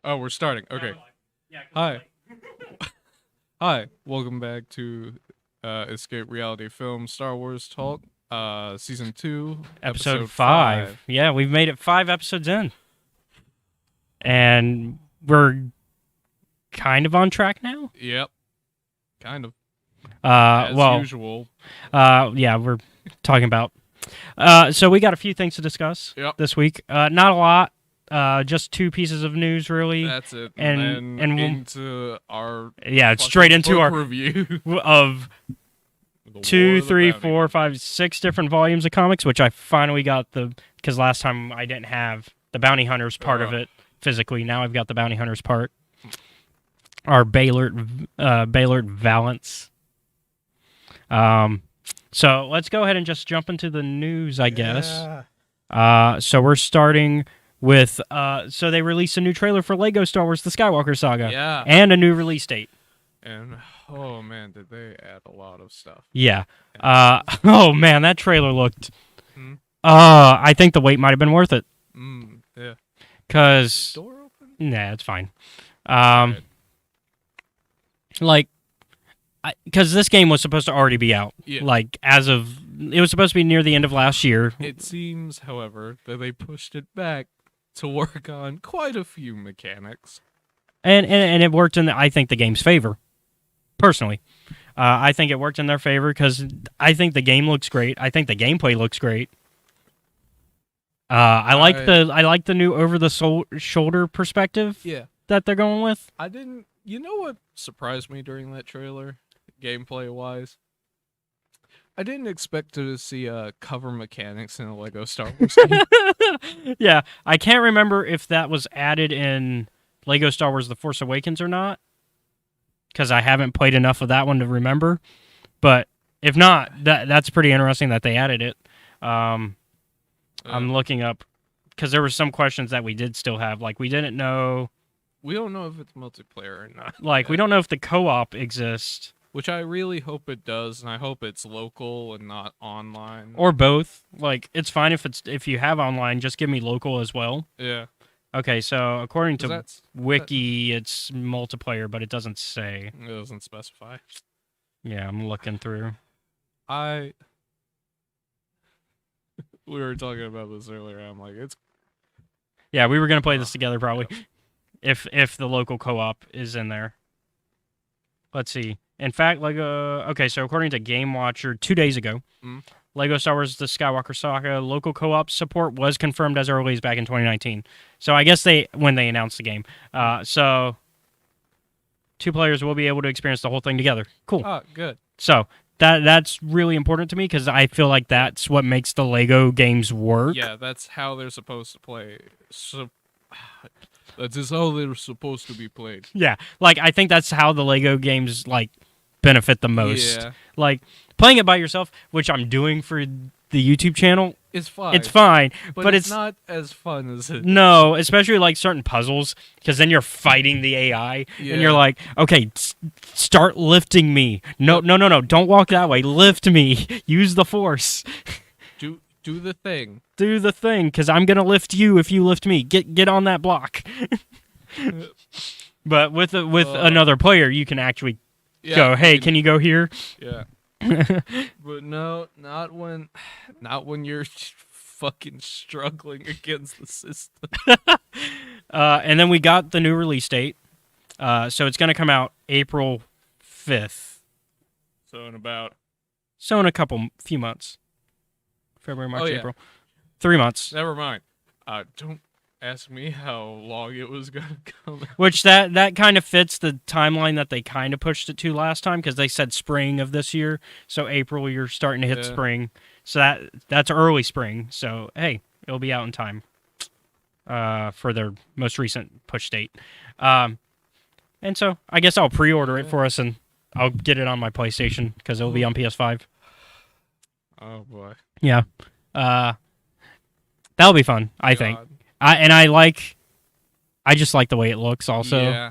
Oh, we're starting. Okay. Hi. Hi. Welcome back to Escape Reality Film Star Wars Talk, Season 2, Episode 5. Yeah, we've made it 5 episodes in. And we're kind of on track now. Yep. Kind of. As usual. Yeah, we're talking about. So we got a few things to discuss this week. Not a lot. Just 2 pieces of news, really. That's it. And into our straight into our review of 2, 3, 4, 5, 6 different volumes of comics, which I finally got because last time I didn't have the Bounty Hunters part of it physically. Now I've got the Bounty Hunters part. Our Baylord Valence. So let's go ahead and just jump into the news, I guess. So we're starting with so they released a new trailer for Lego Star Wars: The Skywalker Saga. Yeah. And a new release date. And oh man, did they add a lot of stuff. Yeah. Oh man, that trailer looked I think the wait might have been worth it. Yeah. Cuz Door open? Nah, it's fine. Because this game was supposed to already be out. Yeah. It was supposed to be near the end of last year. It seems, however, that they pushed it back to work on quite a few mechanics. And it worked in, I think, the game's favor. Personally. I think it worked in their favor because I think the game looks great. I think the gameplay looks great. I like the new over-the-shoulder perspective that they're going with. You know what surprised me during that trailer, gameplay-wise? I didn't expect to see cover mechanics in a Lego Star Wars game. Yeah, I can't remember if that was added in Lego Star Wars The Force Awakens or not, because I haven't played enough of that one to remember. But if not, that's pretty interesting that they added it. I'm looking up, because there were some questions that we did still have. Like, we didn't know... We don't know if it's multiplayer or not. Like, we don't know if the co-op exists. Which I really hope it does, and I hope it's local and not online. Or both. Like, it's fine if you have online, just give me local as well. Yeah. Okay, so according to Wiki, it's multiplayer, but it doesn't say. It doesn't specify. Yeah, I'm looking through. We were talking about this earlier. I'm like, it's... Yeah, we were going to play this together, probably. Yeah. If the local co-op is in there. Let's see. In fact, okay, so according to Game Watcher 2 days ago, Lego Star Wars: The Skywalker Saga local co-op support was confirmed as early as back in 2019. So I guess when they announced the game. So 2 players will be able to experience the whole thing together. Cool. Oh, good. So that's really important to me because I feel like that's what makes the Lego games work. Yeah, that's how they're supposed to play. So that is how they're supposed to be played. Yeah, like I think that's how the Lego games benefit the most. Yeah. Like playing it by yourself, which I'm doing for the YouTube channel. It's fine. It's fine, but it's not as fun as it. No, especially like certain puzzles, because then you're fighting the AI, and you're like, okay, start lifting me. No, don't walk that way. Lift me. Use the Force. Do the thing. Do the thing, because I'm gonna lift you if you lift me. Get on that block. But with another player, you can actually go. Hey, can you go here? Yeah. But no, not when you're fucking struggling against the system. And then we got the new release date. So it's gonna come out April 5th. So in a few months. February, March, April. 3 months. Never mind. Don't ask me how long it was going to come out. Which that kind of fits the timeline that they kind of pushed it to last time, because they said spring of this year. So April, you're starting to hit spring. So that's early spring. So, hey, it'll be out in time for their most recent push date. And so I guess I'll pre-order it for us, and I'll get it on my PlayStation, because it'll be on PS5. Oh, boy. Yeah. That'll be fun, I think. I just like the way it looks also. Yeah.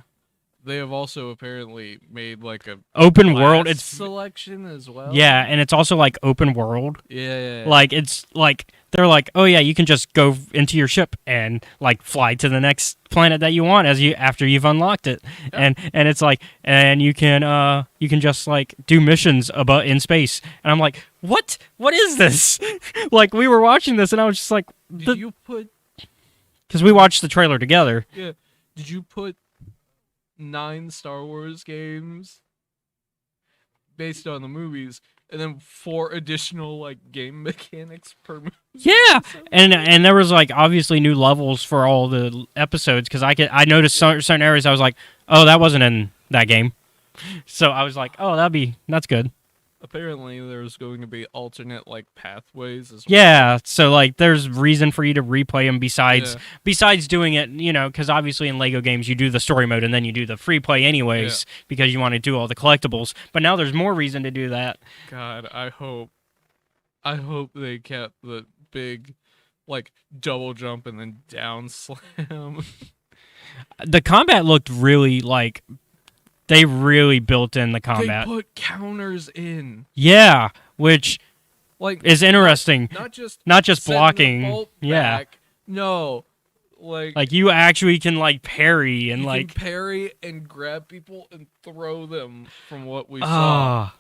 they have also apparently made like a Open world. class It's selection as well. yeah, and it's also like open world. Yeah. Like it's like they're like, oh yeah, you can just go into your ship and like fly to the next planet that you want after you've unlocked it, Yeah. and it's like, and you can just like do missions about in space, and I'm like, what is this? Like we were watching this, and I was just like, Did you put? because we watched the trailer together. Yeah. Did you put 9 Star Wars games based on the movies, and then 4 additional like game mechanics per movie? Yeah, and there was like obviously new levels for all the episodes because I noticed certain areas I was like, oh, that wasn't in that game, so I was like, oh, that's good. Apparently, there's going to be alternate like pathways as well. Yeah, so like there's reason for you to replay them besides doing it, because obviously in Lego games you do the story mode and then you do the free play anyways because you want to do all the collectibles. But now there's more reason to do that. God, I hope they kept the big like double jump and then down slam. The combat looked really like they really built in the combat. They put counters in. Yeah, which like is interesting. Not just Not sending blocking. the bolt Yeah. back. No. Like you actually can like parry and you like can parry and grab people and throw them from what we saw. ah,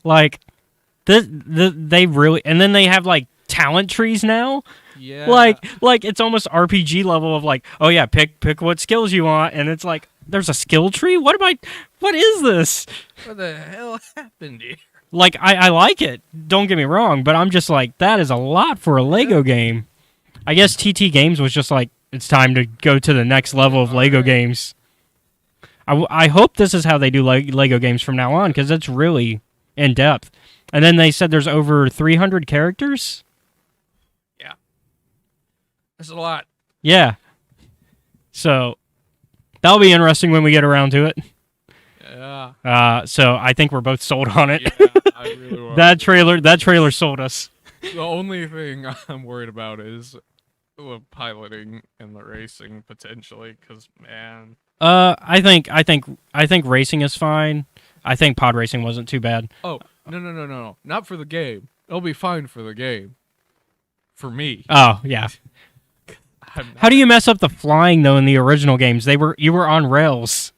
like they really, and then they have like talent trees now. Yeah. Like it's almost RPG level of like, oh yeah, pick what skills you want, and it's like there's a skill tree. What is this? What the hell happened here? Like I like it. Don't get me wrong, but I'm just like that is a lot for a Lego game. I guess TT Games was just like it's time to go to the next level of Lego games. I hope this is how they do Lego games from now on because it's really in depth. And then they said there's over 300 characters. Yeah. That's a lot. Yeah. So that'll be interesting when we get around to it. Yeah. So I think we're both sold on it. Yeah, I really was. That trailer sold us. The only thing I'm worried about is the piloting and the racing potentially, because man. I think racing is fine. I think pod racing wasn't too bad. Oh no! Not for the game. It'll be fine for the game. For me. Oh yeah. How do you mess up the flying though in the original games? You were on rails.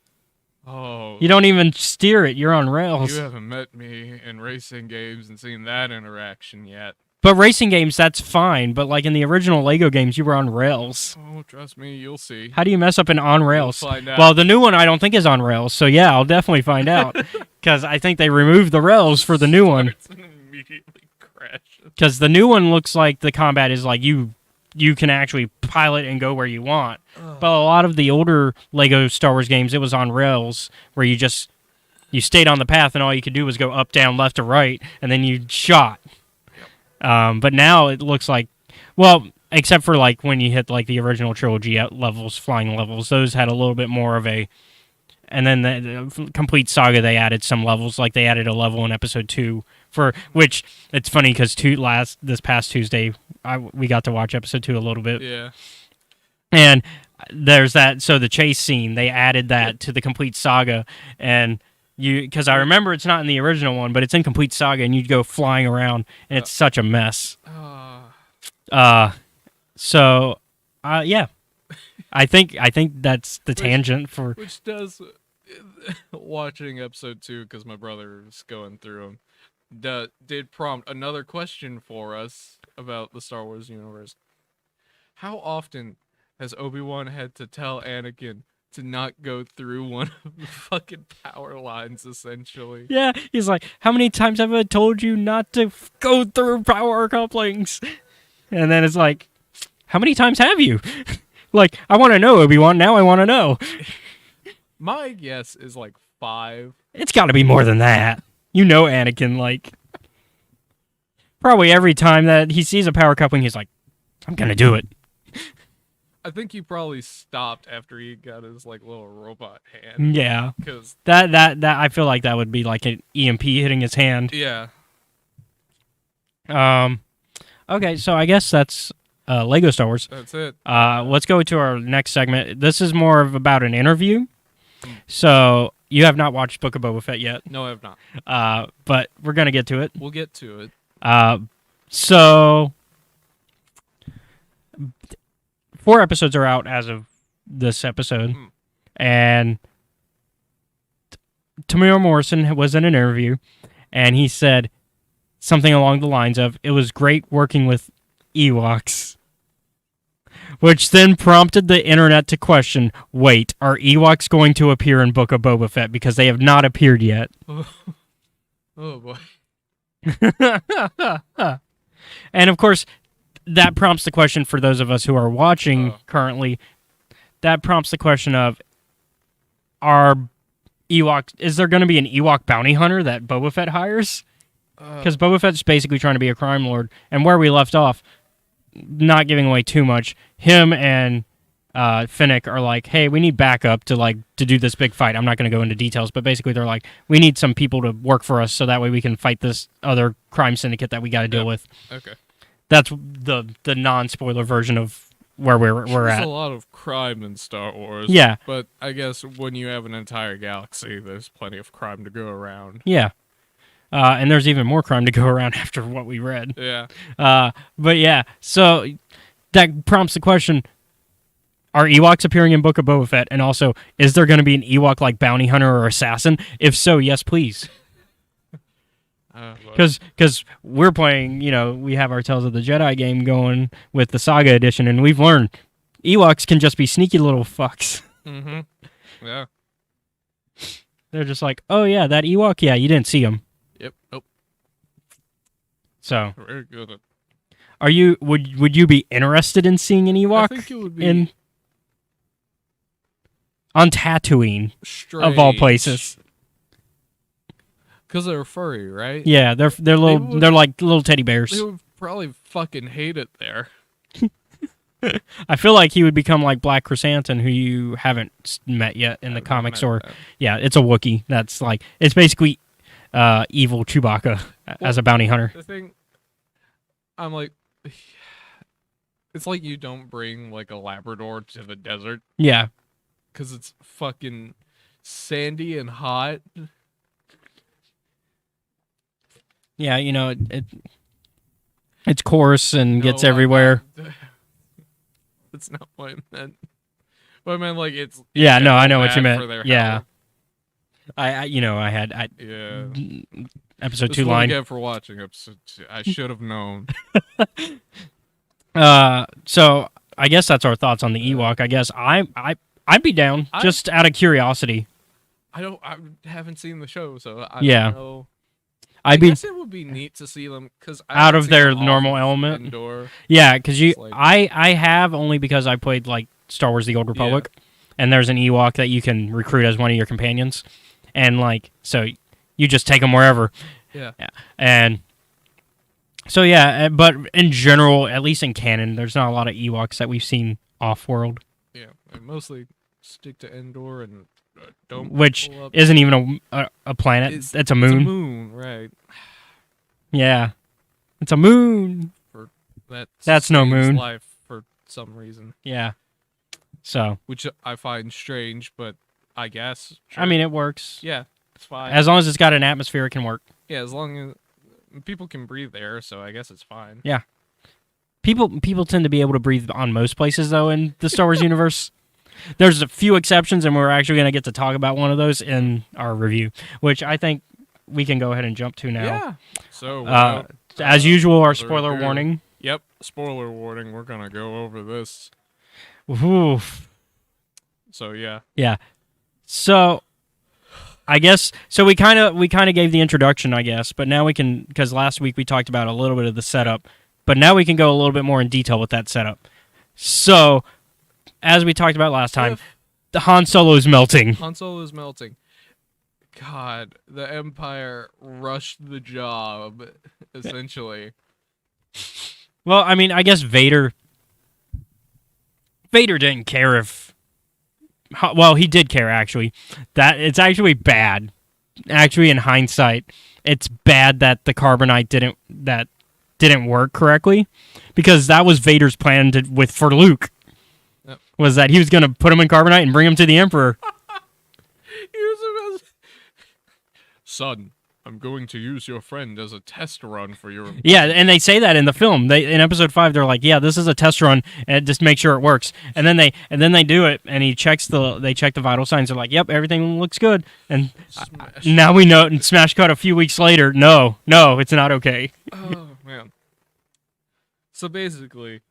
Oh. You don't even steer it. You're on rails. You haven't met me in racing games and seen that interaction yet. But racing games, that's fine. But like in the original Lego games, you were on rails. Oh, trust me, you'll see. How do you mess up an on rails? You'll find out. Well, the new one I don't think is on rails. So yeah, I'll definitely find out because I think they removed the rails for the new one. Immediately crashes. Because the new one looks like the combat is like you can actually pilot and go where you want. But a lot of the older Lego Star Wars games, it was on rails where you stayed on the path and all you could do was go up, down, left, or right, and then you shot. But now it looks like, well, except for like when you hit like the original trilogy levels, flying levels, those had a little bit more of a. And then the complete Saga, they added some levels. Like they added a level in episode 2 for which it's funny because this past Tuesday we got to watch episode 2 a little bit. Yeah. And there's that. So the chase scene, they added that to the complete Saga, and because I remember it's not in the original one, but it's in complete Saga, and you go flying around, and it's such a mess. So, yeah. I think that's the tangent for which does watching episode 2 because my brother's going through them. Did prompt another question for us about the Star Wars universe. How often has Obi-Wan had to tell Anakin to not go through one of the fucking power lines, essentially? Yeah, he's like, how many times have I told you not to go through power couplings? And then it's like, how many times have you? Like, I want to know, Obi-Wan, now I want to know. My guess is like 5. It's got to be more than that. You know Anakin, like, probably every time that he sees a power coupling, he's like, I'm going to do it. I think he probably stopped after he got his like little robot hand. Yeah. Because that I feel like that would be like an EMP hitting his hand. Yeah. Okay, so I guess that's Lego Star Wars. That's it. Let's go to our next segment. This is more of about an interview. So you have not watched Book of Boba Fett yet, No, I have not. but we're gonna get to it. We'll get to it. So 4 episodes are out as of this episode, and Tamir Morrison was in an interview, and he said something along the lines of, "It was great working with Ewoks," which then prompted the internet to question, wait, are Ewoks going to appear in Book of Boba Fett? Because they have not appeared yet. Oh boy. And of course, that prompts the question for those of us who are watching currently, that prompts the question of, is there going to be an Ewok bounty hunter that Boba Fett hires? Because Boba Fett's basically trying to be a crime lord, and where we left off, not giving away too much, him and Finnick are like, hey, we need backup to do this big fight. I'm not going to go into details, but basically they're like, we need some people to work for us so that way we can fight this other crime syndicate that we got to deal with. Okay. That's the non-spoiler version of where we're There's at. a lot of crime in Star Wars. Yeah. But I guess when you have an entire galaxy, there's plenty of crime to go around. Yeah. And there's even more crime to go around after what we read. Yeah. But yeah, so that prompts the question, are Ewoks appearing in Book of Boba Fett? And also, is there going to be an Ewok-like bounty hunter or assassin? If so, yes, please. Because we're playing, we have our Tales of the Jedi game going with the Saga edition, and we've learned Ewoks can just be sneaky little fucks. Mm-hmm. Yeah. They're just like, oh yeah, that Ewok, yeah, you didn't see him. Yep. Nope. So, Very good. Would you be interested in seeing an Ewok? I think it would be on Tatooine, strange, of all places. Because they're furry, right? Yeah, they're little. They're like little teddy bears. They would probably fucking hate it there. I feel like he would become like Black Chrysanthemum, who you haven't met yet in the comics, yeah, it's a Wookiee. That's like, it's basically evil Chewbacca as a bounty hunter. The thing, I'm like, it's like you don't bring like a Labrador to the desert. Yeah, because it's fucking sandy and hot. Yeah, it's coarse and gets everywhere. That's not what I meant. But I meant like it's. Yeah, no, I know what you meant. Yeah, health. I had episode 2 line. Again for watching episode 2. I should have known. So I guess that's our thoughts on the Ewok. I guess I'd be down just out of curiosity. I haven't seen the show, so I don't know. I guess it would be neat to see them because out of their normal element. Endor. Yeah, because I have only because I played like Star Wars: The Old Republic, and there's an Ewok that you can recruit as one of your companions, and so you just take them wherever. Yeah. And so but in general, at least in canon, there's not a lot of Ewoks that we've seen off-world. Yeah, I mostly stick to Endor and. Which isn't even a planet. It's a moon. It's a moon, right. Yeah. It's a moon. That's no moon. Life for some reason. Yeah. So. Which I find strange, but I guess. Sure. I mean, it works. Yeah, it's fine. As long as it's got an atmosphere, it can work. Yeah, as long as people can breathe there, so I guess it's fine. Yeah. People tend to be able to breathe on most places, though, in the Star Wars universe. There's a few exceptions, and we're actually going to get to talk about one of those in our review, which I think we can go ahead and jump to now. Yeah. So, as usual, our spoiler warning. Yep, spoiler warning. We're going to go over this. Oof. So, yeah. Yeah. So, I guess, we kind of gave the introduction, I guess, but now we can, because last week we talked about a little bit of the setup, but now we can go a little bit more in detail with that setup. So, as we talked about last time, the Han Solo's melting. Han Solo's melting. God, the Empire rushed the job, essentially. Well, I mean, I guess Vader didn't care if... Well, he did care, actually. That it's actually bad. Actually, in hindsight, it's bad that the carbonite didn't work correctly, because that was Vader's plan for Luke. Was that he was going to put him in carbonite and bring him to the Emperor. son, I'm going to use your friend as a test run for your... Yeah, and they say that in the film. In episode 5, they're like, "Yeah, this is a test run, and just make sure it works." And then they do it, and they check the vital signs. They're like, "Yep, everything looks good." And now we know. And smash cut a few weeks later. No, it's not okay. Oh man. So basically,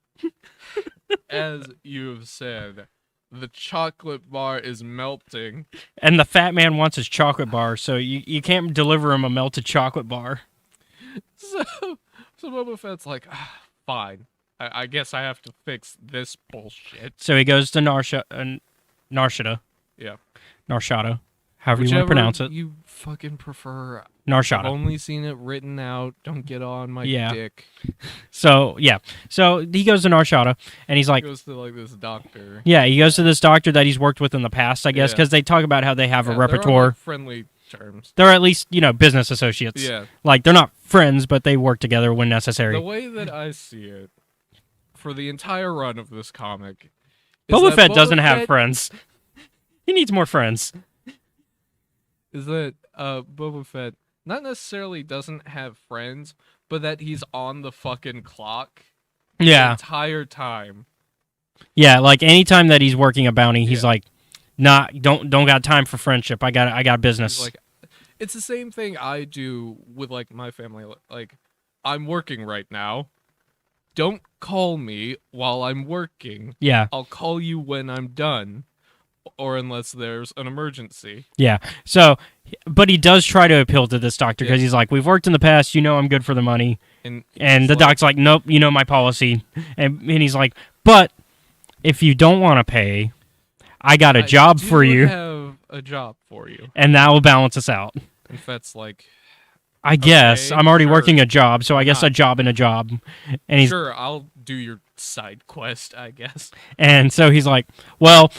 as you've said, the chocolate bar is melting. And the fat man wants his chocolate bar, so you can't deliver him a melted chocolate bar. So Boba Fett's like, fine. I guess I have to fix this bullshit. So he goes to Narshada. Yeah. Narshada. However Whichever you want to pronounce it. You fucking prefer. Narshada. I've only seen it written out. Don't get on my dick. So, yeah. So he goes to Narshada, and he's like... He goes to, like, this doctor. Yeah, he goes to this doctor that he's worked with in the past, I guess, because they talk about how they have a repertoire. They're on, like, friendly terms. They're at least, business associates. Yeah. Like, they're not friends, but they work together when necessary. The way that I see it, for the entire run of this comic... Boba Fett doesn't have friends. He needs more friends. Is that Boba Fett not necessarily doesn't have friends, but that he's on the fucking clock the entire time. Yeah, like anytime that he's working a bounty, he's like, "Nah, don't got time for friendship. I got business." He's like, it's the same thing I do with like my family. Like, I'm working right now. Don't call me while I'm working. Yeah. I'll call you when I'm done. Or unless there's an emergency. Yeah. So, but he does try to appeal to this doctor because he's like, "We've worked in the past. I'm good for the money." And the doc's like, "Nope, my policy." And he's like, "But if you don't want to pay, I got a job for you. Have a job for you, and that will balance us out." And Fett's like, "I guess I'm already working a job, so I guess a job and a job." And he's sure, I'll do your side quest, I guess. And so he's like, "Well,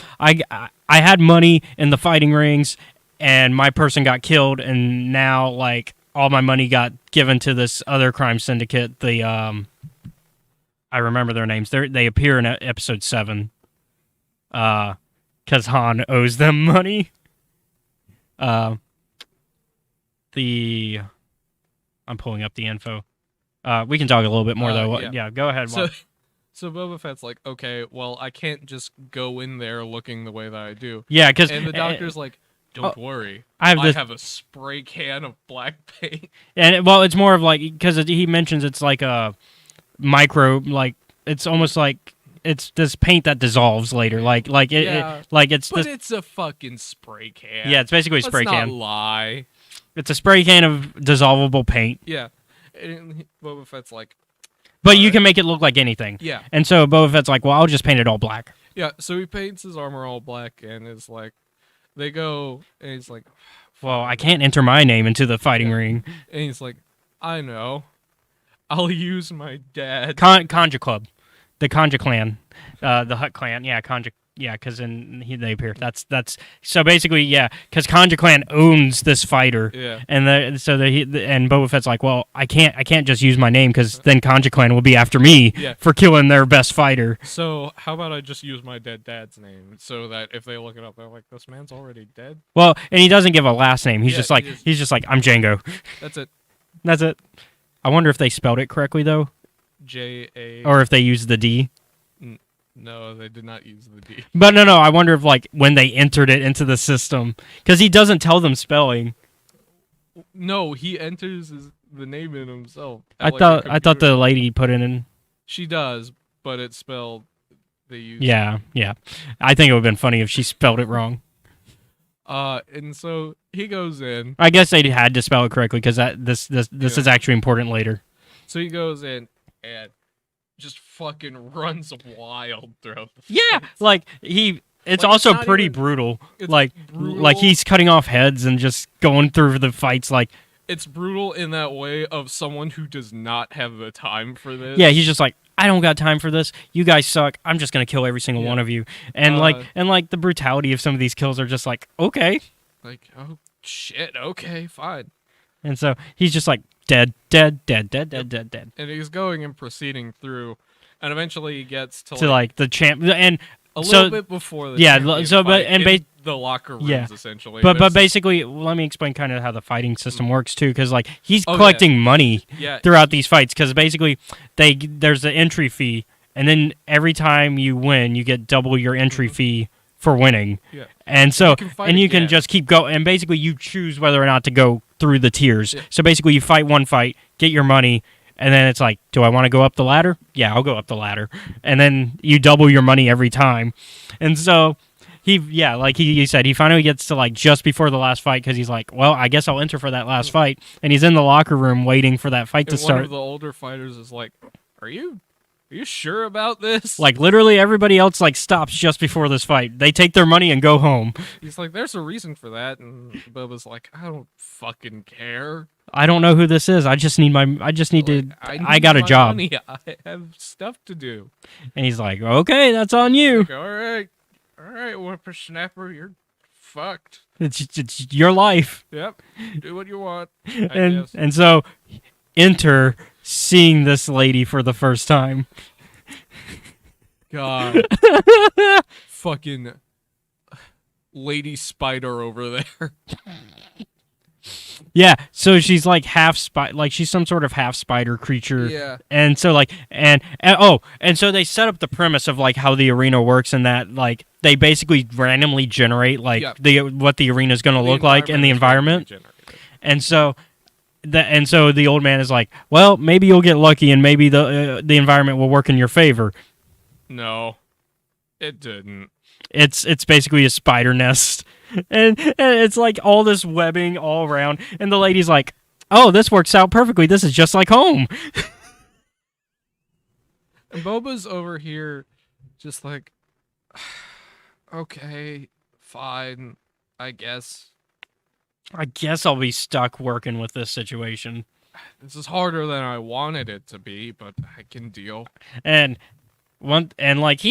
I had money in the fighting rings, and my person got killed, and now like all my money got given to this other crime syndicate. The I remember their names. They appear in episode 7. Because Han owes them money. I'm pulling up the info. We can talk a little bit more though. Yeah, go ahead. So Boba Fett's like, okay, well, I can't just go in there looking the way that I do. Yeah, because... And the doctor's like, don't worry. I have a spray can of black paint. And, it's more of like... Because he mentions it's like a micro... Like, it's almost like... It's this paint that dissolves later. It's a fucking spray can. Yeah, it's basically a spray can. Let's not lie. It's a spray can of dissolvable paint. Yeah. And Boba Fett's like... But you can make it look like anything. Yeah. And so Boba Fett's like, well, I'll just paint it all black. Yeah, so he paints his armor all black, and it's like, they go, and he's like... Well, I can't enter my name into the fighting ring. And he's like, I know. I'll use my dad. Conja Club. The Conja clan. The Hutt clan. Yeah, Conja... Yeah, because they appear. That's so basically, yeah, because Conja Clan owns this fighter. Yeah. And and Boba Fett's like, well, I can't just use my name because then Conja Clan will be after me for killing their best fighter. So how about I just use my dead dad's name so that if they look it up, they're like, this man's already dead. Well, and he doesn't give a last name. He's just like I'm Django. That's it. That's it. I wonder if they spelled it correctly though. J-A. Or if they used the D. No, they did not use the D. But no, I wonder if like when they entered it into the system, because he doesn't tell them spelling. No, he enters the name in himself. I thought the lady put it in. She does, but it's spelled. They use. Yeah. I think it would have been funny if she spelled it wrong. And so he goes in. I guess they had to spell it correctly because this is actually important later. So he goes in and just fucking runs wild throughout the fight. Yeah, like it's like, also pretty brutal. Like brutal. Like he's cutting off heads and just going through the fights like it's brutal in that way of someone who does not have the time for this. Yeah, he's just like, I don't got time for this. You guys suck. I'm just gonna kill every single one of you. And the brutality of some of these kills are just like, okay. Like, oh shit, okay, fine. And so he's just like dead. And he's going and proceeding through, and eventually he gets to like the champ and a little bit before the champion fight, the the locker rooms, Yeah. essentially. But basically, let me explain kind of how the fighting system works too, because like he's Oh, collecting money yeah, throughout these fights, because basically there's the entry fee, and then every time you win, you get double your entry fee for winning. yeah. And so, can fight and you again. can just keep going, and basically you choose whether or not to go through the tiers. Yeah. So basically, you fight one fight, get your money, and then it's like, do I want to go up the ladder? Yeah, I'll go up the ladder, and then you double your money every time. And so like he said, he finally gets to like just before the last fight, because he's like, well, I guess I'll enter for that last fight, and he's in the locker room waiting for that fight to And one start. of the older fighters is like, "Are you sure about this?" Like literally everybody else like stops just before this fight. They take their money and go home. He's like, "There's a reason for that," and Boba's like, "I don't fucking care. I don't know who this is. I just need to. I got a my job." money. I have stuff to do." And he's like, "Okay, that's on you. Like, all right, whippersnapper, you're fucked. It's your life." Yep, do what you want. I guess. And so enter seeing this lady for the first time. God, fucking lady spider over there. Yeah, so she's like like she's some sort of half spider creature. Yeah. And so like and so they set up the premise of like how the arena works, and that like they basically randomly generate like what the arena is going to look like in the environment. And so the old man is like, well, maybe you'll get lucky, and maybe the environment will work in your favor. No, it didn't. It's basically a spider nest, and it's like all this webbing all around, and the lady's like, oh, this works out perfectly. This is just like home. And Boba's over here just like, okay, fine, I guess. I guess I'll be stuck working with this situation. This is harder than I wanted it to be, but I can deal. And like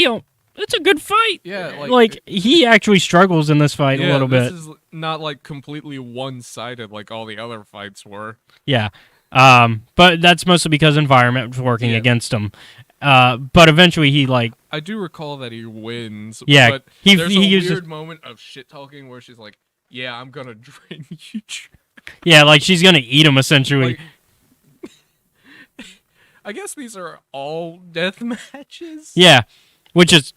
it's a good fight. Yeah, like he actually struggles in this fight a little bit. This is not like completely one-sided like all the other fights were. Yeah. But that's mostly because environment was working against him. But eventually he like I do recall that he wins. Yeah, but he there's uses a weird moment of shit talking where she's like, "Yeah, I'm gonna drain you." Yeah, like she's gonna eat him essentially. Like, I guess these are all death matches. Yeah, which is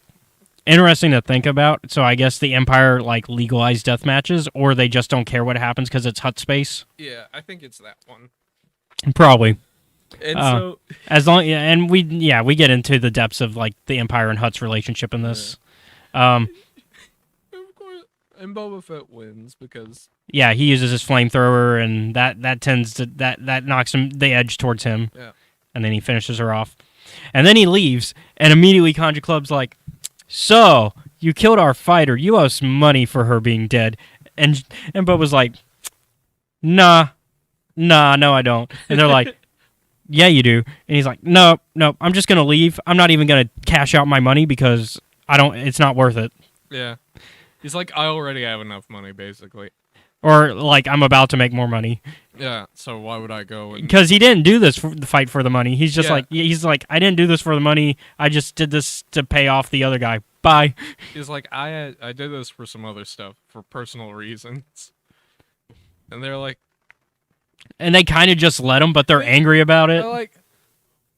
interesting to think about. So I guess the Empire like legalized death matches, or they just don't care what happens because it's hut space. Yeah, I think it's that one. Probably. And so as long and we get into the depths of like the Empire and Hut's relationship in this. Of course, and Boba Fett wins because yeah, he uses his flamethrower, and that tends to that knocks him the edge towards him. Yeah. And then he finishes her off. And then he leaves, and immediately Contra Club's like, so, you killed our fighter. You owe us money for her being dead. And Boba's like, no, I don't. And they're like, yeah, you do. And he's like, no, I'm just going to leave. I'm not even going to cash out my money because it's not worth it. Yeah. He's like, I already have enough money, basically. Or, like, I'm about to make more money. Yeah, so why would I go and... Because he didn't do this for the fight for the money. He's just like, I didn't do this for the money. I just did this to pay off the other guy. Bye. He's like, I did this for some other stuff, for personal reasons. And they're like... And they kind of just let him, but they're angry about it. They're like,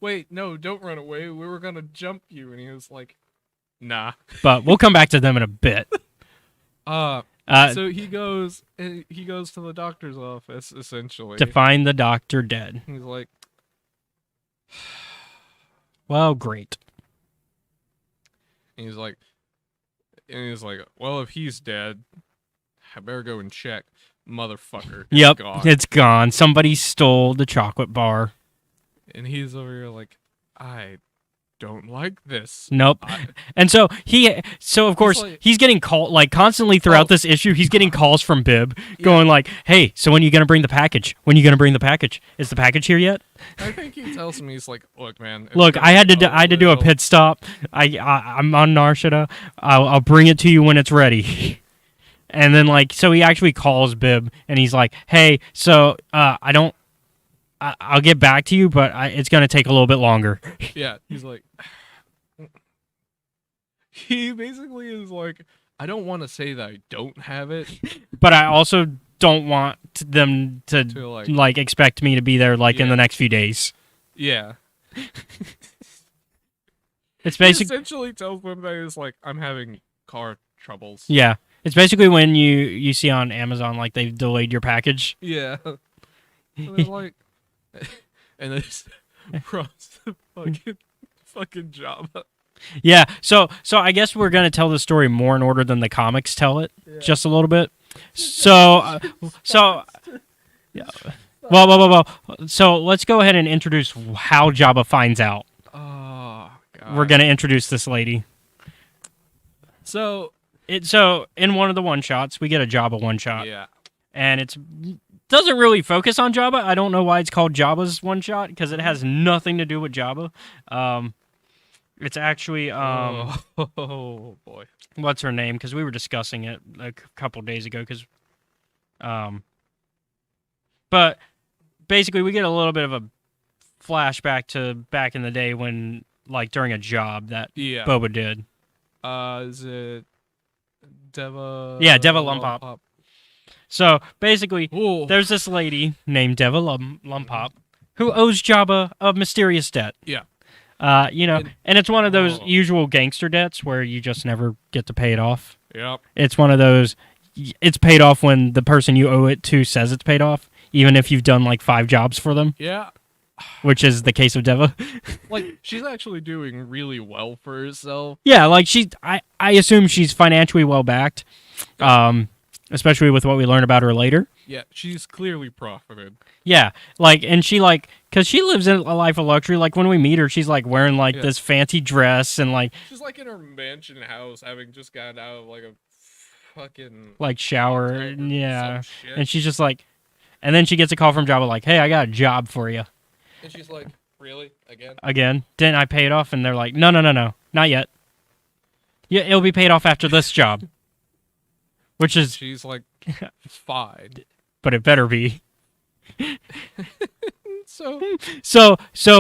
wait, no, don't run away. We were going to jump you. And he was like, nah. But we'll come back to them in a bit. So he goes to the doctor's office, essentially. To find the doctor dead. He's like... Well, great. And he's like, well, if he's dead, I better go and check. Motherfucker. Yep, Gone. it's gone. Somebody stole the chocolate bar. And he's over here like, I don't like this. Nope. And so of course he's getting called like constantly throughout this issue. He's getting calls from Bib going like, "Hey, so when are you gonna bring the package? When are you gonna bring the package? Is the package here yet?" I think he tells me, he's like, "Look, man. Look, I had to do a pit stop. I'm on Narshada. I'll bring it to you when it's ready." And then like so he actually calls Bib and he's like, "Hey, so I'll get back to you, but it's gonna take a little bit longer." Yeah, he's like, he basically is like, I don't want to say that I don't have it. But I also don't want them to like expect me to be there like in the next few days. Yeah. It's basically essentially tells them that it's like I'm having car troubles. Yeah. It's basically when you see on Amazon like they've delayed your package. Yeah. And they're like and it's across the fucking Java. Yeah. So I guess we're gonna tell the story more in order than the comics tell it, just a little bit. So yeah. Well. So let's go ahead and introduce how Jabba finds out. Oh God. We're gonna introduce this lady. So in one of the one shots, we get a Jabba one shot. Yeah. And it doesn't really focus on Jabba. I don't know why it's called Jabba's one shot because it has nothing to do with Jabba. It's actually oh boy, what's her name? Because we were discussing it a couple days ago. But basically, we get a little bit of a flashback to back in the day when, like, during a job that Boba did. Is it Deva? Yeah, Deva Lumpop. So basically, there's this lady named Deva Lumpop who owes Jabba a mysterious debt. Yeah. And it's one of those usual gangster debts where you just never get to pay it off. Yep. It's one of those, it's paid off when the person you owe it to says it's paid off, even if you've done like 5 jobs for them. Yeah. Which is the case of Deva. Like, she's actually doing really well for herself. Yeah, like I assume she's financially well backed, especially with what we learn about her later. Yeah, she's clearly profited. Yeah, like, and she, like, because she lives in a life of luxury. Like, when we meet her, she's, like, wearing, like, this fancy dress and, like... She's, like, in her mansion house, having just gotten out of, like, a fucking... Like, shower, yeah. And she's just, like... And then she gets a call from Jabba, like, hey, I got a job for you. And she's like, really? Again? Again? Didn't I pay it off? And they're like, no, not yet. Yeah, it'll be paid off after this job. Which is... She's like, fine. But it better be. So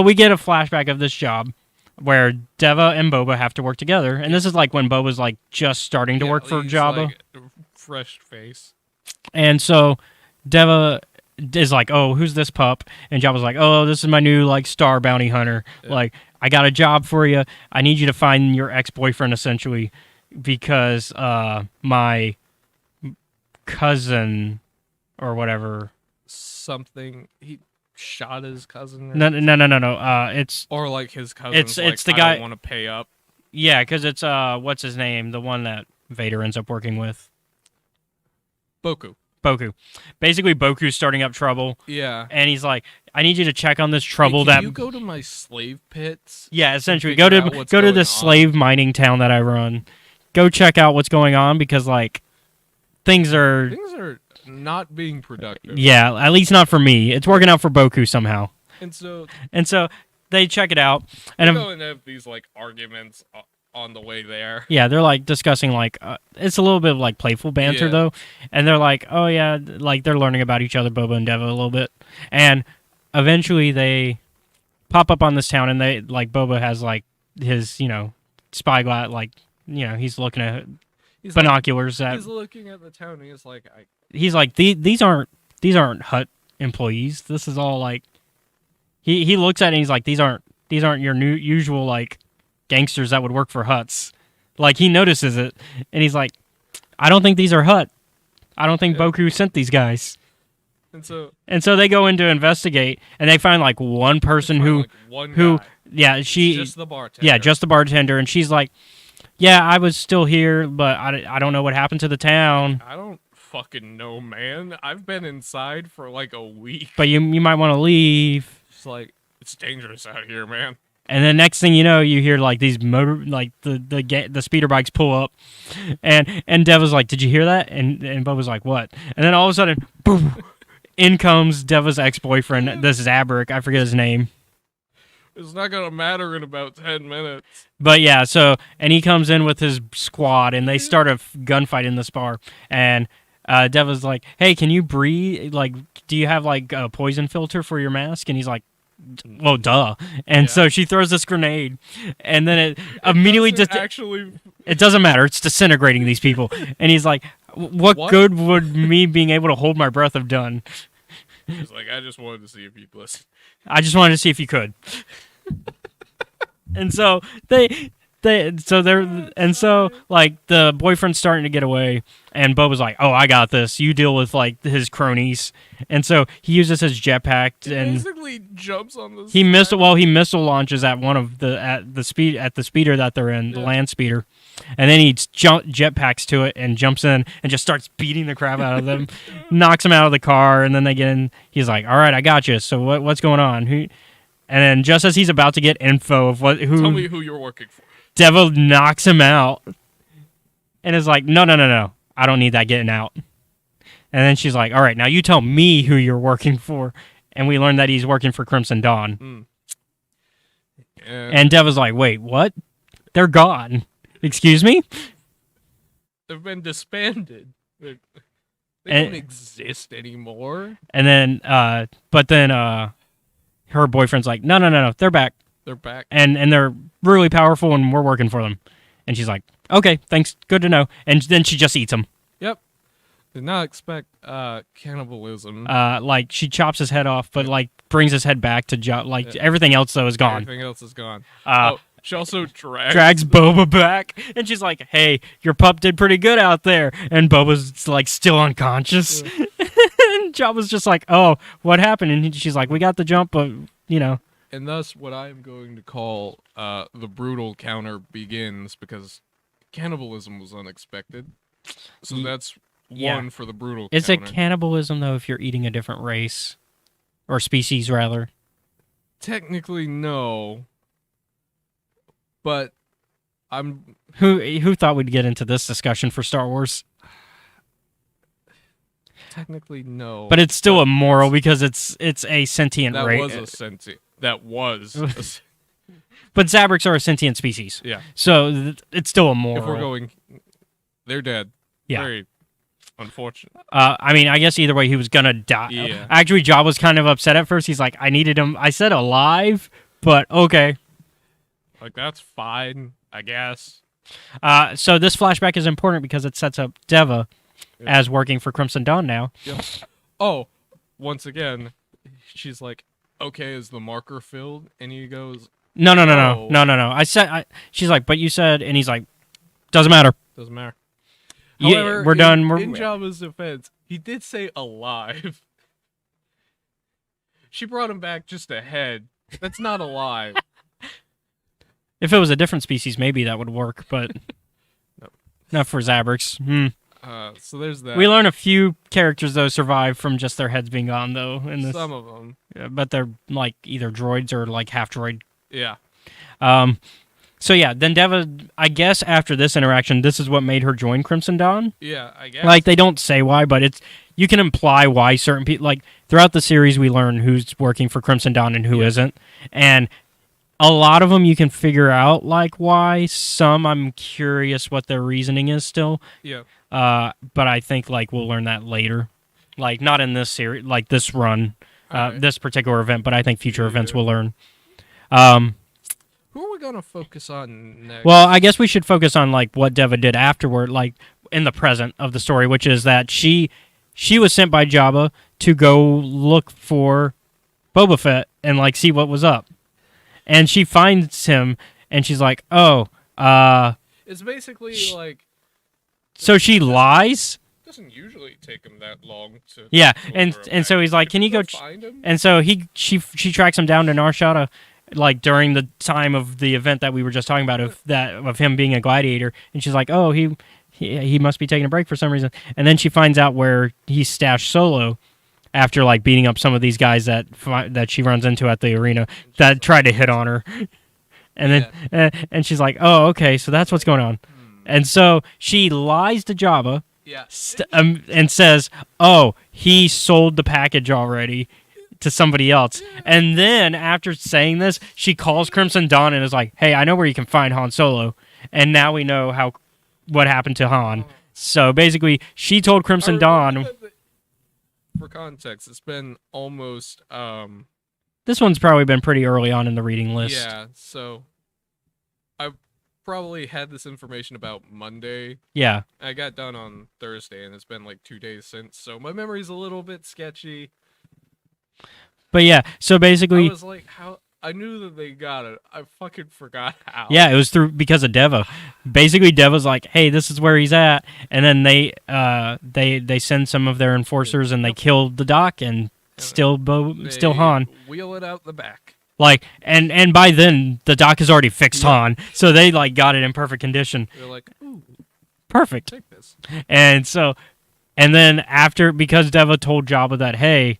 we get a flashback of this job where Deva and Boba have to work together. And this is like when Boba's like just starting to work for Jabba. Like, fresh face. And so Deva is like, oh, who's this pup? And Jabba's like, oh, this is my new like star bounty hunter. Yeah. Like, I got a job for you. I need you to find your ex-boyfriend essentially because my cousin or whatever something he shot his cousin. No. It's or like his cousin. It's like, the guy. I don't want to pay up. Yeah, because it's what's his name? The one that Vader ends up working with. Boku. Basically, Boku's starting up trouble. Yeah. And he's like, I need you to check on this trouble can you go to my slave pits? Yeah, essentially, go to the slave mining town that I run. Go check out what's going on because like things are not being productive. Yeah, at least not for me. It's working out for Boku somehow. And so they check it out, and go and have these like arguments on the way there. Yeah, they're like discussing like it's a little bit of like playful banter though, and they're like, oh yeah, like they're learning about each other, Boba and Deva a little bit, and eventually they pop up on this town, and they like Boba has like his spyglass, like he's looking at binoculars. He's looking at the town, and he's like these aren't Hut employees. This is all like he looks at it and he's like these aren't your usual like gangsters that would work for Huts. Like he notices it and he's like, I don't think these are Hut. I don't think Boku sent these guys. And so they go in to investigate and they find like one person who just the bartender. Yeah, just the bartender, and she's like, yeah, I was still here, but I don't know what happened to the town. I don't fucking know, man. I've been inside for like a week. But you might want to leave. It's like, it's dangerous out here, man. And then next thing you know, you hear like these the speeder bikes pull up, and Deva's like, "Did you hear that?" And Bubba's like, "What?" And then all of a sudden, boom, in comes Deva's ex-boyfriend. This is Abrick. I forget his name. It's not gonna matter in about 10 minutes. But yeah, and he comes in with his squad, and they start a gunfight in this bar. And Deva's like, "Hey, can you breathe? Like, do you have like a poison filter for your mask?" And he's like, well, duh. And so she throws this grenade, and then it immediately just actually. it doesn't matter. It's disintegrating these people. And he's like, "What good would me being able to hold my breath have done?" He's like, I just wanted to see if you'd listen. I just wanted to see if you could. And so like the boyfriend's starting to get away, and Boba's like, "Oh, I got this. You deal with like his cronies." And so he uses his jetpack and basically jumps on the. he missile launches at one of the speeder that they're in, the land speeder, and then he jetpacks to it and jumps in and just starts beating the crap out of them, knocks them out of the car, and then they get in. He's like, "All right, I got you. So what's going on?" And then just as he's about to get info of tell me who you're working for. Devil knocks him out and is like, no, I don't need that getting out. And then she's like, all right, now you tell me who you're working for. And we learn that he's working for Crimson Dawn. And Deva's like, wait, what? They're gone. Excuse me? They've been disbanded. They don't exist anymore. And then, her boyfriend's like, no, they're back. They're back. And they're really powerful, and we're working for them. And she's like, okay, thanks, good to know. And then she just eats him. Yep. Did not expect cannibalism. Like, she chops his head off, but, like, brings his head back to like, everything else, though, is gone. Everything else is gone. She also drags Boba back, and she's like, hey, your pup did pretty good out there. And Boba's, like, still unconscious. And Jabba's just like, oh, what happened? And she's like, we got the jump, but, you know. And thus, what I am going to call the brutal counter begins, because cannibalism was unexpected. So that's one for the brutal It's counter. a cannibalism, though, if you're eating a different race. Or species, rather. Technically, no. But I'm... Who thought we'd get into this discussion for Star Wars? Technically, no. But it's still immoral because it's a sentient race. That was a sentient... That was... But Zabraks are a sentient species. Yeah. So it's still immoral. If we're going... They're dead. Yeah. Very unfortunate. I mean, I guess either way, he was gonna die. Yeah. Actually, Jabba was kind of upset at first. He's like, I needed him... I said alive, but okay. Like, that's fine, I guess. So this flashback is important because it sets up Deva as working for Crimson Dawn now. Yep. Oh, once again, she's like, okay, is the marker filled? And he goes, No. She's like, but you said, and he's like, doesn't matter. Doesn't matter. Yeah, However, we're done. In Jabba's defense, he did say alive. She brought him back just a head. That's not alive. If it was a different species, maybe that would work, but not for Zabraks. So there's that. We learn a few characters, though, survive from just their heads being gone, though. In this. Some of them. But they're, like, either droids or, like, half-droid. Yeah. So, yeah, then Deva, I guess after this interaction, this is what made her join Crimson Dawn. Yeah, I guess. Like, they don't say why, but you can imply why certain people, like, throughout the series, we learn who's working for Crimson Dawn and who isn't. And a lot of them you can figure out, like, why. Some, I'm curious what their reasoning is still. Yeah. But I think, like, we'll learn that later. Like, not in this series, like, this run, this particular event, but I think future events we'll learn. Who are we going to focus on next? Well, I guess we should focus on, like, what Deva did afterward, like, in the present of the story, which is that she was sent by Jabba to go look for Boba Fett and, like, see what was up. And she finds him, and she's like, oh, It's basically, like... So she lies? It doesn't usually take him that long to... Yeah, and so he's like, can you go... find him? And so she tracks him down to Nar Shaddaa, like, during the time of the event that we were just talking about, of him being a gladiator. And she's like, oh, he must be taking a break for some reason. And then she finds out where he stashed Solo after, like, beating up some of these guys that she runs into at the arena that tried to hit on her. And then and she's like, oh, okay, so that's what's going on. And so she lies to Jabba and says, oh, he sold the package already to somebody else. And then after saying this, she calls Crimson Dawn and is like, hey, I know where you can find Han Solo. And now we know what happened to Han. So basically, she told Crimson Dawn... For context, it's been almost This one's probably been pretty early on in the reading list. Yeah, so I probably had this information about Monday. Yeah. I got done on Thursday, and it's been like 2 days since, so my memory's a little bit sketchy. But yeah, so basically, I was like, how? I knew that they got it. I fucking forgot how. yeah, it was because of Deva. Basically, Deva's like, "Hey, this is where he's at," and then they send some of their enforcers and they kill the Doc and still Han. Wheel it out the back. Like, and by then the Doc has already fixed Han, so they like got it in perfect condition. They're like, ooh, perfect. take this. And then after, because Deva told Jabba that, hey,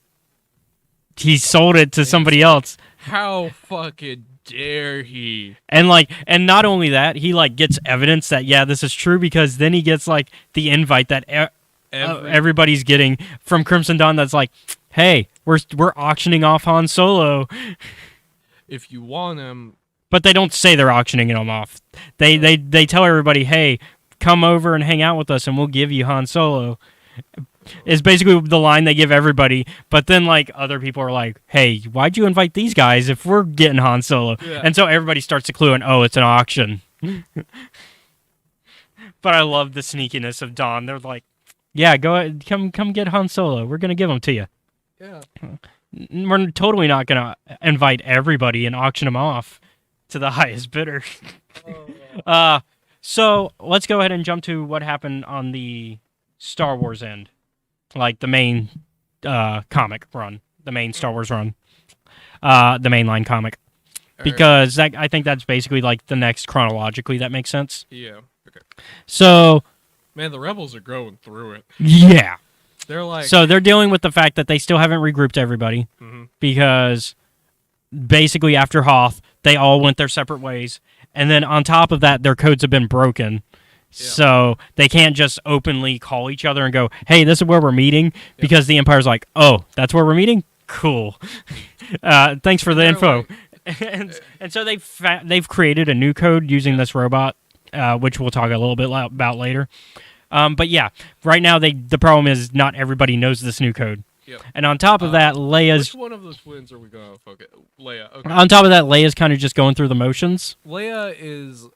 he sold it to somebody else. How fucking dare he? And not only that, he like gets evidence that this is true, because then he gets like the invite that everybody's getting from Crimson Dawn that's like, hey, we're auctioning off Han Solo. If you want him, but they don't say they're auctioning him off. They tell everybody, hey, come over and hang out with us and we'll give you Han Solo. Is basically the line they give everybody. But then like other people are like, hey, why'd you invite these guys if we're getting Han Solo? Yeah. And so everybody starts to clue in, oh, it's an auction. But I love the sneakiness of Dawn. They're like, yeah, go ahead, come get Han Solo. We're gonna give him to you. Yeah. We're totally not gonna invite everybody and auction them off to the highest bidder. So let's go ahead and jump to what happened on the Star Wars end, like the main comic run, the main Star Wars run, the mainline comic, because I think that's basically like the next chronologically. That makes sense. Yeah. Okay. So, man, the Rebels are going through it. Yeah. They're like, so they're dealing with the fact that they still haven't regrouped everybody, because basically after Hoth, they all went their separate ways. And then on top of that, their codes have been broken. Yeah. So they can't just openly call each other and go, hey, this is where we're meeting, because the Empire's like, oh, that's where we're meeting? Cool. Thanks for the info. Like, and so they've created a new code using this robot, which we'll talk a little bit about later. But yeah, right now the problem is not everybody knows this new code. Yep. And on top of that, Leia's... Which one of the twins are we going to focus? Leia. Okay. On top of that, Leia's kind of just going through the motions. Leia is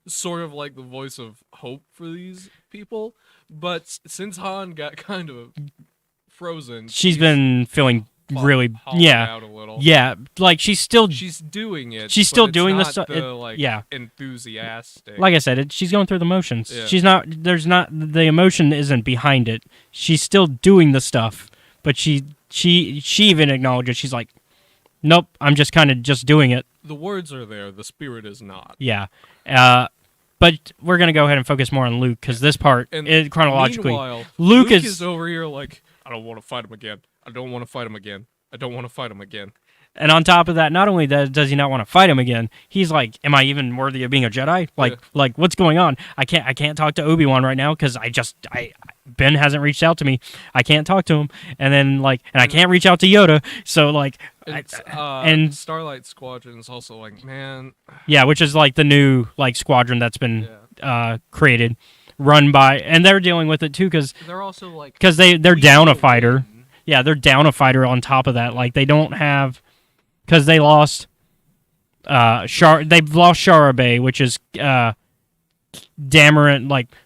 sort of like the voice of hope for these people, but since Han got kind of frozen, she's been feeling really out a little. Yeah, like she's doing it. She's still doing this stuff. Enthusiastic. Like I said, she's going through the motions. Yeah. She's not. There's not, the emotion isn't behind it. She's still doing the stuff, but she even acknowledges, she's like, nope, I'm just kind of just doing it. The words are there. The spirit is not. Yeah. But we're gonna go ahead and focus more on Luke, because this part, chronologically, meanwhile, Luke is over here like, I don't want to fight him again. I don't want to fight him again. I don't want to fight him again. And on top of that, not only does he not want to fight him again, he's like, am I even worthy of being a Jedi? Like what's going on? I can't talk to Obi-Wan right now because Ben hasn't reached out to me. I can't talk to him. And then I can't reach out to Yoda. So and Starlight Squadron is also like, man. Yeah, which is like the new squadron that's been created, run by, and they're dealing with it too, because they're also like, because they're down a fighter. Yeah, they're down a fighter on top of that. Like, they don't have, because they lost they've lost Shara Bey, which is Dameron,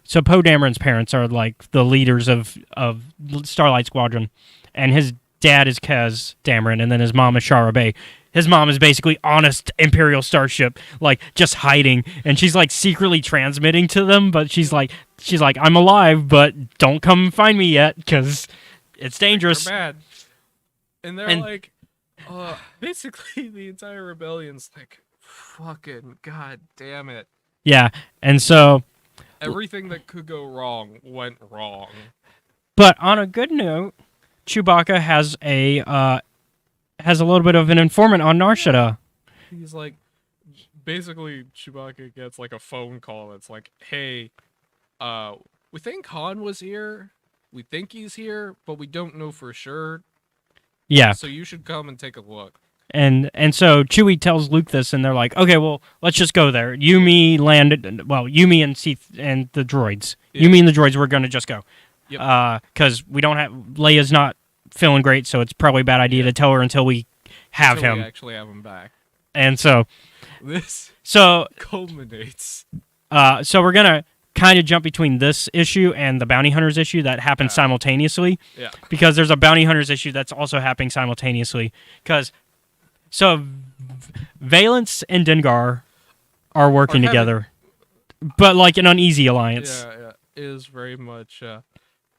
so Poe Dameron's parents are like the leaders of Starlight Squadron, and his dad is Kaz Dameron, and then his mom is Shara Bey. His mom is basically on a Imperial starship, just hiding, and she's secretly transmitting to them, but she's like, I'm alive, but don't come find me yet, because it's dangerous. They're bad. And they're basically the entire rebellion's like, fucking god damn it. Yeah, and so everything that could go wrong went wrong. But on a good note, Chewbacca has a little bit of an informant on Nar Shaddaa. He's basically Chewbacca gets a phone call that's like, hey, we think Han was here. We think he's here, but we don't know for sure. Yeah. So you should come and take a look. And so Chewie tells Luke this, and they're like, okay, well, let's just go there. You, me, and Sith and the droids. Yeah. You, me, and the droids, we're going to just go. Yep. Because we don't have... Leia's not feeling great, so it's probably a bad idea to tell her until we have Until we him. actually have him back. And so Culminates. so we're gonna kind of jump between this issue and the bounty hunters issue that happen simultaneously. Yeah. Because there's a bounty hunters issue that's also happening simultaneously. So Valence and Dengar are working together, but like an uneasy alliance. Yeah, it is very much.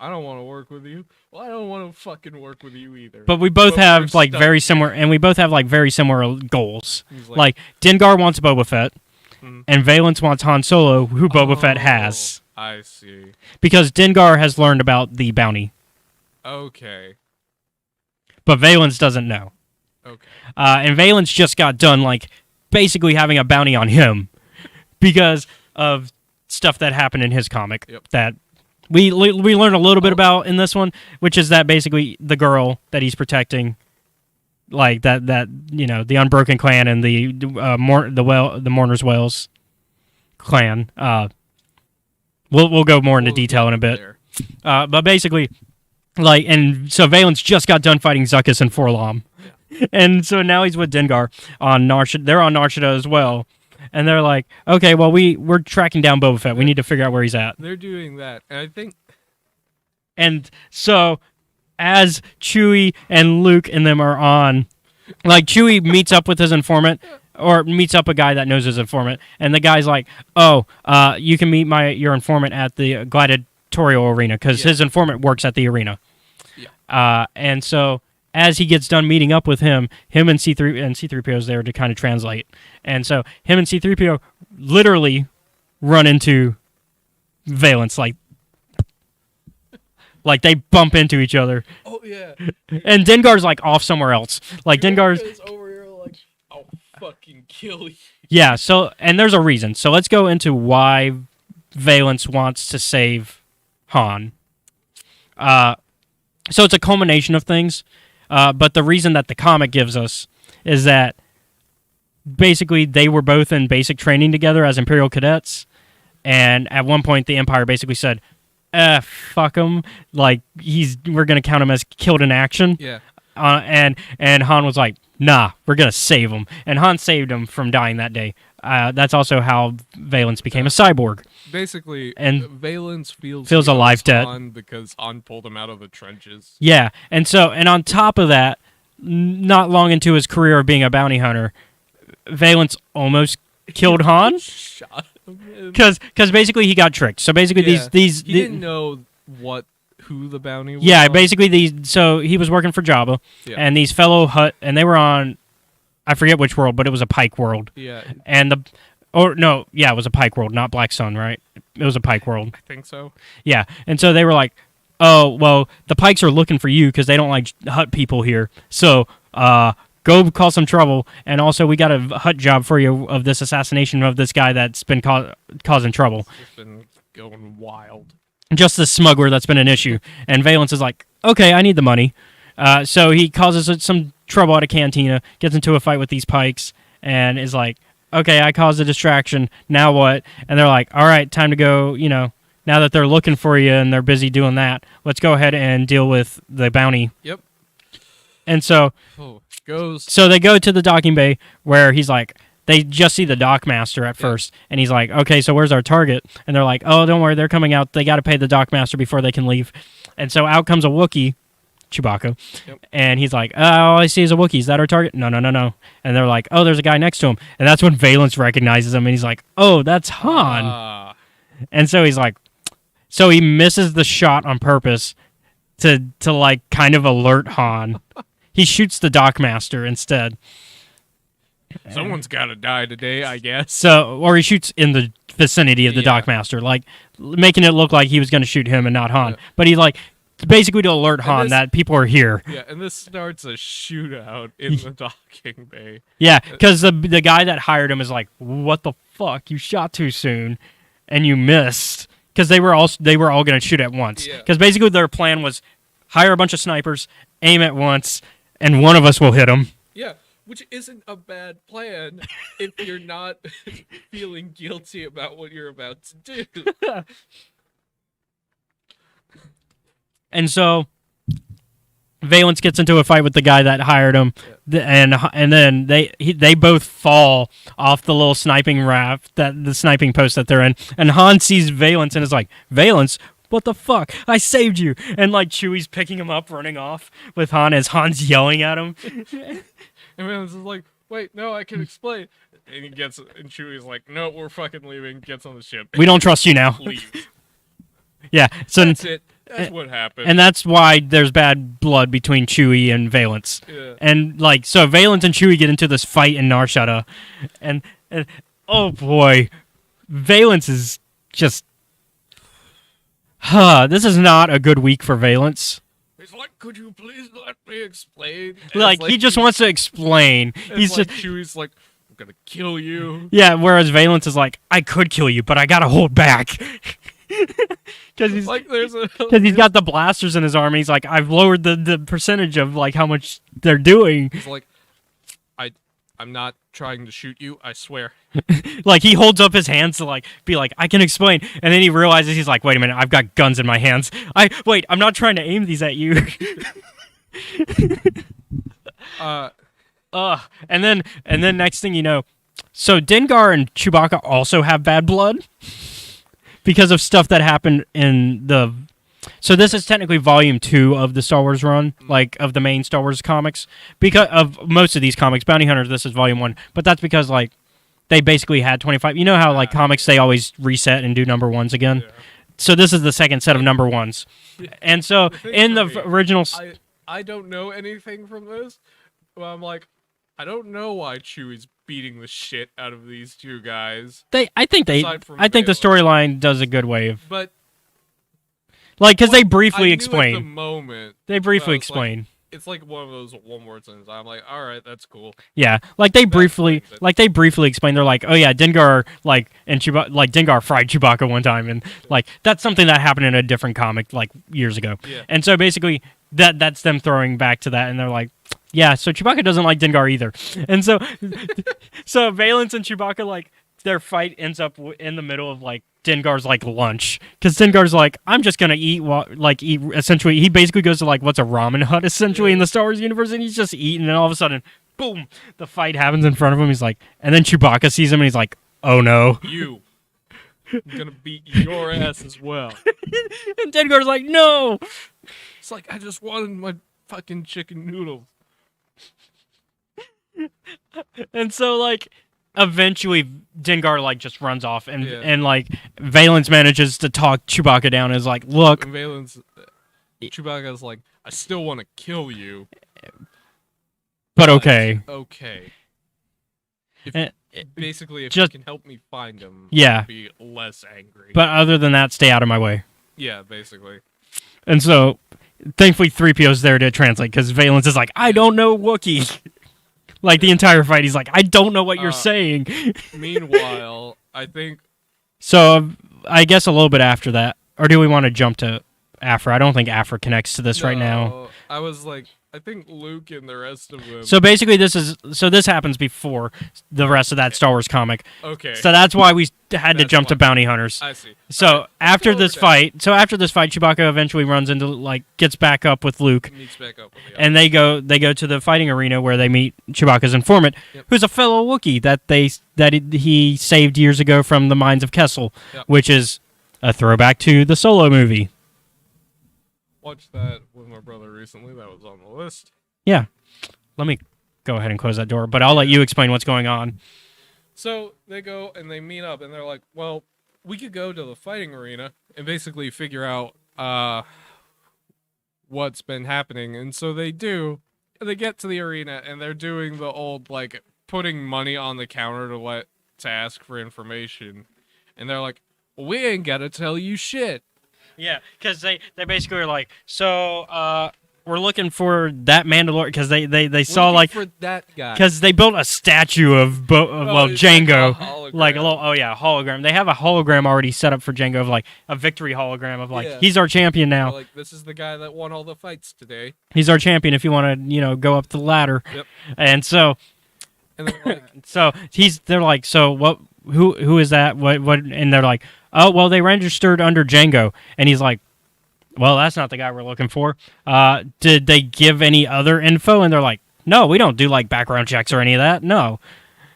I don't want to work with you. Well, I don't want to fucking work with you either. But we both have like very similar, and we both have like very similar goals. Like Dengar wants Boba Fett, and Valence wants Han Solo, who Boba Fett has. I see. Because Dengar has learned about the bounty. Okay. But Valence doesn't know. Okay. And Valence just got done like basically having a bounty on him because of stuff that happened in his comic that we learned a little bit about in this one, which is that basically the girl that he's protecting, like that the Unbroken clan and the Mourner's Wells clan. We'll go more into detail in a bit. But basically, like, and so Valence just got done fighting Zuckuss and Forlom. And so now he's with Dengar on Narshada. They're on Narshada as well. And they're like, okay, well, we're tracking down Boba Fett. We need to figure out where he's at. They're doing that. And I think... And so as Chewie and Luke and them are on, like, Chewie meets up with his informant, or meets up a guy that knows his informant. And the guy's like, oh, you can meet your informant at the gladiatorial arena, because his informant works at the arena. Yeah. And so... as he gets done meeting up with him and C-3PO is there to kind of translate. And so him and C-3PO literally run into Valence, like they bump into each other. Oh, yeah. And Dengar's, like, off somewhere else. Like, Dengar's... over here, like, I'll fucking kill you. Yeah, so... And there's a reason. So let's go into why Valence wants to save Han. So it's a culmination of things. But the reason that the comic gives us is that basically they were both in basic training together as Imperial cadets, and at one point the Empire basically said, fuck him, like, we're going to count him as killed in action. Yeah. And Han was like, nah, we're going to save him. And Han saved him from dying that day. That's also how Valence became a cyborg. Basically, and Valence feels a life debt because Han pulled him out of the trenches. Yeah, and on top of that, not long into his career of being a bounty hunter, Valence almost killed Han. Shot him. Because basically he got tricked. So basically he didn't know who the bounty was. Yeah, basically so he was working for Jabba, and these fellow Hutt, and they were on, I forget which world, but it was a Pike world. Yeah. And it was a Pike world, not Black Sun, right? It was a Pike world. I think so. Yeah, and so they were like, oh, well, the Pikes are looking for you because they don't like Hutt people here. So, go cause some trouble, and also we got a Hutt job for you of this assassination of this guy that's been causing trouble. It's been going wild. Just the smuggler that's been an issue. And Valence is like, okay, I need the money. So he causes some trouble at a cantina, gets into a fight with these Pikes, and is like, okay, I caused a distraction, now what? And they're like, all right, time to go, now that they're looking for you and they're busy doing that, let's go ahead and deal with the bounty. Yep. And so... So they go to the docking bay where he's like, they just see the dockmaster at first, and he's like, okay, so where's our target? And they're like, oh, don't worry, they're coming out. They got to pay the dockmaster before they can leave. And so out comes a Wookiee, Chewbacca, and he's like, oh, all I see is a Wookiee. Is that our target? No. And they're like, oh, there's a guy next to him. And that's when Valence recognizes him, and he's like, oh, that's Han. And so he's like, so he misses the shot on purpose to like kind of alert Han. He shoots the dockmaster instead. Someone's got to die today, I guess. So, or he shoots in the vicinity of the dockmaster, like making it look like he was going to shoot him and not Han. Yeah. But he's like, basically to alert Han that people are here. Yeah, and this starts a shootout in the docking bay. Yeah, because the guy that hired him is like, what the fuck? You shot too soon, and you missed. Because they were all going to shoot at once. Because basically their plan was hire a bunch of snipers, aim at once, and one of us will hit him. Yeah, which isn't a bad plan if you're not feeling guilty about what you're about to do. And so Valence gets into a fight with the guy that hired him, and then they both fall off the little sniping raft, the sniping post that they're in. And Han sees Valence and is like, Valence, what the fuck? I saved you. And like Chewie's picking him up, running off with Han as Han's yelling at him. And Valence is like, wait, no, I can explain. And Chewie's like, no, we're fucking leaving. Gets on the ship. We don't trust you now. Leaves. Yeah, so That's it. That's what happened. And that's why there's bad blood between Chewie and Valence. Yeah. And like, so Valence and Chewie get into this fight in Nar Shaddaa, and oh boy, Valence is just, this is not a good week for Valence. He's like, could you please let me explain? Like he just wants to explain. He's like, just Chewie's like, I'm gonna kill you. Yeah, whereas Valence is like, I could kill you, but I gotta hold back. Because he's like, he's got the blasters in his arm, and he's like, I've lowered the percentage of like how much they're doing. He's like, I'm not trying to shoot you, I swear. Like he holds up his hands to like be like, I can explain, and then he realizes he's like, wait a minute, I've got guns in my hands. I'm not trying to aim these at you. And then next thing you know, so Dengar and Chewbacca also have bad blood. Because of stuff that happened in the... So this is technically volume 2 of the Star Wars run, like, of the main Star Wars comics. Because of most of these comics, Bounty Hunters, this is volume 1. But that's because, like, they basically had 25... You know how, like, comics, they always reset and do number 1s again? Yeah. So this is the second set of number 1s. And so, in the original... I don't know anything from this, but I'm like, I don't know why Chewie's beating the shit out of these two guys. I think the storyline does a good way of, but like, because they briefly explain. At the moment, they briefly explain. Like, it's like one of those one-word sentences. I'm like, all right, that's cool. Yeah, like they briefly explain. They're like, oh yeah, Dengar Dengar fried Chewbacca one time, and like that's something that happened in a different comic like years ago. Yeah. And so basically, that's them throwing back to that, and they're like, yeah, so Chewbacca doesn't like Dengar either. And so so Valence and Chewbacca, like, their fight ends up in the middle of, like, Dengar's, like, lunch. Because Dengar's like, I'm just going to eat, essentially, he basically goes to, like, what's a ramen hut, essentially, in the Star Wars universe, and he's just eating, and all of a sudden, boom, the fight happens in front of him. He's like, and then Chewbacca sees him, and he's like, oh, no. I'm going to beat your ass as well. And Dengar's like, no. It's like, I just wanted my fucking chicken noodles. And so, like, eventually Dengar, like, just runs off, and like, Valence manages to talk Chewbacca down and is like, look. And Chewbacca's like, I still want to kill you. But okay. Okay. If you can help me find him, I'll be less angry. But other than that, stay out of my way. Yeah, basically. And so, thankfully, 3PO's there to translate, because Valence is like, I don't know Wookiee. Like, the entire fight, he's like, I don't know what you're saying. Meanwhile, I think... So, I guess a little bit after that, or do we want to jump to Afra? I don't think Afra connects to this right now. I was like, I think Luke and the rest of them... So basically, this happens before the rest of that Star Wars comic. Okay. So that's why we had to jump to Bounty Hunters. I see. So after this fight, Chewbacca eventually runs into, like, gets back up with Luke. Meets back up with and they go to the fighting arena where they meet Chewbacca's informant, who's a fellow Wookiee that he saved years ago from the mines of Kessel, which is a throwback to the Solo movie. Watched that with my brother recently. That was on the list. Yeah. Let me go ahead and close that door, but I'll let you explain what's going on. So they go and they meet up, and they're like, well, we could go to the fighting arena and basically figure out what's been happening. And so they do. And they get to the arena, and they're doing the old, like, putting money on the counter to ask for information. And they're like, well, we ain't got to tell you shit. Yeah, because they basically are like, so we're looking for that Mandalorian, because they saw, like, for that guy, because they built a statue of Jango, like a little hologram. They have a hologram already set up for Jango, of like a victory hologram of like he's our champion now. Like, this is the guy that won all the fights today. He's our champion if you want to go up the ladder. Yep. And so, they're like, so what? Who is that? What? And they're like, oh, well, they registered under Jango. And he's like, well, that's not the guy we're looking for. Did they give any other info? And they're like, no, we don't do like background checks or any of that. No,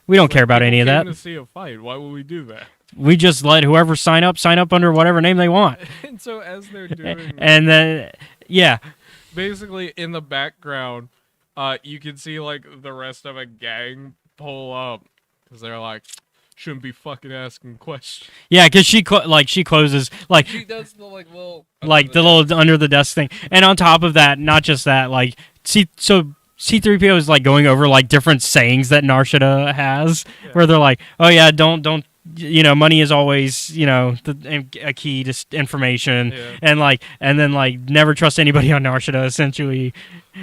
we don't care about any of that. To see a fight. Why would we do that? We just let whoever sign up under whatever name they want. And so as they're doing, and then yeah, basically in the background, you can see like the rest of a gang pull up because they're like, shouldn't be fucking asking questions. Yeah, because she closes like she does the like little little under the desk thing, and on top of that, not just that, like C-3PO is like going over like different sayings that Narshada has, where they're like, oh yeah, don't money is always a key to information, and then never trust anybody on Narshada essentially.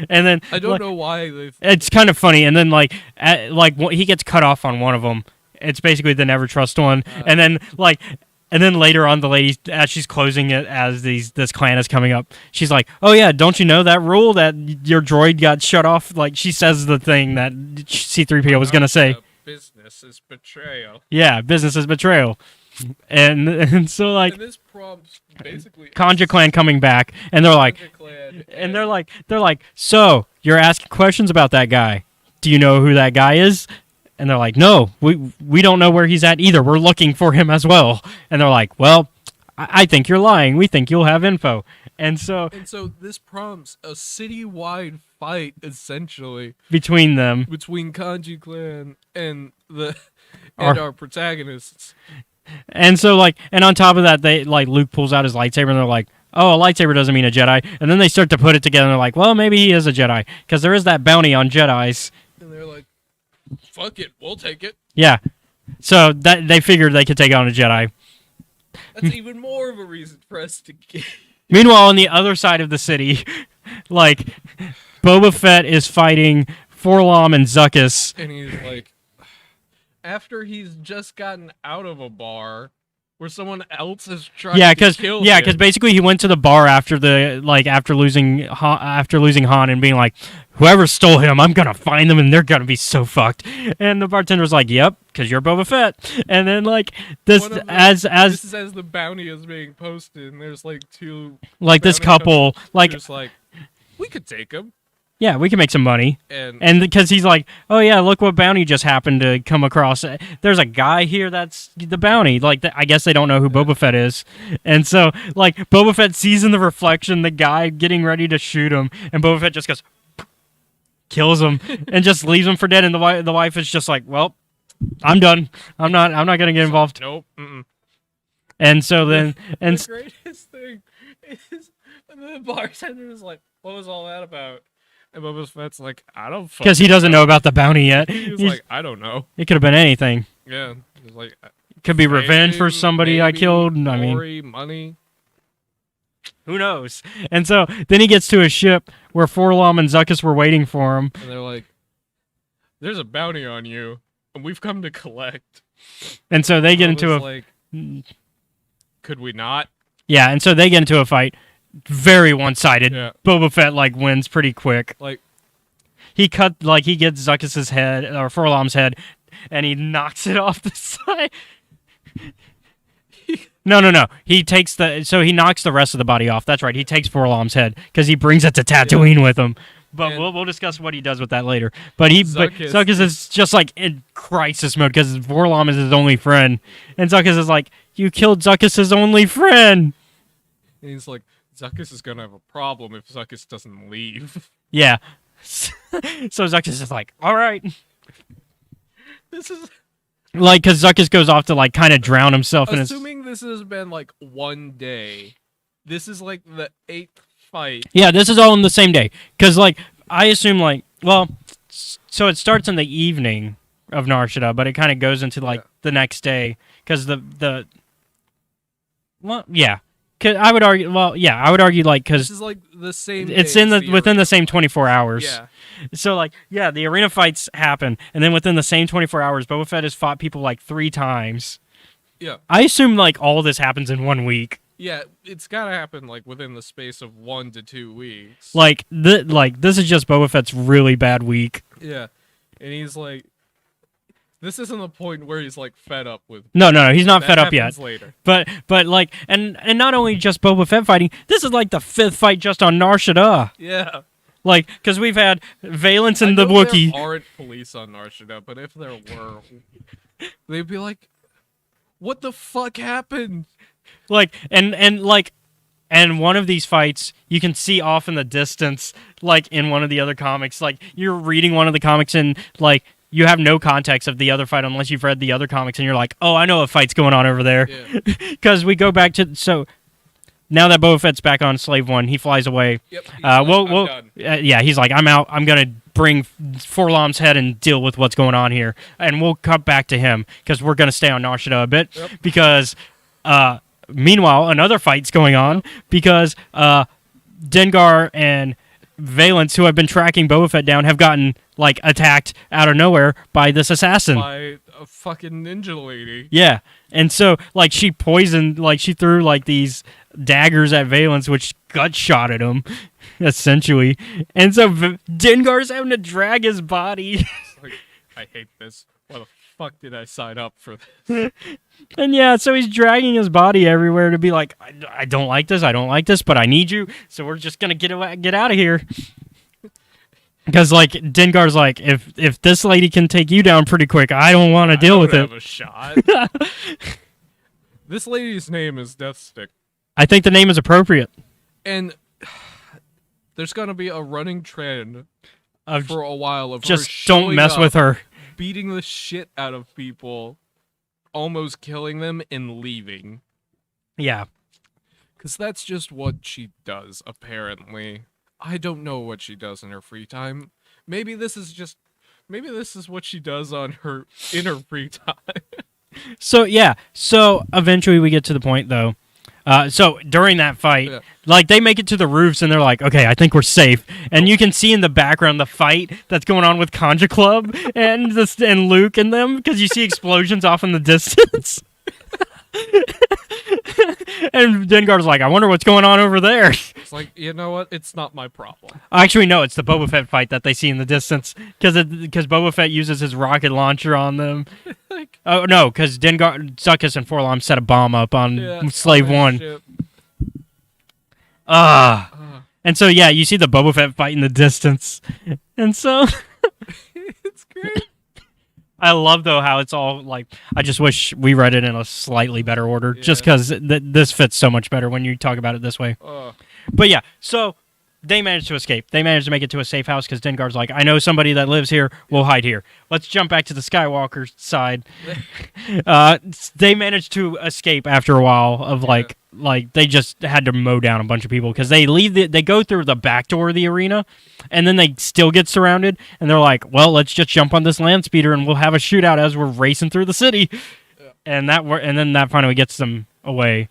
And then I don't know why it's kind of funny. And then he gets cut off on one of them. It's basically the never trust one. And then later on, the lady, as she's closing it, as this clan is coming up, she's like, "Oh yeah, don't you know that rule that your droid got shut off?" Like she says the thing that C-3PO was gonna say. Business is betrayal. Yeah, business is betrayal. And so like and this prompts basically Kanja clan coming back, and they're like, so you're asking questions about that guy. Do you know who that guy is? And they're like, no, we don't know where he's at either. We're looking for him as well. And they're like, well, I think you're lying. We think you'll have info. And so this prompts a citywide fight essentially between Kanji clan and our protagonists. And so and on top of that, they Luke pulls out his lightsaber and they're like, oh, a lightsaber doesn't mean a Jedi. And then they start to put it together and they're like, well, maybe he is a Jedi because there is that bounty on Jedis. And they're like, fuck it, we'll take it. Yeah. So that they figured they could take on a Jedi. That's even more of a reason for us to get. Meanwhile, on the other side of the city, Boba Fett is fighting Forlom and Zuckuss. And he's like, after he's just gotten out of a bar where someone else has tried to kill him. Yeah, because basically he went to the bar after losing Han and being like, whoever stole him, I'm gonna find them and they're gonna be so fucked. And the bartender's like, yep, because you're Boba Fett. And then this is as the bounty is being posted, and there's two this couple just we could take him. Yeah, we can make some money. And because he's like, oh yeah, look what bounty just happened to come across. There's a guy here that's the bounty. I guess they don't know who Boba Fett is. And so, Boba Fett sees in the reflection the guy getting ready to shoot him, and Boba Fett just goes, kills him, and just leaves him for dead. And the wife is just like, well, I'm done. I'm not gonna get involved. Nope. Mm-mm. And so then, the greatest thing is the bartender is like, what was all that about? And Boba Fett's like, I don't fucking because he doesn't know about the bounty yet. He's like, I don't know. It could have been anything. Yeah. He's like, it could be revenge for somebody I killed. Glory, money. Who knows? And so then he gets to a ship where Forlom and Zuckuss were waiting for him. And they're like, there's a bounty on you, and we've come to collect. And so they get into could we not? Yeah, and so they get into a fight. Very one-sided. Yeah. Boba Fett wins pretty quick. He gets Zuckuss's head or Forlom's head, and he knocks it off the side. No. He knocks the rest of the body off. That's right. He takes Forlom's head because he brings it to Tatooine with him. But we'll discuss what he does with that later. But Zuckuss is just in crisis mode because Forlom is his only friend, and Zuckuss is like, "You killed Zuckuss's only friend." And he's like, Zuckuss is gonna have a problem if Zuckuss doesn't leave. Yeah. So Zuckuss is like, all right. This is because Zuckuss goes off to kind of drown himself. Assuming this has been 1 day, this is the 8th fight. Yeah, this is all in the same day. Because I assume so it starts in the evening of Narshada, but it kind of goes into the next day because yeah. I would argue. Well, yeah, I would argue because this is the same. It's within the same 24 hours. Yeah. So the arena fights happen, and then within the same 24 hours, Boba Fett has fought people 3 times. Yeah. I assume all this happens in 1 week. Yeah, it's gotta happen within the space of 1 to 2 weeks. This is just Boba Fett's really bad week. Yeah, and he's the This isn't the point where he's like fed up with. No, he's not That fed up yet. happens later. But like, and not only just Boba Fett fighting, this is like the 5th fight just on Nar Shaddaa. Yeah. Like, because we've had Valence and I the know Wookiee. There aren't police on Nar Shaddaa, but if there were, they'd be like, "What the fuck happened?" Like, and one of these fights you can see off in the distance, like in one of the other comics. Like, you're reading one of the comics and like you have no context of the other fight unless you've read the other comics, and you're like, "Oh, I know a fight's going on over there." Because we go back to now that Boba Fett's back on Slave One, he flies away. Yep. I'm done. Yeah, he's like, I'm out. I'm gonna bring Forlom's head and deal with what's going on here, and we'll cut back to him because we're gonna stay on Nar Shaddaa a bit because, meanwhile, another fight's going on because Dengar and Valence, who have been tracking Boba Fett down, have gotten like attacked out of nowhere by this assassin. By a fucking ninja lady. Yeah, and so like she poisoned, like she threw like these daggers at Valence, which gut shot at him, essentially. And so Dengar's having to drag his body. It's like, I hate this. Why the fuck did I sign up for this? And yeah, so he's dragging his body everywhere to be like, I don't like this, but I need you, so we're just gonna get out of here. Because like Dengar's like, if this lady can take you down pretty quick, I don't want to deal with it. Have a shot. This lady's name is Deathstick. I think the name is appropriate. And there's gonna be a running trend Of for a while of just her don't showing mess up, with her. beating the shit out of people, almost killing them, and leaving. Yeah. Because that's just what she does, apparently. I don't know what she does in her free time. Maybe this is what she does in her free time. So yeah. So eventually we get to the point though. So during that fight, like they make it to the roofs and they're like, okay, I think we're safe. And you can see in the background the fight that's going on with Conja Club and Luke and them because you see explosions off in the distance. And Dengar's like, I wonder what's going on over there. It's like, you know what? It's not my problem. Actually, no, it's the Boba Fett fight that they see in the distance because Boba Fett uses his rocket launcher on them. Oh no, because Zuckuss and Forlom set a bomb up on Slave One. And so yeah, you see the Boba Fett fight in the distance, and so it's great. I love though how it's all like. I just wish we read it in a slightly better order, just because this fits so much better when you talk about it this way. But yeah, so they managed to escape. They managed to make it to a safe house because Dengar's like, I know somebody that lives here. We'll hide here. Let's jump back to the Skywalker side. They managed to escape after a while of like they just had to mow down a bunch of people because they go through the back door of the arena and then they still get surrounded and they're like, well, let's just jump on this land speeder and we'll have a shootout as we're racing through the city. And then that finally gets them away.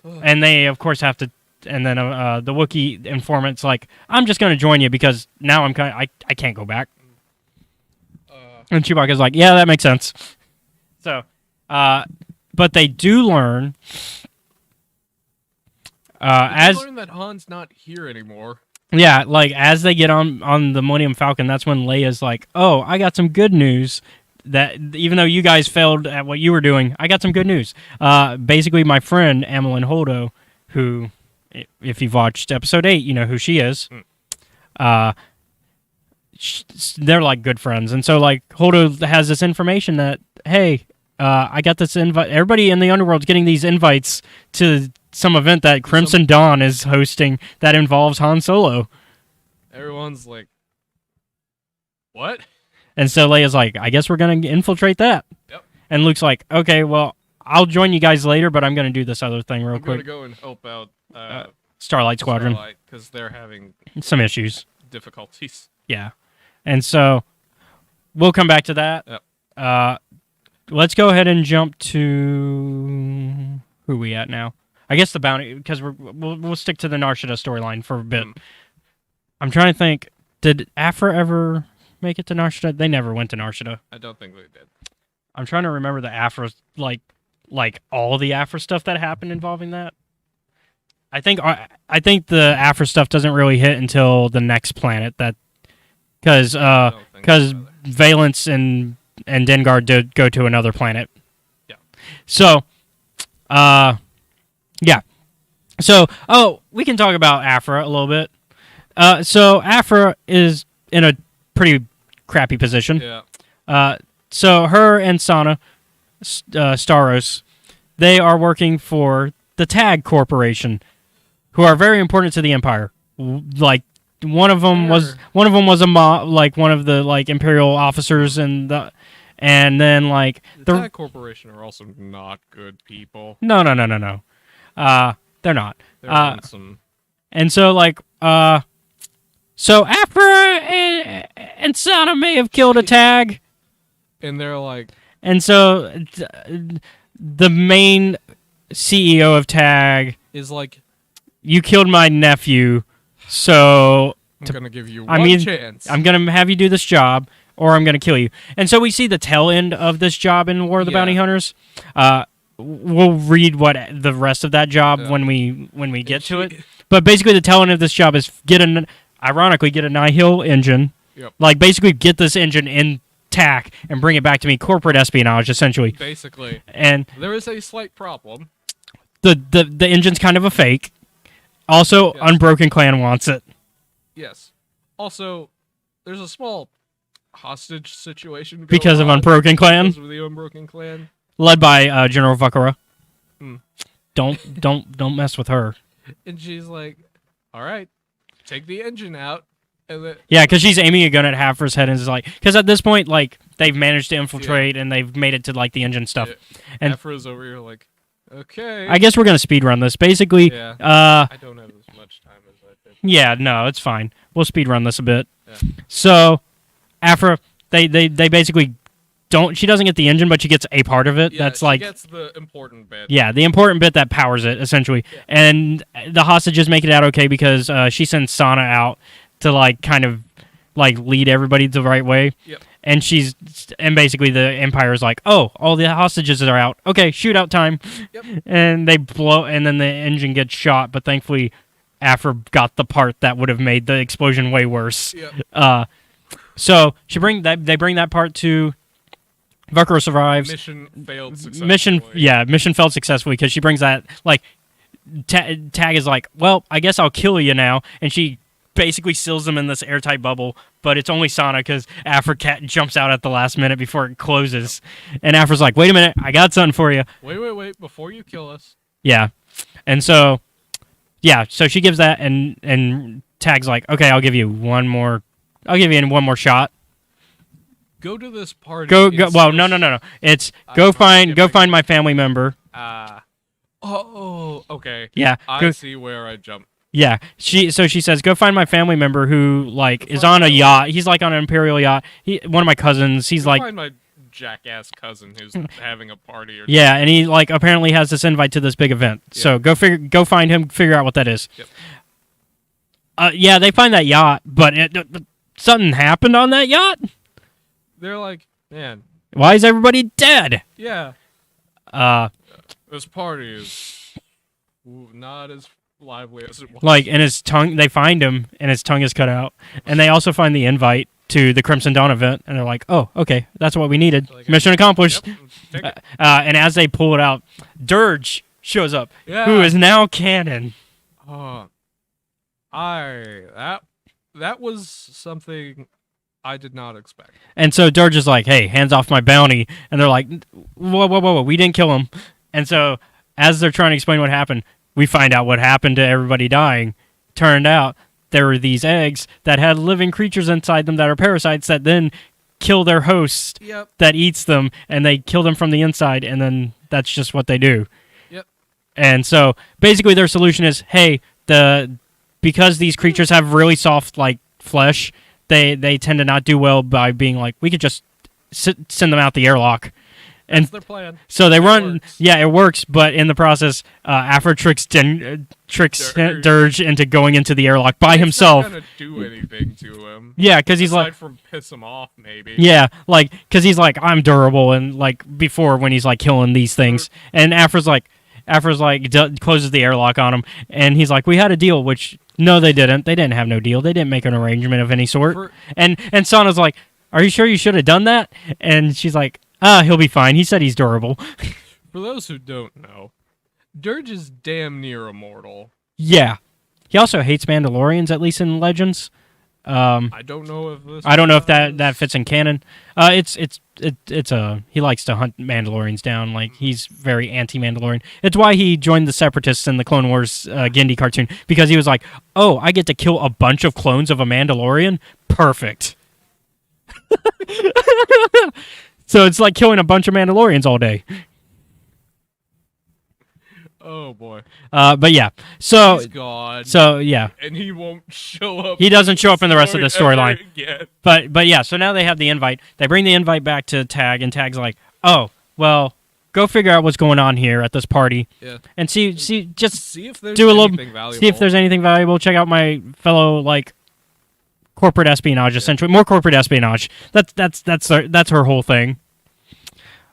And they of course have to. And then the Wookiee informant's like, I'm just going to join you because now I can't go back. And Chewbacca's like, yeah, that makes sense. So, but they do learn. Learn that Han's not here anymore. Yeah, like as they get on the Millennium Falcon, that's when Leia's like, oh, I got some good news. That even though you guys failed at what you were doing, I got some good news. Basically, my friend, Amilyn Holdo, who... If you've watched episode 8, you know who she is. They're like good friends. And so like Holdo has this information that, hey, I got this invite. Everybody in the underworld's getting these invites to some event that Crimson Dawn is hosting that involves Han Solo. Everyone's like, what? And so Leia's like, I guess we're going to infiltrate that. Yep. And Luke's like, okay, well, I'll join you guys later, but I'm going to do this other thing real quick. I'm going to go and help out Starlight Squadron. Because they're having some issues. Difficulties. Yeah. And so we'll come back to that. Yep. Let's go ahead and jump to who are we at now? I guess the bounty, because we'll stick to the Nar Shaddaa storyline for a bit. I'm trying to think, did Afra ever make it to Nar Shaddaa? They never went to Nar Shaddaa. I don't think they did. I'm trying to remember the Afra, like all the Afra stuff that happened involving that. I think the Afra stuff doesn't really hit until the next planet, that because Valence and Dengar did go to another planet. Yeah. So, yeah. So, we can talk about Aphra a little bit. So Aphra is in a pretty crappy position. Yeah. So her and Sana, Staros, they are working for the Tag Corporation, who are very important to the Empire. Like one of them was one of the like Imperial officers, and then like the Tag Corporation are also not good people. No. They're not. They're on some. And so like so Aphra and Sana may have killed a Tag. And they're like. And so the main CEO of Tag is like, you killed my nephew, so I'm gonna give you one chance. I'm gonna have you do this job, or I'm gonna kill you. And so we see the tail end of this job in War of the Bounty Hunters. We'll read what the rest of that job when we get to it. But basically, the tail end of this job is get a Nihil engine. Yep. Like basically, get this engine intact and bring it back to me. Corporate espionage, essentially. Basically. And there is a slight problem. The engine's kind of a fake. Also, yes. Unbroken Clan wants it. Yes. Also, there's a small hostage situation because of Unbroken Clan. Because of the Unbroken Clan, led by General Vakara. Don't mess with her. And she's like, "All right, take the engine out." And yeah, because she's aiming a gun at Aphra's head and is like, because at this point, like they've managed to infiltrate and they've made it to like the engine stuff. Yeah. And Aphra's over here like, okay. I guess we're gonna speed run this. Basically, I don't have as much time as I did. Yeah, no, it's fine. We'll speed run this a bit. Yeah. So, Aphra, they basically don't. She doesn't get the engine, but she gets a part of it. Yeah, that's she like gets the important bit. Yeah, the important bit that powers it essentially. Yeah. And the hostages make it out okay because she sends Sana out to like kind of like lead everybody the right way. Yep. And basically the Empire's like, oh, all the hostages are out. Okay, shootout time. Yep. And they blow, and then the engine gets shot. But thankfully, Aphra got the part that would have made the explosion way worse. Yep. So they bring that part to. Vakara survives. Mission failed successfully. Mission failed successfully because she brings that like. Tag is like, well, I guess I'll kill you now, and she basically seals them in this airtight bubble, but it's only Sana because Aphra jumps out at the last minute before it closes. And Aphra's like, wait a minute, I got something for you. Wait, before you kill us. Yeah. And so, so she gives that, and Tag's like, okay, I'll give you one more shot. Go to this party. Go. Well, no. It's go find my family member. Okay. Yeah. I see where I jumped. Yeah, she says, go find my family member who like is on a yacht. He's like on an Imperial yacht. One of my cousins. He's like find my jackass cousin who's having a party or something. Yeah, and he like apparently has this invite to this big event. Yeah. So go find him, figure out what that is. Yep. They find that yacht, but something happened on that yacht. They're like, man, why is everybody dead? Yeah. This party is not as lively as it was. Like, and his tongue, they find him, and his tongue is cut out. And they also find the invite to the Crimson Dawn event, and they're like, oh, okay, that's what we needed. Like, mission accomplished. Yep, and as they pull it out, Dirge shows up, who is now canon. That was something I did not expect. And so Dirge is like, hey, hands off my bounty. And they're like, whoa, we didn't kill him. And so as they're trying to explain what happened, we find out what happened to everybody dying. Turned out there were these eggs that had living creatures inside them that are parasites that then kill their host that eats them, and they kill them from the inside, and then that's just what they do. Yep. And so basically their solution is, hey, because these creatures have really soft like flesh, they tend to not do well by being like, we could just send them out the airlock. And that's their plan. So they run. Yeah, it works, but in the process, Aphra tricks Dirge into going into the airlock by himself. Not gonna do anything to him. Yeah, because he's like, from piss him off, maybe. Yeah, like because he's like, I'm durable, and like before when he's like killing these things, and Aphra's like closes the airlock on him, and he's like, we had a deal, which no, they didn't. They didn't have no deal. They didn't make an arrangement of any sort. And Sana's like, are you sure you should have done that? And she's like, he'll be fine. He said he's durable. For those who don't know, Dirge is damn near immortal. Yeah. He also hates Mandalorians, at least in Legends. I don't know if this. I don't know if that fits in canon. He likes to hunt Mandalorians down. Like, he's very anti-Mandalorian. It's why he joined the Separatists in the Clone Wars Genndy cartoon, because he was like, oh, I get to kill a bunch of clones of a Mandalorian? Perfect. So it's like killing a bunch of Mandalorians all day. Oh boy. But yeah. So he's gone. So yeah. And he won't show up. He doesn't show up in the rest of the storyline. Yeah. But yeah, so now they have the invite. They bring the invite back to Tag, and Tag's like, "Oh, well, go figure out what's going on here at this party." Yeah. And see if there's do a little valuable. See if there's anything valuable. Check out my fellow like corporate espionage, essentially. More corporate espionage. That's her whole thing.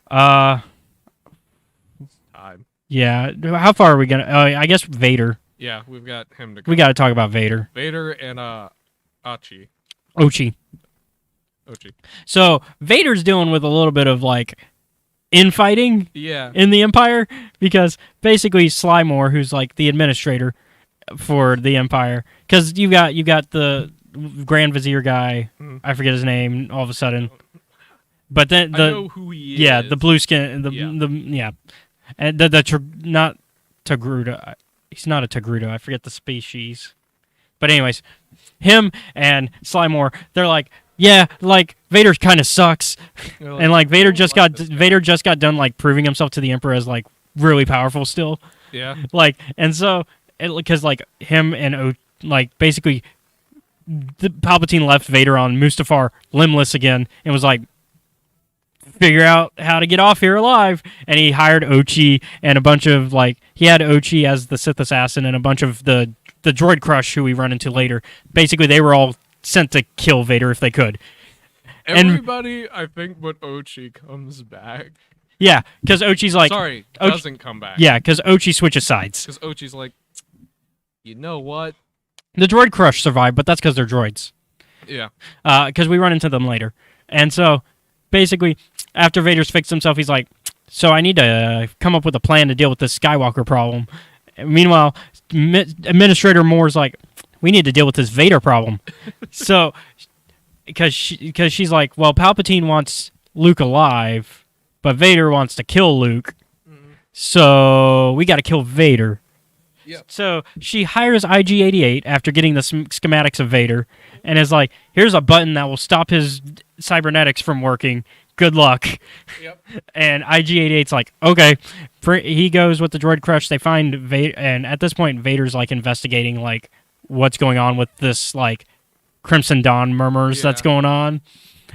Time. Yeah. How far are we gonna? I guess Vader. Yeah, we've got him to go. We got to talk about Vader. Vader and Ochi. Ochi. So Vader's dealing with a little bit of like infighting. Yeah. In the Empire, because basically Slymore, who's like the administrator for the Empire, because you got the Grand Vizier guy. I forget his name all of a sudden. But then I know who he is. Yeah, the blue skin. And not Togruta. He's not a Togruta. I forget the species. But anyways, him and Slymore, they're like, yeah, like Vader kind of sucks, and like Vader just got done like proving himself to the Emperor as like really powerful still. Yeah. Like, and so because like him and like basically, the Palpatine left Vader on Mustafar limbless again and was like, figure out how to get off here alive, and he hired Ochi and a bunch of like he had Ochi as the Sith assassin and a bunch of the droid crush who we run into later. Basically, they were all sent to kill Vader if they could. Everybody, I think, but Ochi comes back. Yeah, because Ochi's like doesn't come back. Yeah, because Ochi switches sides. Because Ochi's like, you know what? The droid crush survived, but that's because they're droids. Yeah. Because we run into them later, and so basically, after Vader's fixed himself, he's like, so I need to come up with a plan to deal with this Skywalker problem. And meanwhile, Administrator Moore's like, we need to deal with this Vader problem. So, because she's like, well, Palpatine wants Luke alive, but Vader wants to kill Luke. So we got to kill Vader. Yep. So she hires IG-88 after getting the schematics of Vader, and is like, here's a button that will stop his cybernetics from working. Good luck. Yep. And IG-88's like, okay. He goes with the droid crush. They find Vader, and at this point, Vader's like investigating like what's going on with this like Crimson Dawn murmurs that's going on,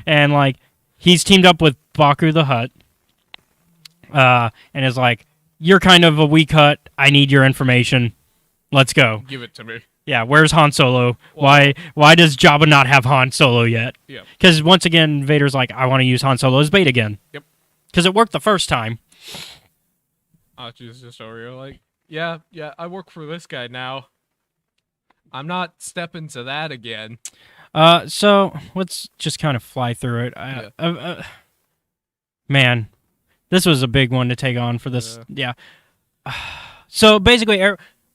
and like he's teamed up with Baku the Hutt, and is like, you're kind of a weak Hutt. I need your information. Let's go. Give it to me. Yeah, where's Han Solo? Why does Jabba not have Han Solo yet? Yeah. Because once again, Vader's like, I want to use Han Solo as bait again. Yep. Because it worked the first time. Archie's just over here like, yeah, I work for this guy now. I'm not stepping to that again. So let's just kind of fly through it. Man, this was a big one to take on for this. Yeah. So basically,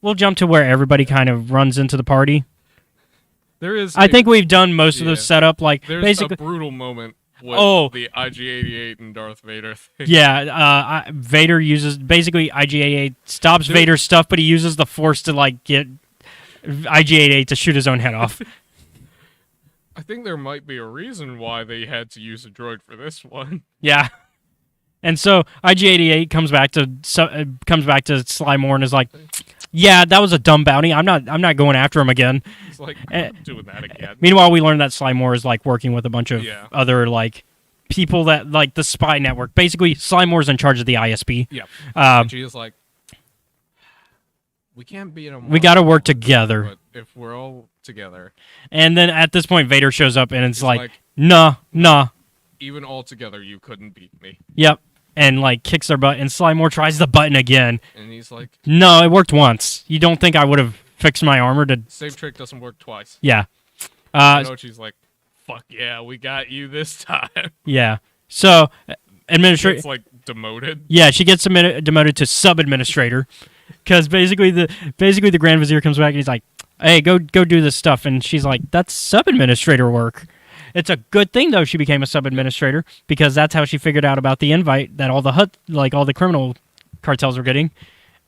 we'll jump to where everybody kind of runs into the party. I think we've done most of the setup. Like, there's basically a brutal moment with the IG-88 and Darth Vader thing. Yeah, Vader uses basically IG-88 stops Vader's stuff, but he uses the Force to like get IG-88 to shoot his own head off. I think there might be a reason why they had to use a droid for this one. Yeah. And so IG-88 comes back to Slymore and is like, "Yeah, that was a dumb bounty. I'm not going after him again." He's like, I'm not doing that again. Meanwhile, we learn that Slymore is like working with a bunch of other like people that like the spy network. Basically, Slymore's in charge of the ISB. Yeah. And she's like, we can't beat him. We got to work together. But if we're all together. And then at this point, Vader shows up and it's like, nah. Even all together, you couldn't beat me. Yep. And like kicks their butt, and Slymore tries the button again. And he's like, no, it worked once. You don't think I would have fixed my armor to... Same trick doesn't work twice. Yeah. I know she's like, fuck yeah, we got you this time. Yeah. So It's like demoted. Yeah, she gets demoted to sub-administrator, because basically the Grand Vizier comes back and he's like, "Hey, go do this stuff," and she's like, "That's sub-administrator work." It's a good thing though she became a sub-administrator, because that's how she figured out about the invite that all the criminal cartels were getting,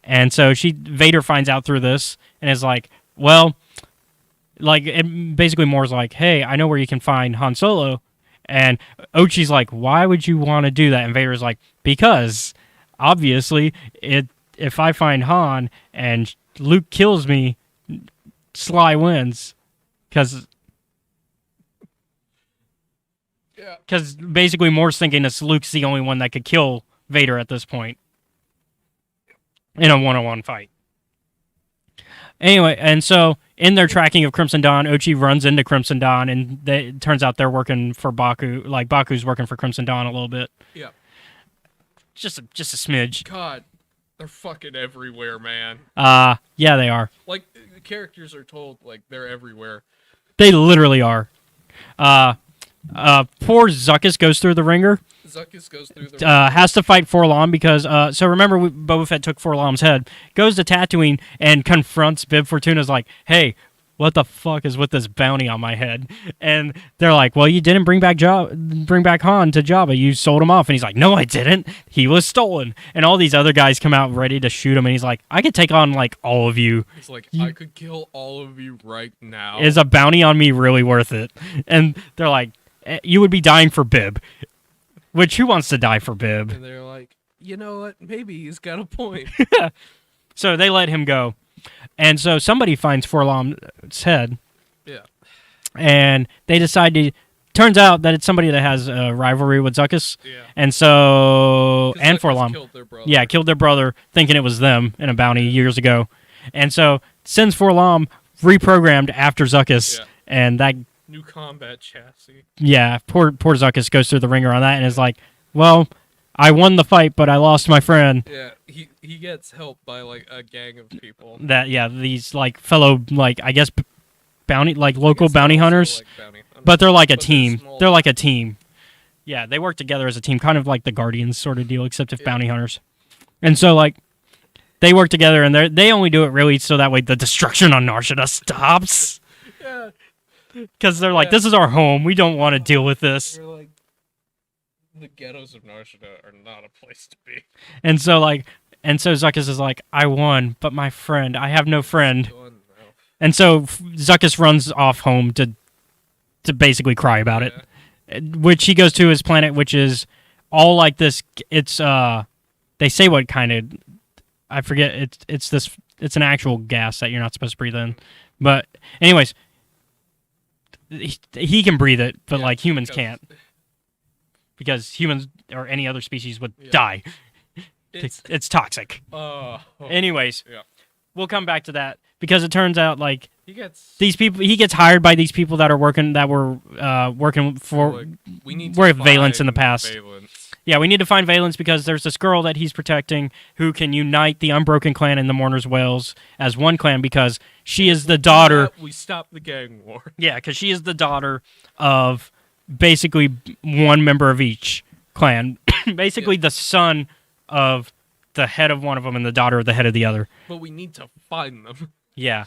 and so Vader finds out through this and is like, "Well, basically Moore's like, hey, I know where you can find Han Solo." And Ochi's like, why would you want to do that? And Vader's like, because obviously if I find Han and Luke kills me, Sly wins. Because basically Moore's thinking that Luke's the only one that could kill Vader at this point in a one-on-one fight. Anyway, and so in their tracking of Crimson Dawn, Ochi runs into Crimson Dawn, and it turns out they're working for Baku. Like, Baku's working for Crimson Dawn a little bit. Yeah. Just a smidge. God, they're fucking everywhere, man. Yeah, they are. Like, the characters are told, like, they're everywhere. They literally are. Poor Zuckuss goes through the ringer. Zuckuss goes through the ringer. Has to fight Forlom because, so remember Boba Fett took Forlom's head, goes to Tatooine and confronts Bib Fortuna's like, hey, what the fuck is with this bounty on my head? And they're like, well, you didn't bring back Han to Jabba. You sold him off. And he's like, no, I didn't. He was stolen. And all these other guys come out ready to shoot him. And he's like, I could take on, like, all of you. He's like, I could kill all of you right now. Is a bounty on me really worth it? And they're like, you would be dying for Bib. Which, who wants to die for Bib? And they're like, you know what? Maybe he's got a point. So they let him go. And so somebody finds Forlom's head. Yeah. And they decide to... Turns out that it's somebody that has a rivalry with Zuckuss. Yeah. And so... And Zuckuss Forlom. killed their brother. Yeah, killed their brother, thinking it was them in a bounty years ago. And so sends Forlom reprogrammed after Zuckuss. Yeah. And that... New combat chassis. Yeah, poor Zuckuss goes through the ringer on that and is like, well, I won the fight, but I lost my friend. Yeah, he gets helped by, like, a gang of people. These, like, fellow, like, I guess, bounty, like, local bounty hunters. Like bounty hunters. But they're like a team. Small. They're like a team. Yeah, they work together as a team, kind of like the Guardians sort of deal, except if Yeah. bounty hunters. And so, like, they work together, and they only do it really so that way the destruction on Nar Shaddaa stops. Yeah. Because they're like, this is our home. We don't want to deal with this. They're like, the ghettos of Nar Shaddaa are not a place to be. And so Zuckuss is like, I won, but my friend, I have no friend. And so Zuckuss runs off home to basically cry about it. Which he goes to his planet, which is all like this. It's they say what kind of, I forget. It's an actual gas that you're not supposed to breathe in. But anyways, he can breathe it, but like humans can't, because humans or any other species would die. It's toxic. Anyways, we'll come back to that, because it turns out like he gets hired by these people that were working for Valence in the past. Valence. Yeah, we need to find Valence because there's this girl that he's protecting who can unite the Unbroken Clan and the Mourner's Wails as one clan, because she is the daughter. We stopped the gang war. Yeah, because she is the daughter of basically one member of each clan. Basically the son of the head of one of them and the daughter of the head of the other. But we need to find them. Yeah.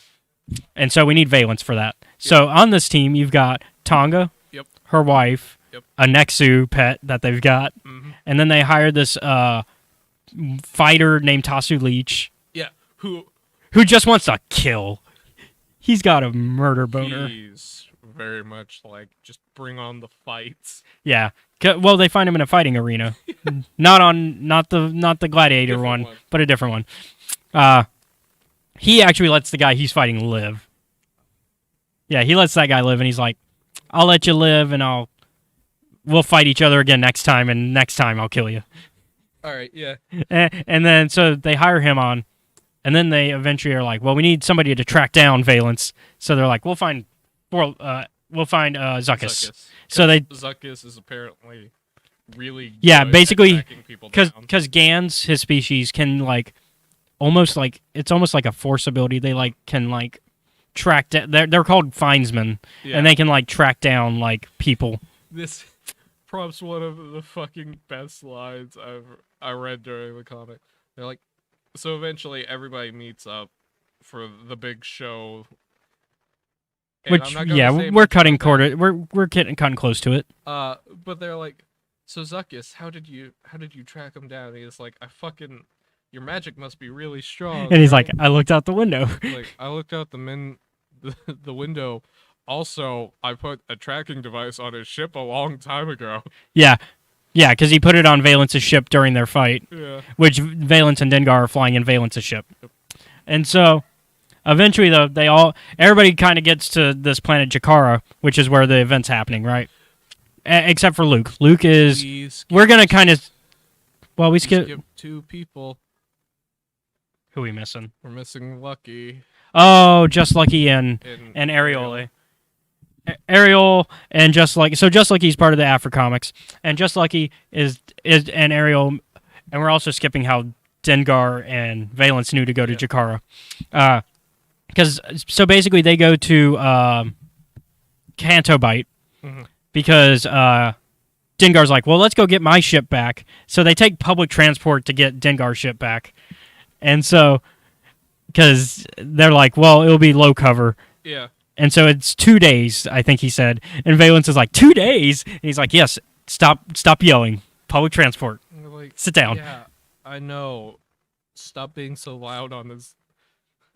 And so we need Valence for that. So on this team, you've got Tonga, her wife, a Nexu pet that they've got, and then they hired this fighter named Tasu Leech. Yeah, who just wants to kill. He's got a murder boner. He's very much like, just bring on the fights. Yeah. Well, they find him in a fighting arena. not the gladiator one, but a different one. He actually lets the guy he's fighting live. Yeah, he lets that guy live, and he's like, I'll let you live, and we'll fight each other again next time, and next time I'll kill you. All right, yeah. And then, so they hire him on, and then they eventually are like, well, we need somebody to track down Valence. So they're like, we'll find Zuckuss. So Zuckuss is apparently really basically because Gans, his species, can it's almost like a force ability. They can track down. They're called findsmen, and they can like track down like people. This prompts one of the fucking best lines I read during the comic. They're like, so eventually everybody meets up for the big show. And Which we're cutting quarter. We're getting cutting close to it. But they're like, so Zuckus, how did you track him down? And he's like, your magic must be really strong. And he's like, I looked out the window. Like, I looked out the window. Also, I put a tracking device on his ship a long time ago. Yeah, because he put it on Valence's ship during their fight. Yeah. Which Valence and Dengar are flying in Valence's ship. Yep. And so, eventually, though, everybody kind of gets to this planet Jakara, which is where the event's happening, right? Except for Luke. Luke is... We're going to kind of... Well, we skip 2 people. Who are we missing? We're missing Lucky. Oh, Just Lucky and Ariole. Ariel and Just Lucky. So Just Lucky's part of the Afro Comics, and Just Lucky is and Ariel, and we're also skipping how Dengar and Valence knew to go to Jakara. So basically they go to Canto Bight because Dengar's like, well, let's go get my ship back. So they take public transport to get Dengar's ship back. And so, because they're like, well, it'll be low cover. Yeah. And so it's 2 days, I think he said. And Valence is like, 2 days? And he's like, yes, stop yelling. Public transport. Like, sit down. Yeah, I know. Stop being so loud on this.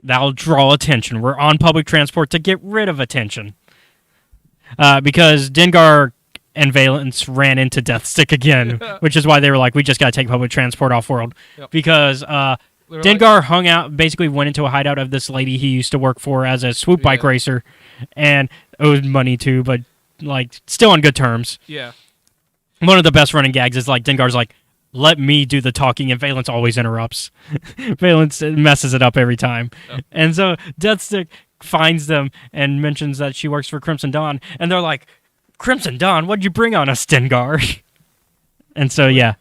That'll draw attention. We're on public transport to get rid of attention. Because Dengar and Valence ran into Deathstick again, which is why they were like, we just got to take public transport off-world. Yep. Because Dengar hung out, basically went into a hideout of this lady he used to work for as a swoop bike racer, and owed money to, but like still on good terms. Yeah. One of the best running gags is like Dengar's like, let me do the talking, and Valence always interrupts. Valence messes it up every time. Yep. And so Deathstick finds them and mentions that she works for Crimson Dawn, and they're like, Crimson Dawn, what'd you bring on us, Dengar? And so, yeah.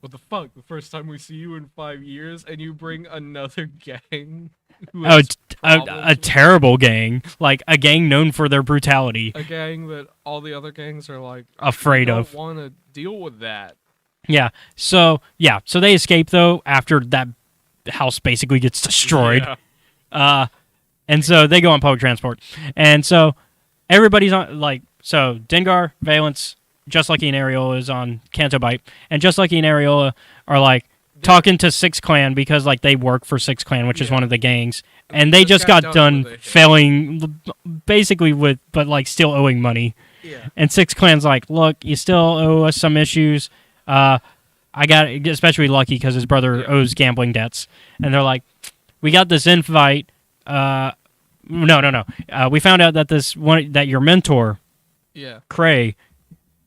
What the fuck? The first time we see you in 5 years, and you bring another gang? A terrible gang. Like, a gang known for their brutality. A gang that all the other gangs are, like, afraid of. Want to deal with that. Yeah. So they escape, though, after that house basically gets destroyed. Yeah. And so they go on public transport. And so everybody's on, like, so Dengar, Valence, Just Lucky and Ariel is on Canto Bight, and Just Lucky and Ariel are like talking to Six Clan because like they work for Six Clan, which is one of the gangs, and they just got done failing, basically but like still owing money. Yeah. And Six Clan's like, look, you still owe us some issues. I got especially Lucky because his brother owes gambling debts, and they're like, we got this invite. No. We found out that that your mentor, Cray,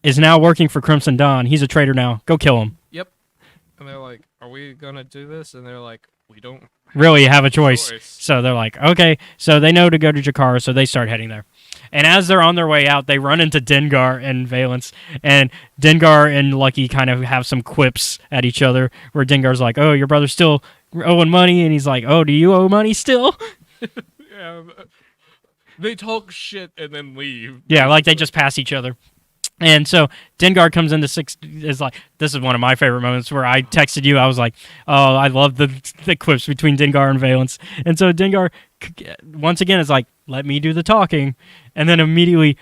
is now working for Crimson Dawn. He's a traitor now. Go kill him. Yep. And they're like, are we going to do this? And they're like, we don't really have a choice. So they're like, okay. So they know to go to Jakara, so they start heading there. And as they're on their way out, they run into Dengar and Valence. And Dengar and Lucky kind of have some quips at each other, where Dengar's like, oh, your brother's still owing money. And he's like, oh, do you owe money still? Yeah. They talk shit and then leave. Yeah, like they just pass each other. And so Dengar comes into Six, is like, this is one of my favorite moments where I texted you. I was like, oh, I love the quips between Dengar and Valence. And so Dengar, once again, is like, let me do the talking. And then immediately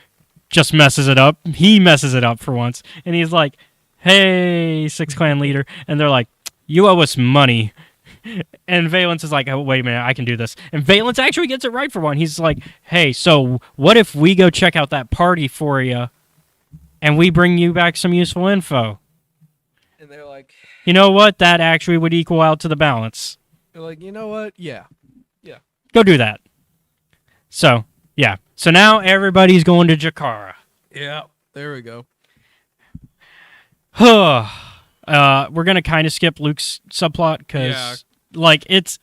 just messes it up. He messes it up for once. And he's like, hey, Six Clan leader. And they're like, you owe us money. And Valence is like, oh, wait a minute, I can do this. And Valence actually gets it right for one. He's like, hey, so what if we go check out that party for you and we bring you back some useful info? And they're like, you know what? That actually would equal out to the balance. They're like, you know what? Yeah. Go do that. So, yeah. So now everybody's going to Jakara. Yeah. There we go. We're going to kind of skip Luke's subplot because like it's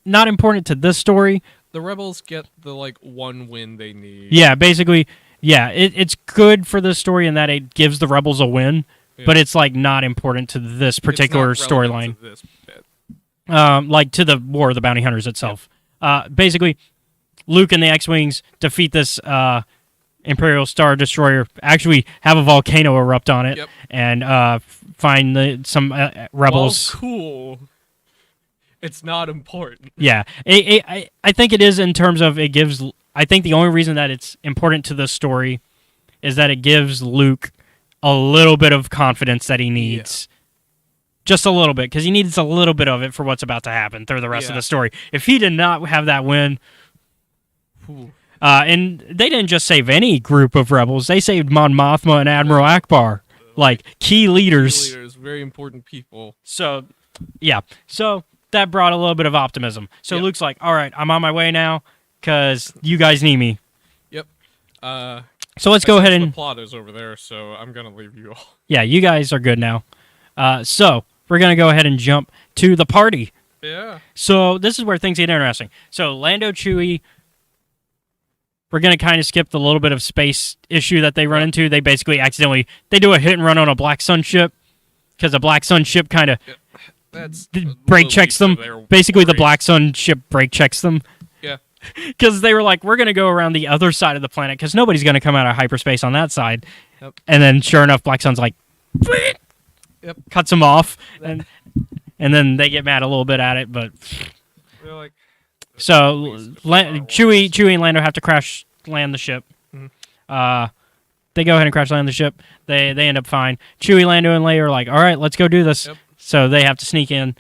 not important to this story. The rebels get the like one win they need. Yeah, basically, it's good for the story in that it gives the rebels a win, but it's like not important to this particular storyline. Like to the War of the Bounty Hunters itself. Basically, Luke and the X-Wings defeat this Imperial Star Destroyer, actually have a volcano erupt on it, and find some rebels. Well, cool. It's not important. Yeah, I think it is in terms of it gives. I think the only reason that it's important to this story is that it gives Luke a little bit of confidence that he needs. Just a little bit, because he needs a little bit of it for what's about to happen through the rest of the story. If he did not have that win, and they didn't just save any group of rebels, they saved Mon Mothma and Admiral Akbar, like key leaders. Key leaders, very important people. So, yeah. So that brought a little bit of optimism. So Luke's like, all right, I'm on my way now, because you guys need me. Yep. So let's go ahead and... The plot is over there, so I'm going to leave you all. Yeah, you guys are good now. So we're going to go ahead and jump to the party. Yeah. So this is where things get interesting. So Lando, Chewie, we're going to kind of skip the little bit of space issue that they run into. They basically accidentally, they do a hit and run on a Black Sun ship, because the Black Sun ship kind of brake checks them. Basically, the Black Sun ship brake checks them. Yeah. Because they were like, we're going to go around the other side of the planet, because nobody's going to come out of hyperspace on that side. Yep. And then, sure enough, Black Sun's like... cuts them off, and then they get mad a little bit at it, but they're like, so Chewie and Lando have to crash land the ship. They go ahead and crash land the ship. They end up fine. Chewie, Lando, and Leia are like, all right, let's go do this. So they have to sneak in.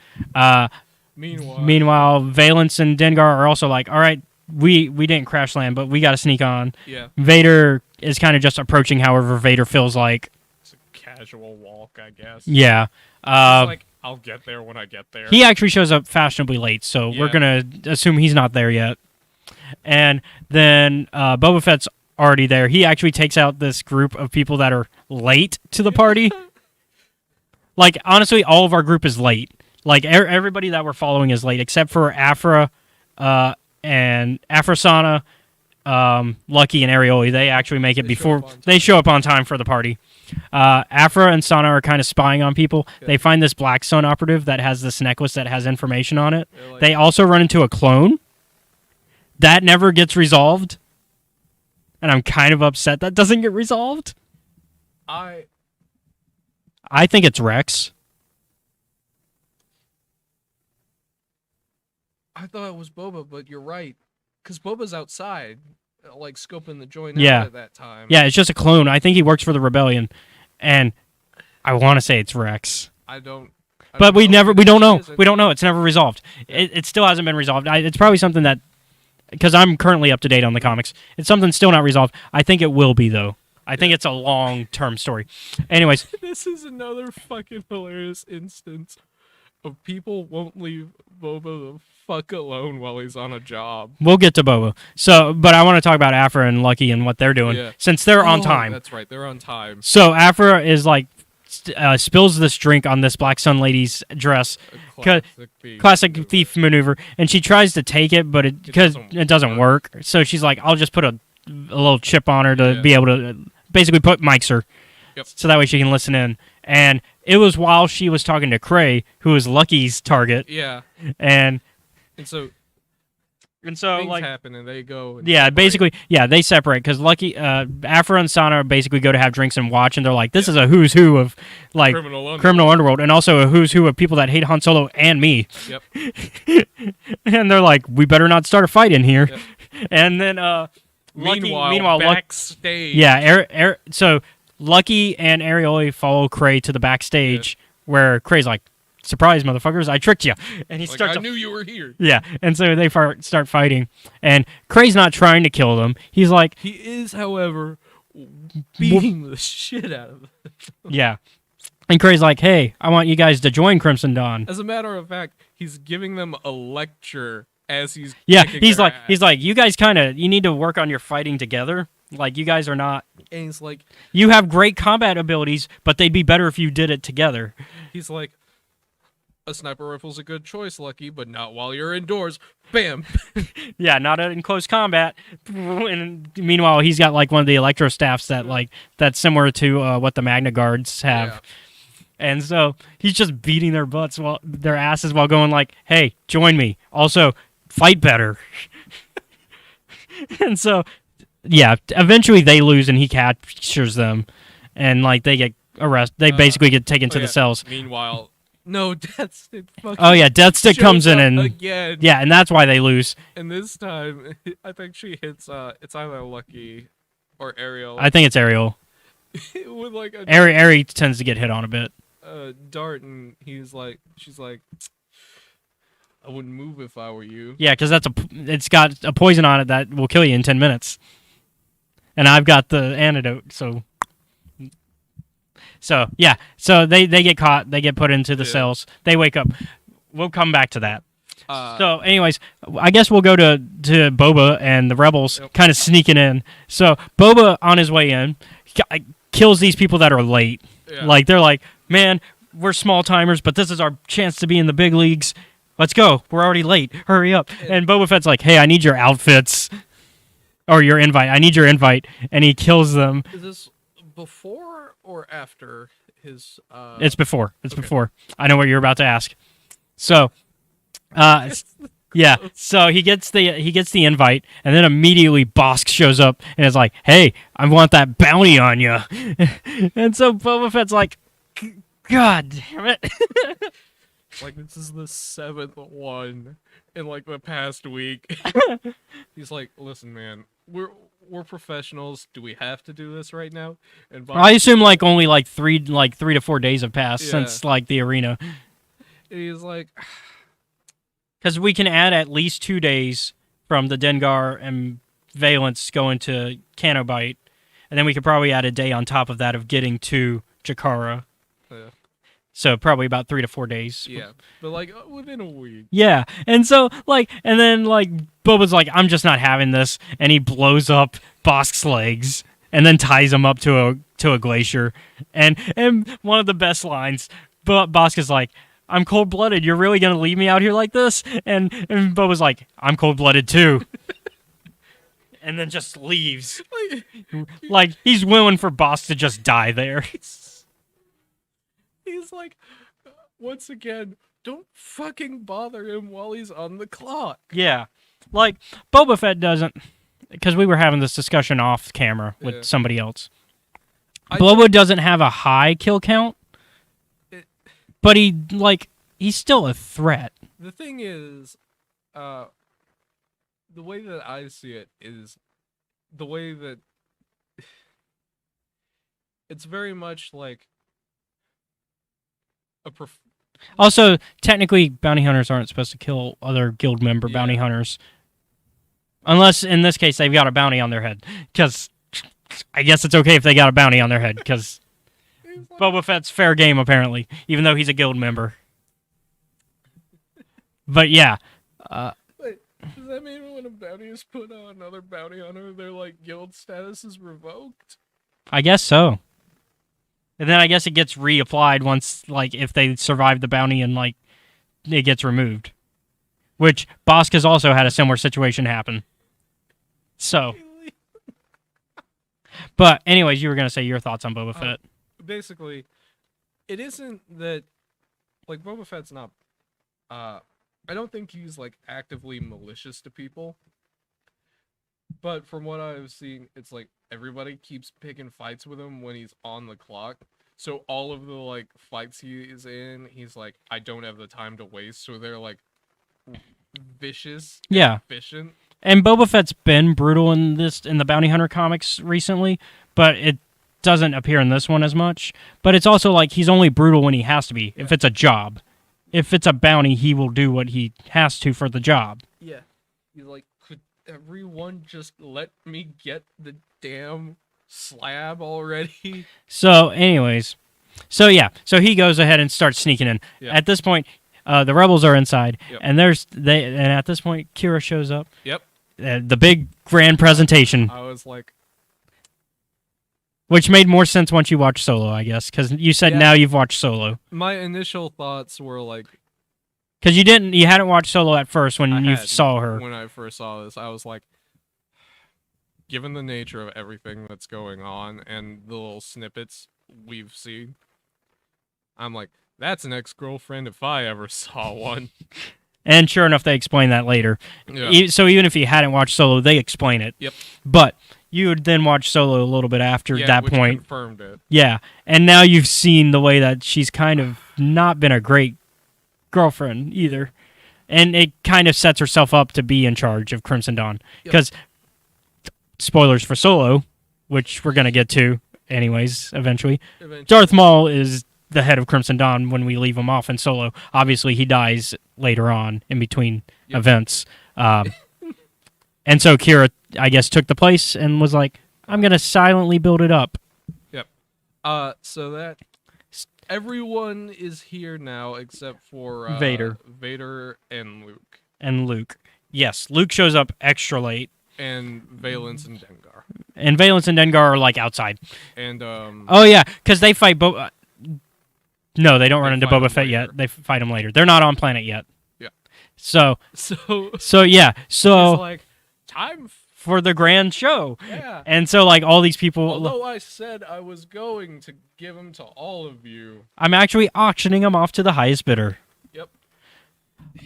Meanwhile, Valence and Dengar are also like, all right, we didn't crash land, but we got to sneak on. Yeah. Vader is kind of just approaching however Vader feels like. Casual walk, I guess. Yeah. Like, I'll get there when I get there. He actually shows up fashionably late, so we're going to assume he's not there yet. And then Boba Fett's already there. He actually takes out this group of people that are late to the party. Like, honestly, all of our group is late. Like, everybody that we're following is late, except for Afra and Afrasana, Lucky, and Arioli. They actually make it before... They show up on time for the party. Afra and Sana are kind of spying on people. They find this Black Sun operative that has this necklace that has information on it. Like, they also run into a clone. That never gets resolved. And I'm kind of upset that doesn't get resolved. I think it's Rex. I thought it was Boba, but you're right. Because Boba's outside, like, scoping the joint out at that time. Yeah, it's just a clone. I think he works for the Rebellion. And I want to say it's Rex. But we don't know. We don't know. It's never resolved. It still hasn't been resolved. It's probably something that... Because I'm currently up to date on the comics. It's something still not resolved. I think it will be, though. I think it's a long-term story. Anyways. This is another fucking hilarious instance of people won't leave Boba the fuck alone while he's on a job. We'll get to Boba. So, but I want to talk about Afra and Lucky and what they're doing, since they're on time. That's right, they're on time. So Afra is like, spills this drink on this Black Sun lady's dress. Classic thief maneuver. And she tries to take it, but it doesn't work. So she's like, I'll just put a little chip on her to be able to basically put mics her. So that way she can listen in. And it was while she was talking to Cray, who was Lucky's target. Yeah. And so things like happen and they go. And basically, they separate because Lucky, Afra and Sana basically go to have drinks and watch, and they're like, "This is a who's who of like criminal underworld, and also a who's who of people that hate Han Solo and me." Yep. And they're like, "We better not start a fight in here." Yep. And then, meanwhile, backstage, so Lucky and Arioli follow Cray to the backstage where Cray's like, surprise, motherfuckers, I tricked you. And he starts... I knew you were here. Yeah, and so they start fighting. And Cray's not trying to kill them. He's like... He is, however, beating the shit out of them. Yeah. And Cray's like, hey, I want you guys to join Crimson Dawn. As a matter of fact, he's giving them a lecture as he's... Yeah, he's like, you guys you need to work on your fighting together. Like, you guys are not... And he's like... You have great combat abilities, but they'd be better if you did it together. He's like, a sniper rifle's a good choice, Lucky, but not while you're indoors. Bam! Yeah, not in close combat. And meanwhile, he's got, like, one of the electro staffs that's similar to what the Magna Guards have. Yeah. And so, he's just beating their asses while going like, hey, join me. Also... fight better. And so, yeah, eventually they lose and he captures them, and like they get arrested. They basically get taken to the cells. Meanwhile, no, Deathstick fucking Oh yeah, Deathstick comes in shows up and again. yeah, and that's why they lose. And this time, I think she hits. It's either Lucky or Ariel. I think it's Ariel. With like a Ari tends to get hit on a bit. dart, and she's like, I wouldn't move if I were you. Yeah, because it's got a poison on it that will kill you in 10 minutes. And I've got the antidote, so yeah. So they get caught, they get put into the cells, they wake up. We'll come back to that. So anyways, I guess we'll go to Boba and the rebels kind of sneaking in. So Boba on his way in kills these people that are late. Yeah. Like they're like, man, we're small timers, but this is our chance to be in the big leagues. Let's go. We're already late. Hurry up. And Boba Fett's like, hey, I need your outfits. Or your invite. I need your invite. And he kills them. Is this before or after his... It's before. It's before. I know what you're about to ask. So, yeah. So he gets the invite, and then immediately Bosk shows up and is like, hey, I want that bounty on you. And so Boba Fett's like, God damn it. Like, this is the 7th one in, like, the past week. He's like, listen, man, we're professionals. Do we have to do this right now? And I assume, like, only, like, 3 to 4 days have passed since, like, the arena. He's like... Because we can add at least 2 days from the Dengar and Valence going to Canobite, and then we could probably add a day on top of that of getting to Jakara. Yeah. So probably about 3 to 4 days. Yeah, but like within a week. Yeah, and so like, and then like Boba's like, I'm just not having this, and he blows up Bosk's legs, and then ties him up to a glacier, and one of the best lines, Bosk is like, I'm cold-blooded. You're really gonna leave me out here like this? And Boba's like, I'm cold-blooded too. And then just leaves. Like he's willing for Bosk to just die there. He's like, once again, don't fucking bother him while he's on the clock. Yeah. Like, Boba Fett doesn't... Because we were having this discussion off camera with somebody else. Boba doesn't have a high kill count, but he's still a threat. The thing is, the way that I see it is the way that... It's very much like... Also, technically, bounty hunters aren't supposed to kill other guild member bounty hunters. Unless, in this case, they've got a bounty on their head. Because I guess it's okay if they got a bounty on their head, because Boba Fett's fair game, apparently, even though he's a guild member. But yeah. Wait, does that mean when a bounty is put on another bounty hunter, their, like, guild status is revoked? I guess so. And then I guess it gets reapplied once, like, if they survive the bounty and, like, it gets removed. Which, Bosk has also had a similar situation happen. So. But, anyways, you were going to say your thoughts on Boba Fett. Basically, it isn't that, like, Boba Fett's not, I don't think he's, like, actively malicious to people. But from what I've seen, it's like everybody keeps picking fights with him when he's on the clock. So all of the like fights he is in, he's like, I don't have the time to waste. So they're like vicious, efficient. And Boba Fett's been brutal in the Bounty Hunter comics recently, but it doesn't appear in this one as much. But it's also like he's only brutal when he has to be, if it's a job. If it's a bounty, he will do what he has to for the job. Yeah. He's like, everyone just let me get the damn slab already. So anyways, so he goes ahead and starts sneaking in. At this point, the rebels are inside, and at this point Kira shows up. The big grand presentation. I was like, which made more sense once you watched Solo, I guess, because you said now you've watched Solo. My initial thoughts were like, because you hadn't watched Solo at first when you saw her. When I first saw this, I was like, given the nature of everything that's going on and the little snippets we've seen, I'm like, that's an ex-girlfriend if I ever saw one. And sure enough, they explain that later. Yeah. So even if you hadn't watched Solo, they explain it. Yep. But you would then watch Solo a little bit after that which point. Confirmed it. Yeah. And now you've seen the way that she's kind of not been a great girlfriend either. And it kind of sets herself up to be in charge of Crimson Dawn. Because, spoilers for Solo, which we're going to get to anyways, eventually. Darth Maul is the head of Crimson Dawn when we leave him off in Solo. Obviously, he dies later on in between events. And so Kira, I guess, took the place and was like, I'm going to silently build it up. Yep. So that everyone is here now except for Vader and Luke. And Luke. Yes, Luke shows up extra late. And Valence and Dengar. And Valence and Dengar are like outside. And oh yeah, because they fight No, they don't run into Boba Fett yet. They fight him later. They're not on planet yet. Yeah. So yeah. So it's like time for the grand show. Yeah. And so like all these people. Although I said I was going to give them to all of you, I'm actually auctioning them off to the highest bidder. Yep.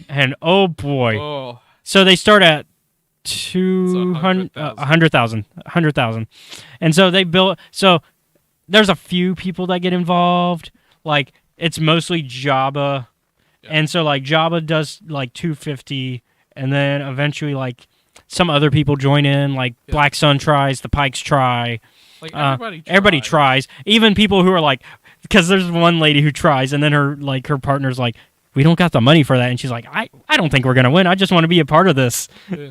And oh boy. Oh. So they start at 100,000. And so they built. So there's a few people that get involved. Like it's mostly Jabba, and so like Jabba does like 250, and then eventually like some other people join in. Like Black Sun tries, the Pikes try. Like everybody tries. Even people who are like, because there's one lady who tries, and then her partner's like, we don't got the money for that, and she's like, I don't think we're gonna win. I just want to be a part of this. Yeah.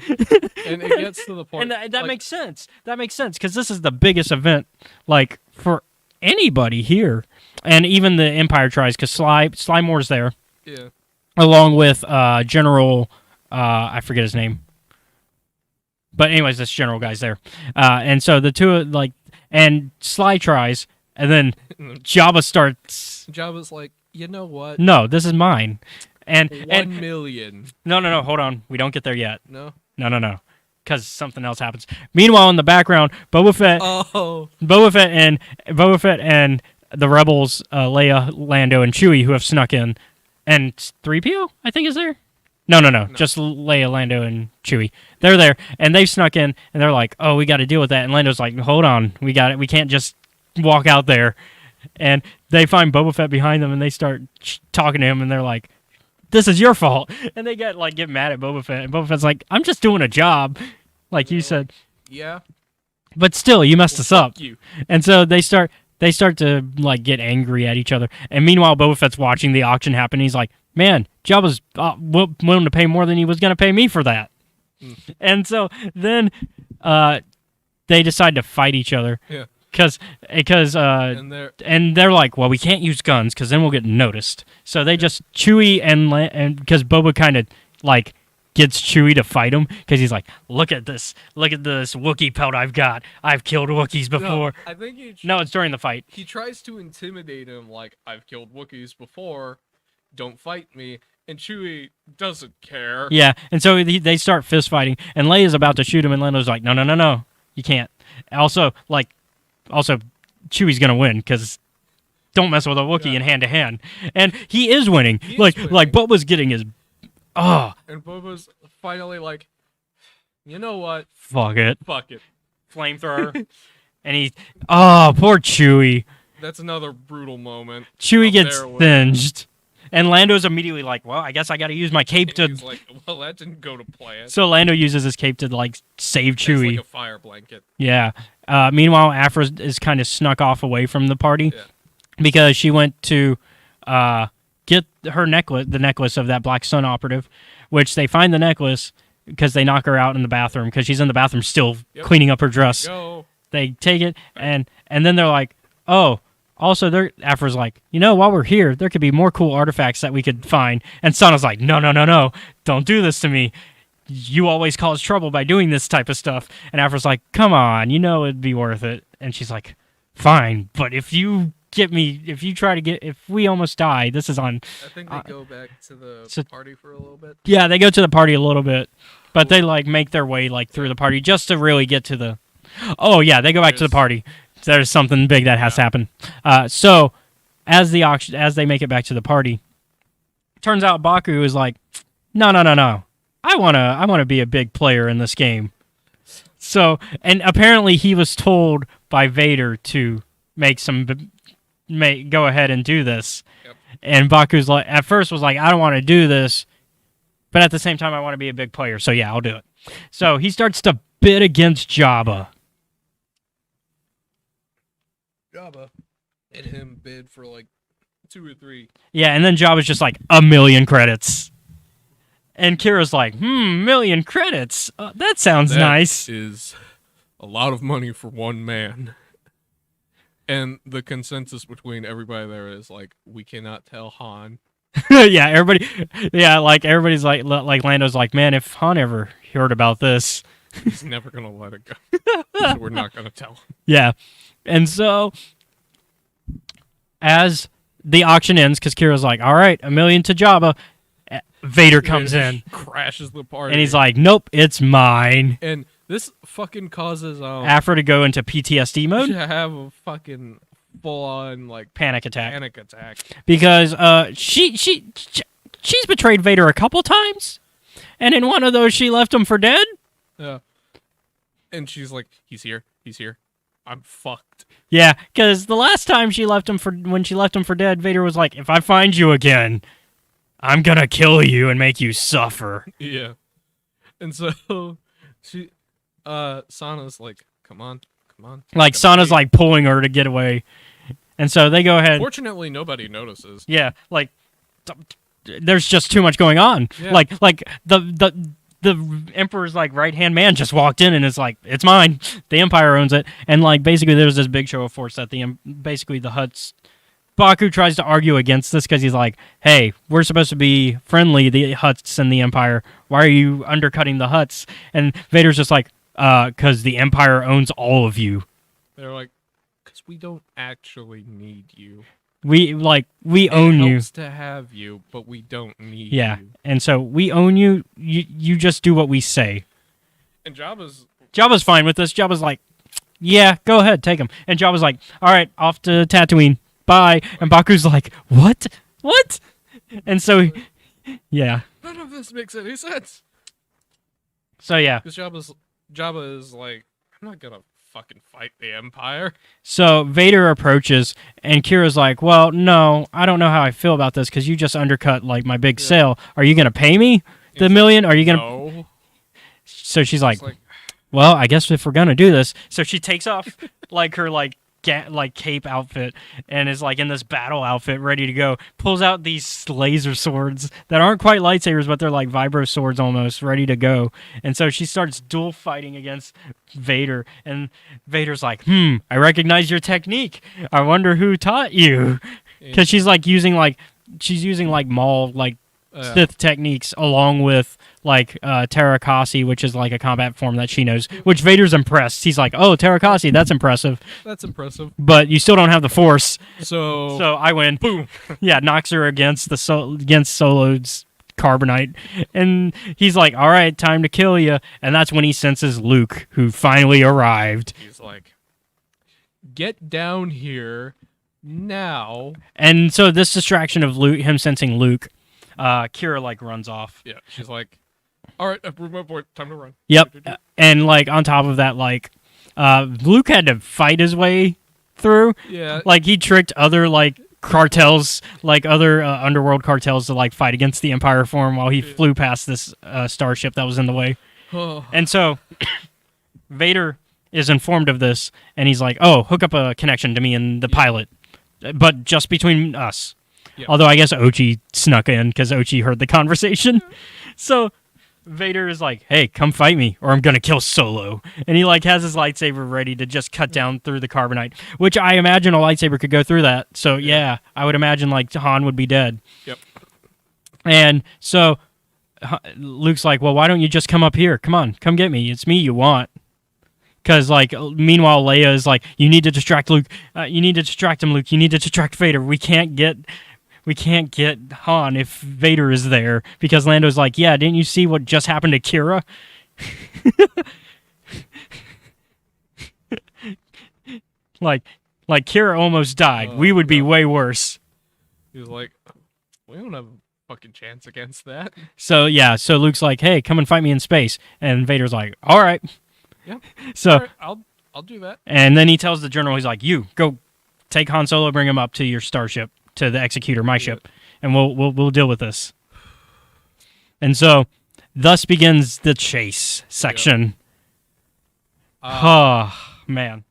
And it gets to the point, and that makes sense. That makes sense because this is the biggest event, like for anybody here, and even the Empire tries because Sly Moore's there, along with General, I forget his name, but anyways, this general guy's there, and so the two and Sly tries, and then Jabba starts. Jabba's like, you know what? No, this is mine. And 1 million. No, hold on. We don't get there yet. No. Because something else happens. Meanwhile, in the background, Boba Fett and the rebels, Leia, Lando, and Chewie, who have snuck in, and 3PO, I think, is there? No. Just Leia, Lando, and Chewie. They're there, and they've snuck in, and they're like, "Oh, we got to deal with that." And Lando's like, "Hold on, we got it. We can't just walk out there." And they find Boba Fett behind them, and they start talking to him, and they're like, "This is your fault." And they get mad at Boba Fett, and Boba Fett's like, "I'm just doing a job," like you said. Yeah. But still, you messed us up. You. And so they start to like get angry at each other. And meanwhile, Boba Fett's watching the auction happen. He's like, "Man, Jabba's willing to pay more than he was going to pay me for that." And so then they decide to fight each other. Yeah. Because and they're like, well, we can't use guns because then we'll get noticed. So they just Chewie and because Boba kind of like gets Chewie to fight him because he's like, look at this Wookiee pelt I've got. I've killed Wookiees before. No, I think it's during the fight. He tries to intimidate him like, I've killed Wookiees before. Don't fight me. And Chewie doesn't care. Yeah, and so they start fist fighting, and Leia's about to shoot him, and Lando's like, no, you can't. Also, Chewie's gonna win because don't mess with a Wookiee in hand-to-hand, and he is winning. Like Boba's getting his and Boba's finally like, you know what? Fuck it. Flamethrower. And poor Chewie. That's another brutal moment. Chewie gets singed. And Lando's immediately like, well, I guess I got to use my cape to. He's like, well, that didn't go to plan. So Lando uses his cape to like save Chewie. It's like a fire blanket. Yeah. Meanwhile, Afra is kind of snuck off away from the party because she went to get her necklace, the necklace of that Black Sun operative, which they find the necklace because they knock her out in the bathroom because she's in the bathroom still cleaning up her dress. They take it and then they're like, oh. Also, Afra's like, while we're here, there could be more cool artifacts that we could find. And Sana's like, no, don't do this to me. You always cause trouble by doing this type of stuff. And Afra's like, come on, it'd be worth it. And she's like, fine, but if we almost die, this is on. I think they go back to the party for a little bit. Yeah, they go to the party a little bit, but they make their way through the party just to really get to the. Oh yeah, they go back to the party. There's something big that has to happen. So, as they make it back to the party, turns out Baku is like, no. I wanna be a big player in this game. So, and apparently he was told by Vader to go ahead and do this. Yep. And Baku's like, at first was like, I don't want to do this, but at the same time, I want to be a big player. So yeah, I'll do it. So he starts to bid against Jabba. Jabba and him bid for like 2 or 3. Yeah, and then Jabba's just like, 1,000,000 credits. And Kira's like, 1,000,000 credits? That sounds nice. That is a lot of money for one man. And the consensus between everybody there is like, we cannot tell Han. Yeah, everybody's like Lando's like, man, if Han ever heard about this, he's never gonna let it go. So we're not gonna tell him. Yeah. And so, as the auction ends, because Kira's like, all right, 1,000,000 to Jabba, Vader comes in. Crashes the party. And he's like, nope, it's mine. And this fucking causes Afro to go into PTSD mode. to have a fucking full-on like Panic attack. Because she's betrayed Vader a couple times. And in one of those, she left him for dead. Yeah. And she's like, he's here. I'm fucked. Yeah, because the last time when she left him for dead, Vader was like, if I find you again, I'm gonna kill you and make you suffer. Yeah. And so Sana's like, come on. Like Sana's like pulling her to get away. And so they go ahead. Fortunately, nobody notices. Yeah, like there's just too much going on. Yeah. Like the Emperor's like right-hand man just walked in and is like, it's mine. The Empire owns it. And like basically there's this big show of force that basically the Hutts. Baku tries to argue against this because he's like, hey, we're supposed to be friendly, the Hutts and the Empire. Why are you undercutting the Hutts? And Vader's just like, because the Empire owns all of you. They're like, because we don't actually need you. We own you. It helps to have you, but we don't need you. Yeah, and so we own you. You just do what we say. And Jabba's fine with this. Jabba's like, yeah, go ahead, take him. And Jabba's like, all right, off to Tatooine. Bye. And Baku's like, what? And so, yeah. None of this makes any sense. So yeah. Because Jabba is like, I'm not gonna fucking fight the Empire. So Vader approaches, and Kira's like, well, no, I don't know how I feel about this because you just undercut like my big sale. Are you gonna pay me the 1,000,000? Are you gonna? No. So she's like, well, I guess if we're gonna do this, so she takes off like her cape outfit and is like in this battle outfit ready to go, pulls out these laser swords that aren't quite lightsabers but they're like vibro swords almost, ready to go. And so she starts duel fighting against Vader, and Vader's like, I recognize your technique, I wonder who taught you, because she's using Maul Sith techniques along with like Terakasi, which is like a combat form that she knows, which Vader's impressed. He's like, oh, Terakasi, that's impressive. But you still don't have the Force. So I win. Boom. Yeah, knocks her against Solo's carbonite. And he's like, all right, time to kill you. And that's when he senses Luke, who finally arrived. He's like, get down here now. And so this distraction of Luke, him sensing Luke, Kira runs off. Yeah, she's like, all right, I've moved my board, time to run. Yep. And on top of that, Luke had to fight his way through. Yeah. He tricked other cartels, other underworld cartels to fight against the Empire for him while he flew past this starship that was in the way. And so Vader is informed of this, and he's like, oh, hook up a connection to me and the pilot, but just between us. Yep. Although I guess Ochi snuck in because Ochi heard the conversation. So Vader is like, hey, come fight me or I'm going to kill Solo. And he has his lightsaber ready to just cut down through the carbonite, which I imagine a lightsaber could go through that. So yeah, I would imagine Han would be dead. Yep. And so Luke's like, well, why don't you just come up here? Come on, come get me. It's me you want. Because, meanwhile, Leia is like, you need to distract Luke. You need to distract him, Luke. You need to distract Vader. We can't get Han if Vader is there, because Lando's like, yeah, didn't you see what just happened to Kira? Kira almost died. We would be way worse. He was like, we don't have fucking chance against that. So Luke's like, "Hey, come and fight me in space," and Vader's like, "All right." Yep. So All right, I'll do that. and then he tells the general, he's like, "You go take Han Solo, bring him up to your starship, to the Executor, my ship, and we'll deal with this." And so, thus begins the chase section. Oh man.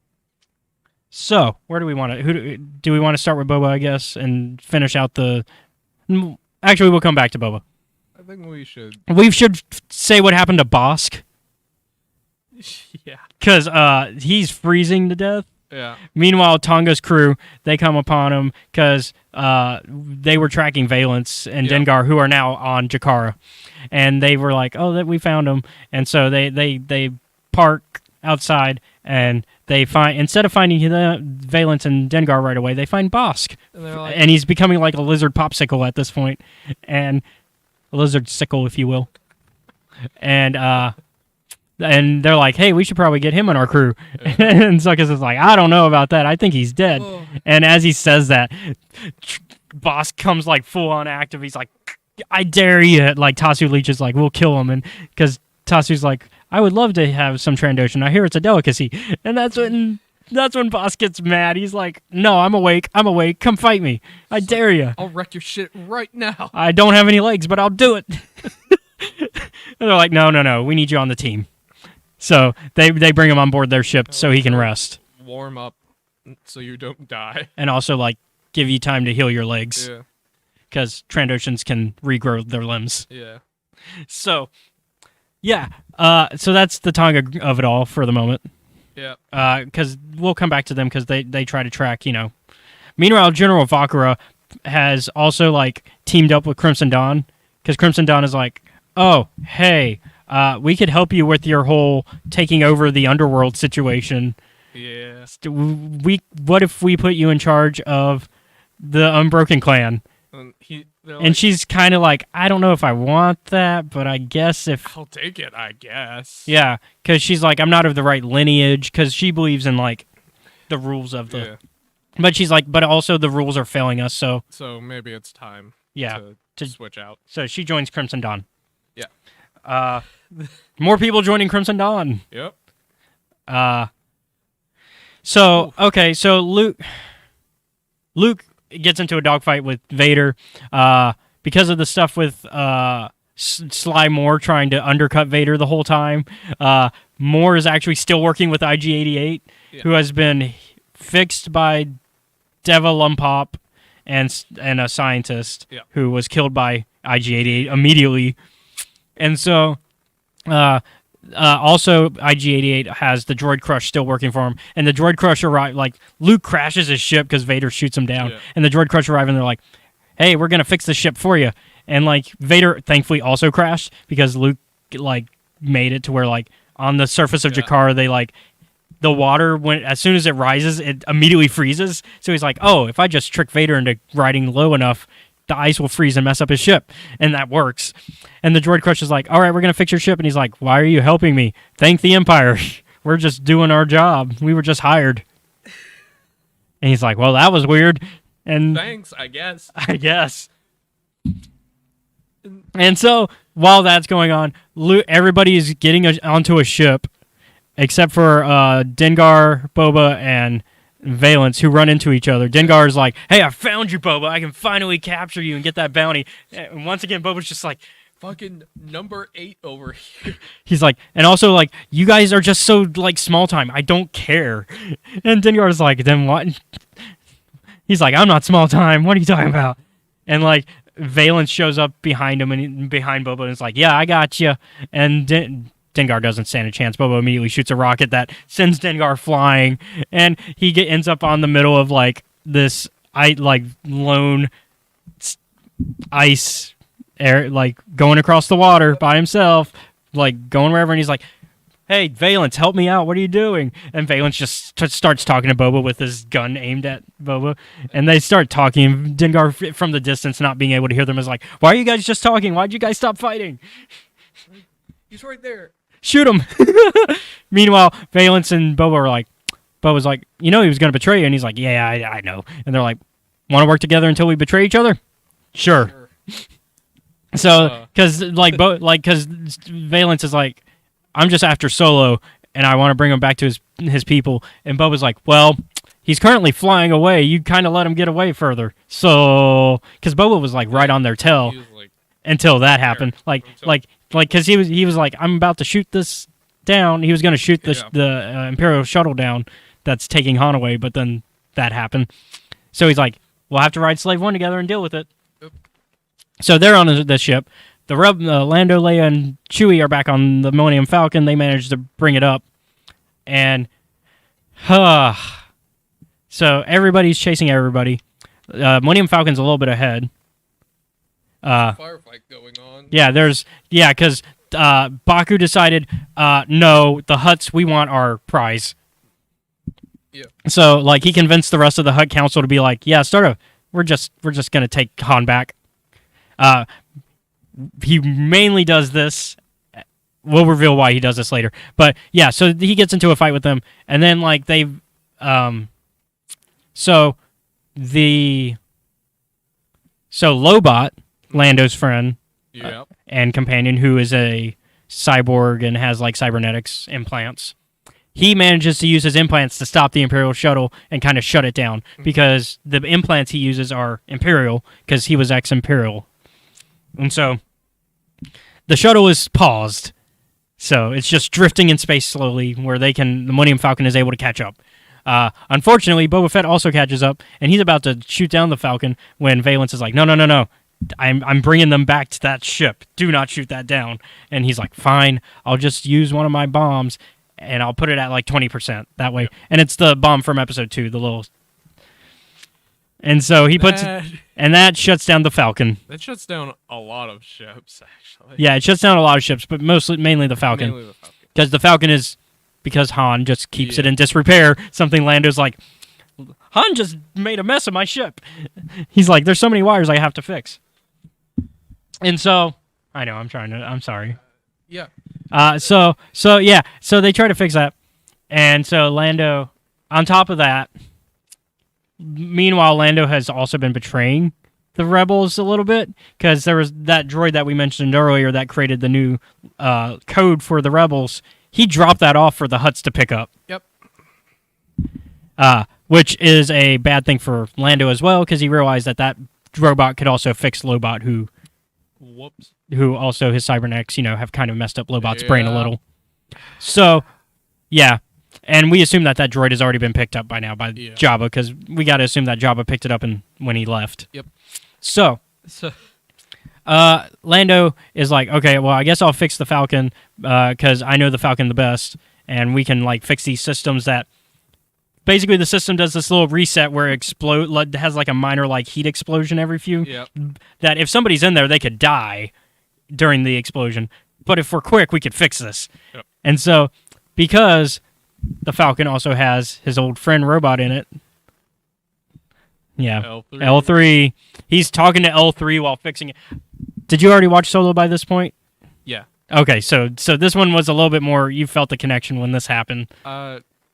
So where do we want to? Who do we want to start with Boba? I guess, and finish out the. Actually, we'll come back to Boba. I think we should. We should say what happened to Bosk. Yeah. Because he's freezing to death. Yeah. Meanwhile, Tonga's crew, they come upon him because they were tracking Valence and Dengar, who are now on Jakara. And they were like, "Oh, that we found him." And so they park outside, and they find, instead of finding Valence and Dengar right away, they find Bosk. And he's becoming like a lizard popsicle at this point. And a lizard sickle, if you will. And they're like, "Hey, we should probably get him on our crew." And Zuckus is like, "I don't know about that. I think he's dead." And as he says that, Bosk comes like full on active. He's like, "I dare you!" Like Tasu Leech is like, "We'll kill him," and because Tasu's like, "I would love to have some Trandoshan. I hear it's a delicacy." And that's when Bosk gets mad. He's like, "No, I'm awake. Come fight me. I dare you. I'll wreck your shit right now. I don't have any legs, but I'll do it." And they're like, No. We need you on the team." So they bring him on board their ship so he can rest. Warm up so you don't die. And also, like, give you time to heal your legs. Yeah. Because Trandoshans can regrow their limbs. Yeah. So, yeah. So that's the Tonga of it all for the moment. Yeah. Because we'll come back to them because they try to track, Meanwhile, General Vakura has also, like, teamed up with Crimson Dawn. Because Crimson Dawn is like, "Oh, hey, we could help you with your whole taking over the underworld situation. Yeah. What if we put you in charge of the Unbroken Clan?" And she's kind of like, "I don't know if I want that, but I guess if..." I'll take it, I guess. Yeah, because she's like, "I'm not of the right lineage," because she believes in, like, the rules of the... Yeah. But she's like, "But also the rules are failing us, so..." So maybe it's time to switch out. So she joins Crimson Dawn. Yeah. More people joining Crimson Dawn. Yep. So Luke gets into a dogfight with Vader because of the stuff with Sly Moore trying to undercut Vader the whole time. Moore is actually still working with IG-88, who has been fixed by Deva Lumpop and a scientist who was killed by IG-88 immediately. And so, also IG-88 has the Droid Crush still working for him, and the Droid Crush arrives. Like, Luke crashes his ship because Vader shoots him down, and the Droid Crush arrive, and they're like, "Hey, we're gonna fix the ship for you." And like Vader, thankfully, also crashed because Luke like made it to where like on the surface of Jakara, they like the water as soon as it rises, it immediately freezes. So he's like, "Oh, if I just trick Vader into riding low enough, the ice will freeze and mess up his ship," and that works. And the Droid Crush is like, "All right, we're gonna fix your ship," and he's like, "Why are you helping me? Thank the Empire. We're just doing our job. We were just hired." And he's like, "Well, that was weird." And thanks, I guess. And so while that's going on, everybody is getting onto a ship, except for Dengar, Boba, and Valence, who run into each other. Dengar is like, "Hey, I found you, Boba. I can finally capture you and get that bounty." And once again, Boba's just like, "Fucking number 8 over here." He's like, and also like, "You guys are just so like small time. I don't care." And Dengar is like, "Then what?" He's like, "I'm not small time. What are you talking about?" And like Valence shows up behind him and behind Boba and is like, "Yeah, I got you." And Dengar doesn't stand a chance. Boba immediately shoots a rocket that sends Dengar flying, and he ends up on the middle of like this lone ice air, like going across the water by himself, like going wherever. And he's like, "Hey, Valence, help me out. What are you doing?" And Valence just starts talking to Boba with his gun aimed at Boba, and they start talking. Dengar, from the distance, not being able to hear them, is like, "Why are you guys just talking? Why'd you guys stop fighting?" "He's right there. Shoot him." Meanwhile, Valence and Boba's like, "He was going to betray you." And he's like, "Yeah, I know." And they're like, "Want to work together until we betray each other?" Sure. So, because Valence is like, I'm just after Solo, and I want to bring him back to his people. And Boba's like, well, he's currently flying away. You kind of let him get away further. So, because Boba was like right on their tail until that happened. Because he was like, I'm about to shoot this down. He was going to shoot the Imperial shuttle down that's taking Han away, but then that happened. So he's like, we'll have to ride Slave One together and deal with it. So they're on the ship. Lando, Leia, and Chewie are back on the Millennium Falcon. They managed to bring it up. And, so everybody's chasing everybody. Millennium Falcon's a little bit ahead. Firefight going on. Yeah, because Baku decided, no, the Hutts, we want our prize. Yeah. So, like, he convinced the rest of the Hutt Council to be like, yeah, we're just gonna take Han back. He mainly does this. We'll reveal why he does this later. But yeah, so he gets into a fight with them, and then like so Lobot, Lando's friend and companion, who is a cyborg and has like cybernetics implants, he manages to use his implants to stop the Imperial shuttle and kind of shut it down, because the implants he uses are Imperial, because he was ex-Imperial. And so the shuttle is paused. So it's just drifting in space slowly, where the Millennium Falcon is able to catch up. Unfortunately, Boba Fett also catches up, and he's about to shoot down the Falcon when Valence is like, no. I'm bringing them back to that ship. Do not shoot that down. And he's like, fine, I'll just use one of my bombs, and I'll put it at like 20% that way. And it's the bomb from episode 2, the little... And so he puts... And that shuts down the Falcon. That shuts down a lot of ships, actually. Yeah, it shuts down a lot of ships, but mainly the Falcon. Because the Falcon is... Because Han just keeps it in disrepair. Something Lando's like, Han just made a mess of my ship. He's like, there's so many wires I have to fix. And so... I know, I'm sorry. Yeah. So they try to fix that. And so Lando... On top of that... Meanwhile, Lando has also been betraying the rebels a little bit, because there was that droid that we mentioned earlier that created the new code for the rebels. He dropped that off for the Hutts to pick up. Yep. Which is a bad thing for Lando as well, because he realized that robot could also fix Lobot, who also his cybernetics, have kind of messed up Lobot's brain a little. So, yeah. And we assume that droid has already been picked up by now by Jabba, because we got to assume that Jabba picked it up when he left. Yep. So Lando is like, okay, well, I guess I'll fix the Falcon, because I know the Falcon the best, and we can like fix these systems that... Basically, the system does this little reset where it has like a minor like heat explosion every few... Yep. That if somebody's in there, they could die during the explosion. But if we're quick, we could fix this. Yep. And so, because... The Falcon also has his old friend Robot in it. Yeah. L3. He's talking to L3 while fixing it. Did you already watch Solo by this point? Yeah. Okay, so this one was a little bit more... You felt the connection when this happened.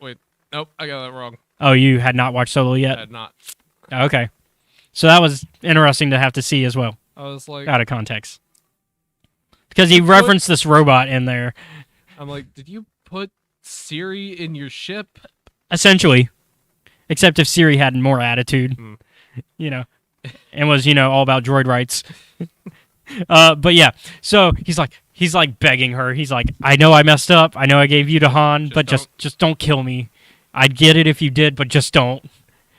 Wait. Nope, I got that wrong. Oh, you had not watched Solo yet? I had not. Okay. So that was interesting to have to see as well. I was like... Out of context. Because he referenced this robot in there. I'm like, did you put Siri in your ship? Essentially. Except if Siri had more attitude. And was, all about droid rights. But yeah, so he's like begging her. He's like, I know I messed up. I know I gave you to Han, but just don't kill me. I'd get it if you did, but just don't.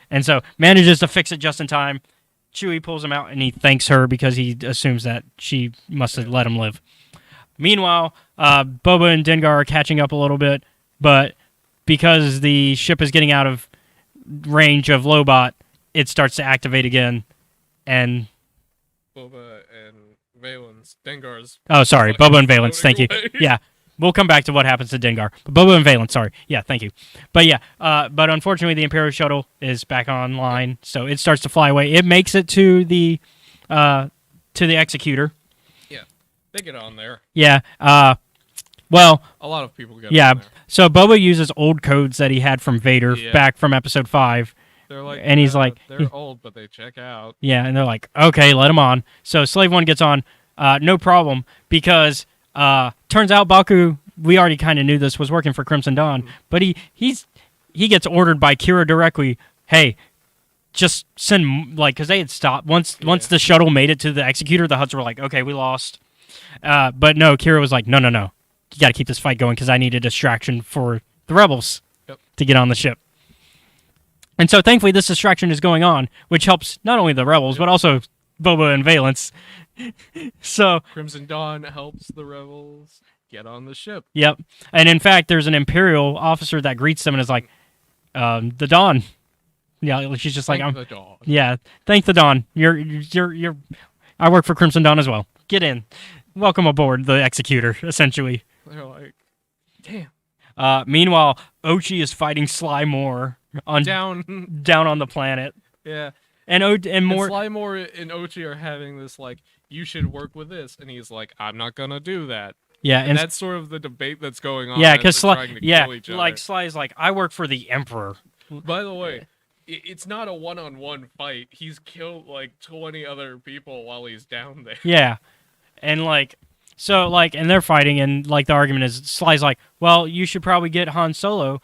And so manages to fix it just in time. Chewie pulls him out, and he thanks her because he assumes that she must have let him live. Meanwhile, Boba and Dengar are catching up a little bit, but because the ship is getting out of range of Lobot, it starts to activate again, and... Boba and Valence, Dengar's... Oh, sorry, Boba and Valence, thank you. Yeah, we'll come back to what happens to Dengar. But Boba and Valence, sorry. Yeah, thank you. But yeah, but unfortunately the Imperial shuttle is back online, so it starts to fly away. It makes it to the Executor. Yeah, they get on there. Yeah, well... A lot of people get on there. So Boba uses old codes that he had from Vader back from Episode 5. They're like, and he's like... They're old, but they check out. Yeah, and they're like, okay, let him on. So Slave One gets on. no problem, because turns out Baku, we already kind of knew this, was working for Crimson Dawn, but he gets ordered by Kira directly, hey, just send, like, because they had stopped. Once the shuttle made it to the Executor, the Hutts were like, okay, we lost. But no, Kira was like, no. You got to keep this fight going because I need a distraction for the rebels to get on the ship. And so thankfully this distraction is going on, which helps not only the rebels, but also Boba and Valence. So Crimson Dawn helps the rebels get on the ship. Yep. And in fact, there's an Imperial officer that greets them and is like, the Dawn. Yeah, she's just Thank like, the Dawn. Yeah, thank the Dawn. You're I work for Crimson Dawn as well. Get in. Welcome aboard the Executor, essentially. They're like, damn. Meanwhile, Ochi is fighting Sly Moore down on the planet. Yeah. And more. And Sly Moore and Ochi are having this, like, you should work with this. And he's like, I'm not going to do that. Yeah. And that's sort of the debate that's going on. Yeah, because Sly, kill each other. like, Sly's like, I work for the Emperor. By the way, it's not a one-on-one fight. He's killed, like, 20 other people while he's down there. Yeah. And, like, so, like, and they're fighting, and, like, the argument is, Sly's like, well, you should probably get Han Solo,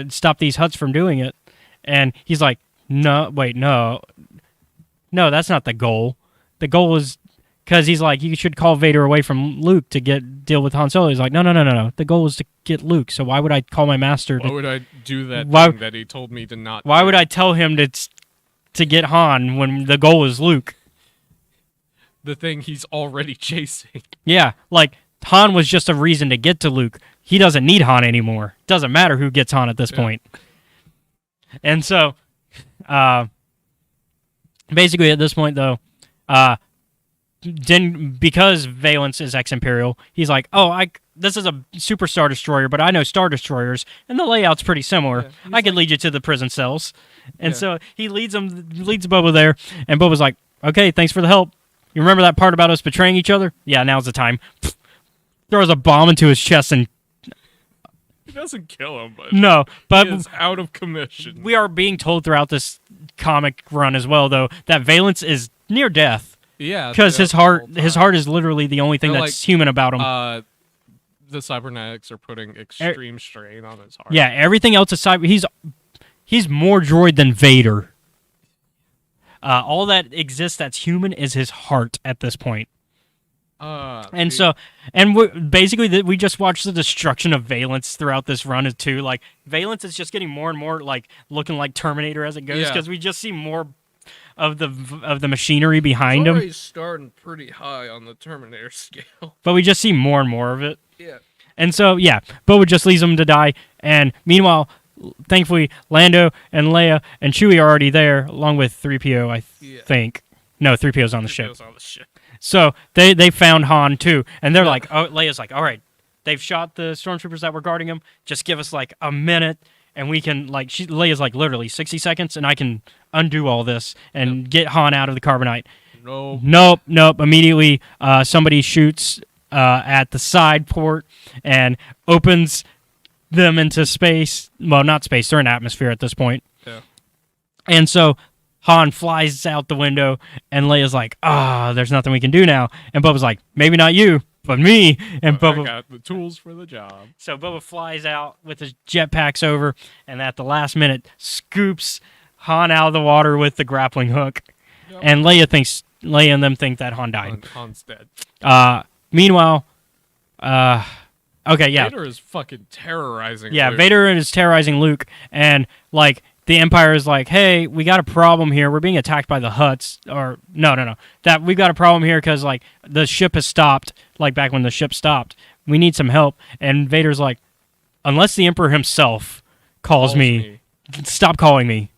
stop these Hutts from doing it. And he's like, no, that's not the goal. The goal is, because he's like, you should call Vader away from Luke to deal with Han Solo. He's like, no. The goal is to get Luke, so why would I call my master Why would I do that thing that he told me to not Why do? would I tell him to get Han when the goal is Luke? The thing he's already chasing. Yeah, like, Han was just a reason to get to Luke. He doesn't need Han anymore. Doesn't matter who gets Han at this point. And so, basically at this point, though, because Valence is ex-Imperial, he's like, this is a Super Star Destroyer, but I know Star Destroyers, and the layout's pretty similar. I could lead you to the prison cells. And so he leads Boba there, and Boba's like, okay, thanks for the help. You remember that part about us betraying each other? Yeah, now's the time. Throws a bomb into his chest and... He doesn't kill him, but... No, but... He is out of commission. We are being told throughout this comic run as well, though, that Valence is near death. Yeah. Because his heart is literally the only thing that's human about him. The cybernetics are putting extreme strain on his heart. Yeah, everything else aside, he's more droid than Vader. All that exists that's human is his heart at this point. We just watched the destruction of Valence throughout this run too. Like, Valence is just getting more and more like looking like Terminator as it goes, because we just see more of the machinery behind him. He's starting pretty high on the Terminator scale, but we just see more and more of it. Yeah. And so Boba just leaves him to die. And meanwhile, thankfully, Lando and Leia and Chewie are already there, along with 3PO, I think. No, 3PO's on the ship. So they found Han, too. And they're like, Leia's like, all right, they've shot the stormtroopers that were guarding him. Just give us, like, a minute, and we can, like, Leia's like, literally 60 seconds, and I can undo all this and get Han out of the carbonite. Nope. Immediately, somebody shoots at the side port and opens them into space. Well, not space. They're in atmosphere at this point. Yeah. And so Han flies out the window, and Leia's like, there's nothing we can do now. And Boba's like, maybe not you, but me. And Boba I got the tools for the job. So Boba flies out with his jetpacks over, and at the last minute, scoops Han out of the water with the grappling hook. Yep. And Leia and them think that Han died. Han's dead. Meanwhile, okay, yeah. Vader is fucking terrorizing Luke. Yeah, Vader is terrorizing Luke, and, like, the Empire is like, hey, we got a problem here. We're being attacked by the Hutts. Or, no. That we've got a problem here because, like, the ship has stopped, like, back when the ship stopped. We need some help. And Vader's like, unless the Emperor himself calls me, stop calling me.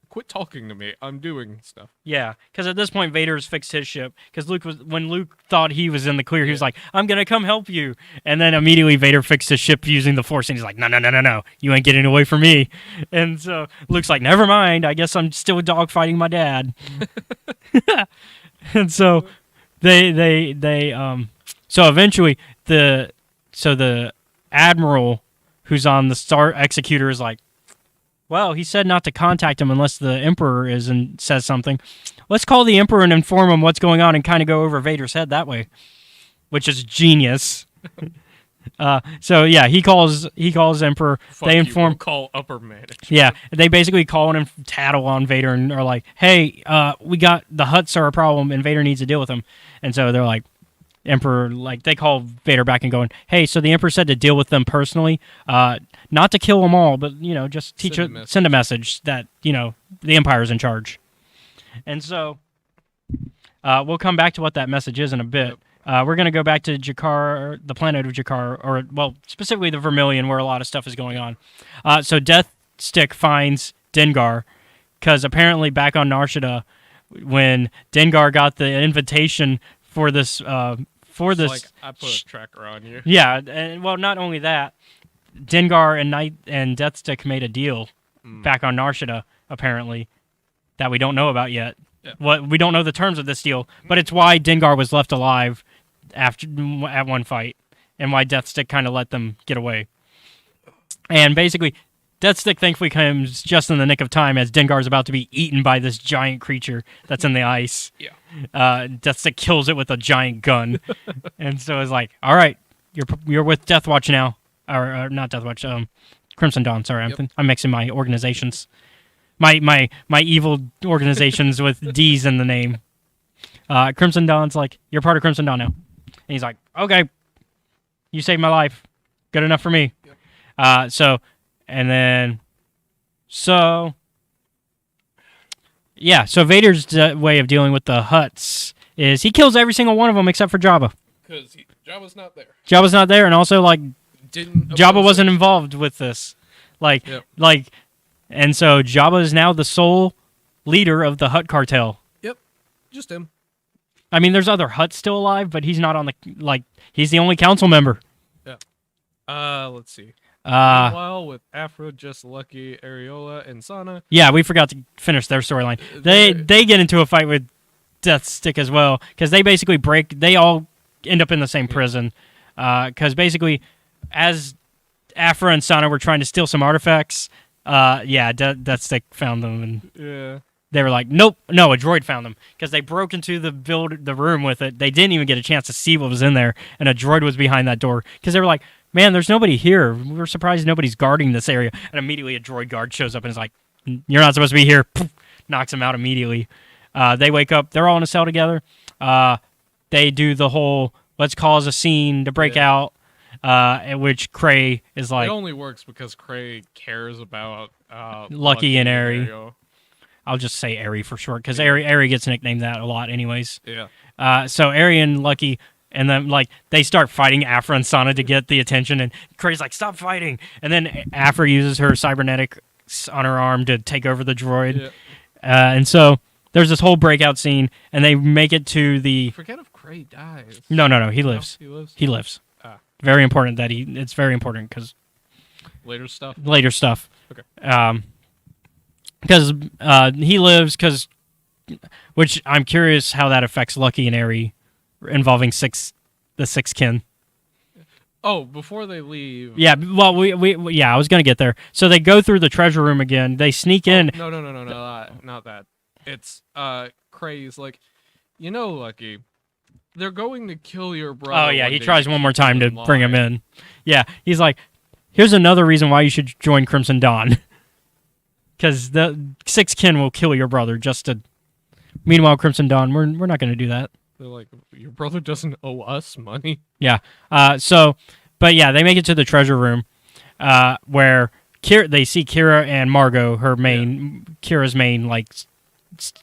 Quit talking to me. I'm doing stuff. Yeah, because at this point, Vader's fixed his ship. Because when Luke thought he was in the clear, he was like, I'm going to come help you. And then immediately Vader fixed his ship using the Force, and he's like, no. You ain't getting away from me. And so Luke's like, never mind. I guess I'm still dogfighting my dad. And so so eventually the Admiral who's on the Star Executor is like, Well, he said not to contact him unless the Emperor is and says something. Let's call the Emperor and inform him what's going on and kind of go over Vader's head that way, which is genius. So yeah, he calls Emperor. Fuck They you, inform. we'll call upper management. Yeah, they basically call and tattle on Vader and are like, "Hey, we got the Hutts are a problem and Vader needs to deal with them." And so they're like, Emperor, like they call Vader back and going, "Hey, so the Emperor said to deal with them personally, not to kill them all, but just send a message that the Empire's in charge." And so we'll come back to what that message is in a bit. Yep. We're gonna go back to Jakar, the planet of Jakar, or well, specifically the Vermilion, where a lot of stuff is going on. So Death Stick finds Dengar because apparently back on Narshada, when Dengar got the invitation for this. Like I put a tracker on you. Yeah, and well, not only that, Dengar and Deathstick made a deal back on Narshada, apparently, that we don't know about yet. Yeah. We don't know the terms of this deal, but it's why Dengar was left alive at one fight, and why Deathstick kind of let them get away. And basically, Deathstick thankfully comes just in the nick of time as Dengar's about to be eaten by this giant creature that's in the ice. Yeah. Deathstick kills it with a giant gun, and so it's like, all right, you're with Deathwatch now, or not Deathwatch, Crimson Dawn. Sorry, I'm mixing my organizations, my evil organizations with D's in the name. Crimson Dawn's like, you're part of Crimson Dawn now, and he's like, okay, you saved my life, good enough for me. Yep. So Vader's way of dealing with the Hutts is he kills every single one of them except for Jabba. Because Jabba's not there. Jabba's not there, and also Jabba wasn't involved with this, and so Jabba is now the sole leader of the Hutt cartel. Yep, just him. I mean, there's other Hutts still alive, but he's not on he's the only council member. Yeah. Let's see. Meanwhile, with Afra, Just Lucky, Areola, and Sana. Yeah, we forgot to finish their storyline. They get into a fight with Deathstick as well, because they basically they all end up in the same prison. Because basically, as Afra and Sana were trying to steal some artifacts, Deathstick found them, and they were like, nope, no, a droid found them, because they broke into the room with it. They didn't even get a chance to see what was in there, and a droid was behind that door, because they were like, man, there's nobody here. We're surprised nobody's guarding this area. And immediately a droid guard shows up and is like, you're not supposed to be here. Poof, knocks him out immediately. They wake up. They're all in a cell together. They do the whole, let's cause a scene to break out, in which Cray is like... It only works because Cray cares about Lucky and Aerie. I'll just say Aerie for short, because Aerie gets nicknamed that a lot anyways. Yeah. So Aerie and Lucky... And then, they start fighting Afra and Sana to get the attention, and Cray's like, stop fighting! And then Afra uses her cybernetics on her arm to take over the droid. Yeah. And so, there's this whole breakout scene, and they make it to the... Forget if Cray dies. No, he lives. No, he lives? He lives. Very important that it's very important, because... Later stuff. Okay. Because he lives, which I'm curious how that affects Lucky and Aerie, involving the six kin. Oh, before they leave. Yeah, well, I was gonna get there. So they go through the treasure room again. They sneak in. No, not that. It's Cray's like, Lucky, they're going to kill your brother. Oh yeah, he tries one more time to bring him in. Yeah, he's like, here's another reason why you should join Crimson Dawn, because the six kin will kill your brother just to. Meanwhile, Crimson Dawn, we're not gonna do that. They're like, your brother doesn't owe us money. Yeah. But yeah, they make it to the treasure room, where they see Kira and Margot, Kira's main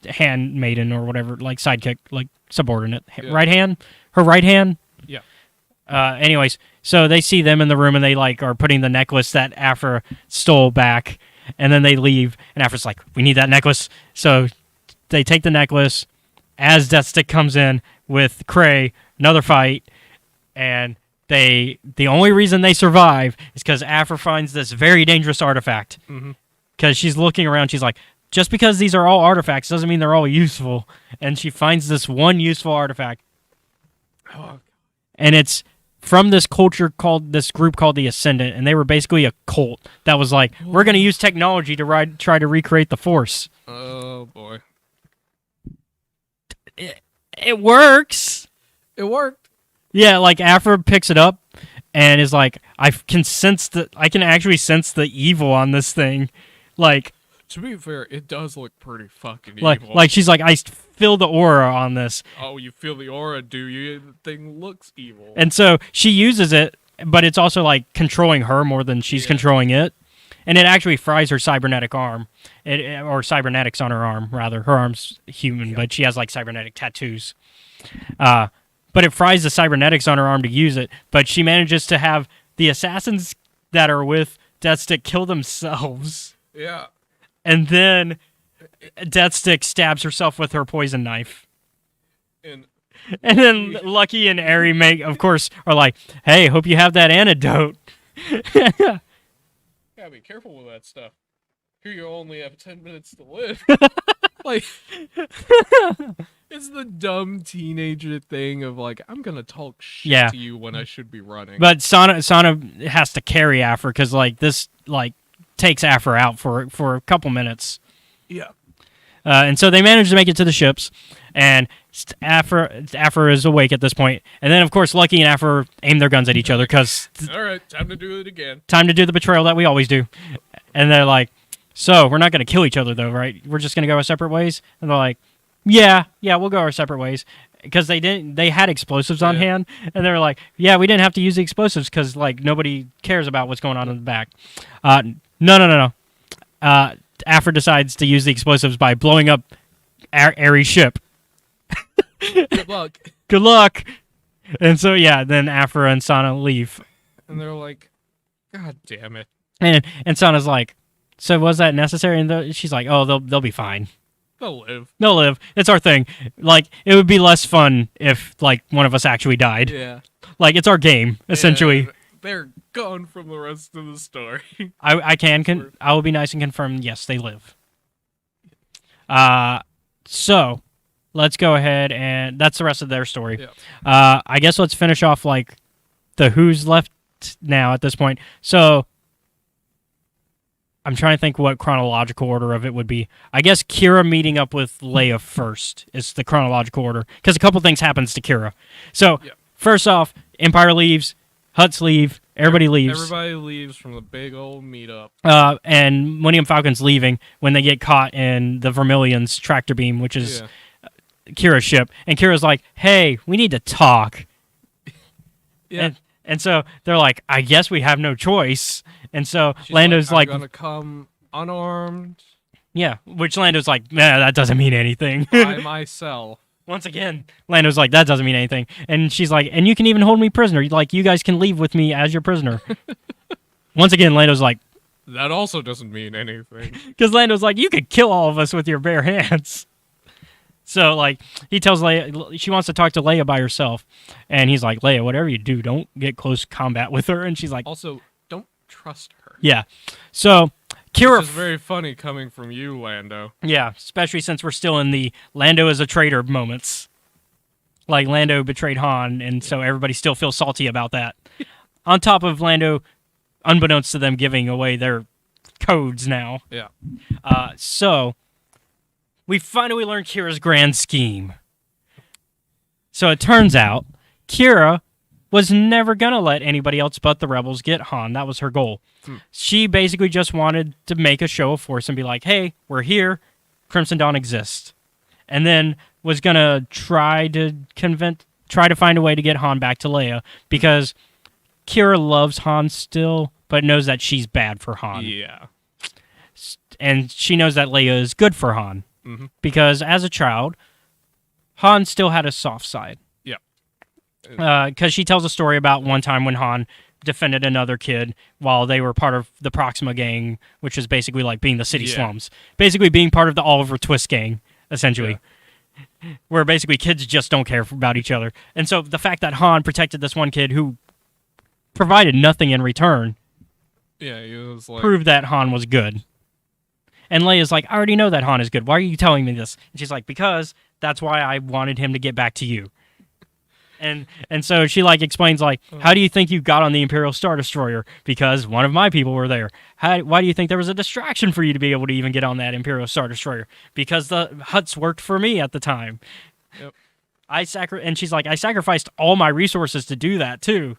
handmaiden or whatever, sidekick, subordinate, right hand, her right hand. Yeah. Anyways, so they see them in the room and they are putting the necklace that Afra stole back, and then they leave, and Afra's like, we need that necklace. So they take the necklace. As Deathstick comes in with Cray, another fight, and the only reason they survive is because Afra finds this very dangerous artifact. Because she's looking around, she's like, just because these are all artifacts doesn't mean they're all useful. And she finds this one useful artifact. And it's from this this group called the Ascendant, and they were basically a cult that was like, we're going to use technology to try to recreate the Force. Oh boy. It works. It worked. Yeah, like Aphra picks it up and is like, I can actually sense the evil on this thing. Like, to be fair, it does look pretty fucking evil. evil. Like she's like, I feel the aura on this. Oh, you feel the aura, do you? The thing looks evil. And so she uses it, but it's also like controlling her more than she's controlling it. And it actually fries her cybernetic arm, or cybernetics on her arm, rather. Her arm's human, but she has like cybernetic tattoos. But it fries the cybernetics on her arm to use it. But she manages to have the assassins that are with Deathstick kill themselves. Yeah. And then Deathstick stabs herself with her poison knife. And then Lucky and Eri of course, are like, hey, hope you have that antidote. Gotta be careful with that stuff. Here you only have 10 minutes to live. Like, it's the dumb teenager thing of like, I'm gonna talk shit to you when I should be running. But Sana has to carry Aphra because like this like takes Aphra out for a couple minutes. Yeah. And so they manage to make it to the ships, and Aphra is awake at this point. And then, of course, Lucky and Aphra aim their guns at each other because... All right, time to do it again. Time to do the betrayal that we always do. And they're like, so, we're not going to kill each other, though, right? We're just going to go our separate ways? And they're like, yeah, we'll go our separate ways. Because they had explosives on hand, and they were like, yeah, we didn't have to use the explosives because, like, nobody cares about what's going on in the back. No. Aphra decides to use the explosives by blowing up Eri's ship. Good luck. Good luck. And so, then Aphra and Sana leave. And they're like, God damn it. And Sana's like, so was that necessary? And she's like, oh, they'll be fine. They'll live. They'll live. It's our thing. Like, it would be less fun if, like, one of us actually died. Yeah. Like, it's our game, essentially. And they're gone from the rest of the story. I will be nice and confirm, yes, they live. So, let's go ahead and that's the rest of their story. Yeah. I guess let's finish off, like, the who's left now at this point. So, I'm trying to think what chronological order of it would be. I guess Kira meeting up with Leia first is the chronological order, because a couple things happens to Kira. So, first off, Empire leaves, Hutts leave, everybody leaves. Everybody leaves from the big old meetup. And Millennium Falcon's leaving when they get caught in the Vermilion's tractor beam, which is Kira's ship. And Kira's like, hey, we need to talk. Yeah. And so they're like, I guess we have no choice. And so She's Lando's like, I'm gonna come unarmed. Yeah, which Lando's like, nah, that doesn't mean anything. By myself. Once again, Lando's like, that doesn't mean anything. And she's like, and you can even hold me prisoner. Like, you guys can leave with me as your prisoner. Once again, Lando's like, that also doesn't mean anything. Because Lando's like, you could kill all of us with your bare hands. So, like, he tells Leia, she wants to talk to Leia by herself. And he's like, Leia, whatever you do, don't get close combat with her. And she's like... Also, don't trust her. Yeah. So, Kira... This is very funny coming from you, Lando. Yeah, especially since we're still in the Lando is a traitor moments. Like, Lando betrayed Han, and so everybody still feels salty about that. On top of Lando, unbeknownst to them, giving away their codes now. Yeah. So... we finally learned Kira's grand scheme. So it turns out, Kira was never going to let anybody else but the rebels get Han. That was her goal. She basically just wanted to make a show of force and be like, hey, we're here. Crimson Dawn exists. And then was going to try to find a way to get Han back to Leia, because Kira loves Han still, but knows that she's bad for Han. Yeah. And she knows that Leia is good for Han. Mm-hmm. Because as a child, Han still had a soft side. Yeah. Because she tells a story about one time when Han defended another kid while they were part of the Proxima gang, which is basically like being the city slums. Basically being part of the Oliver Twist gang, essentially. Yeah. Where basically kids just don't care about each other. And so the fact that Han protected this one kid who provided nothing in return he was like... proved that Han was good. And Leia's like, I already know that Han is good. Why are you telling me this? And she's like, because that's why I wanted him to get back to you. And so she like explains like, how do you think you got on the Imperial Star Destroyer? Because one of my people were there. Why do you think there was a distraction for you to be able to even get on that Imperial Star Destroyer? Because the Hutts worked for me at the time. Yep. And she's like, I sacrificed all my resources to do that too.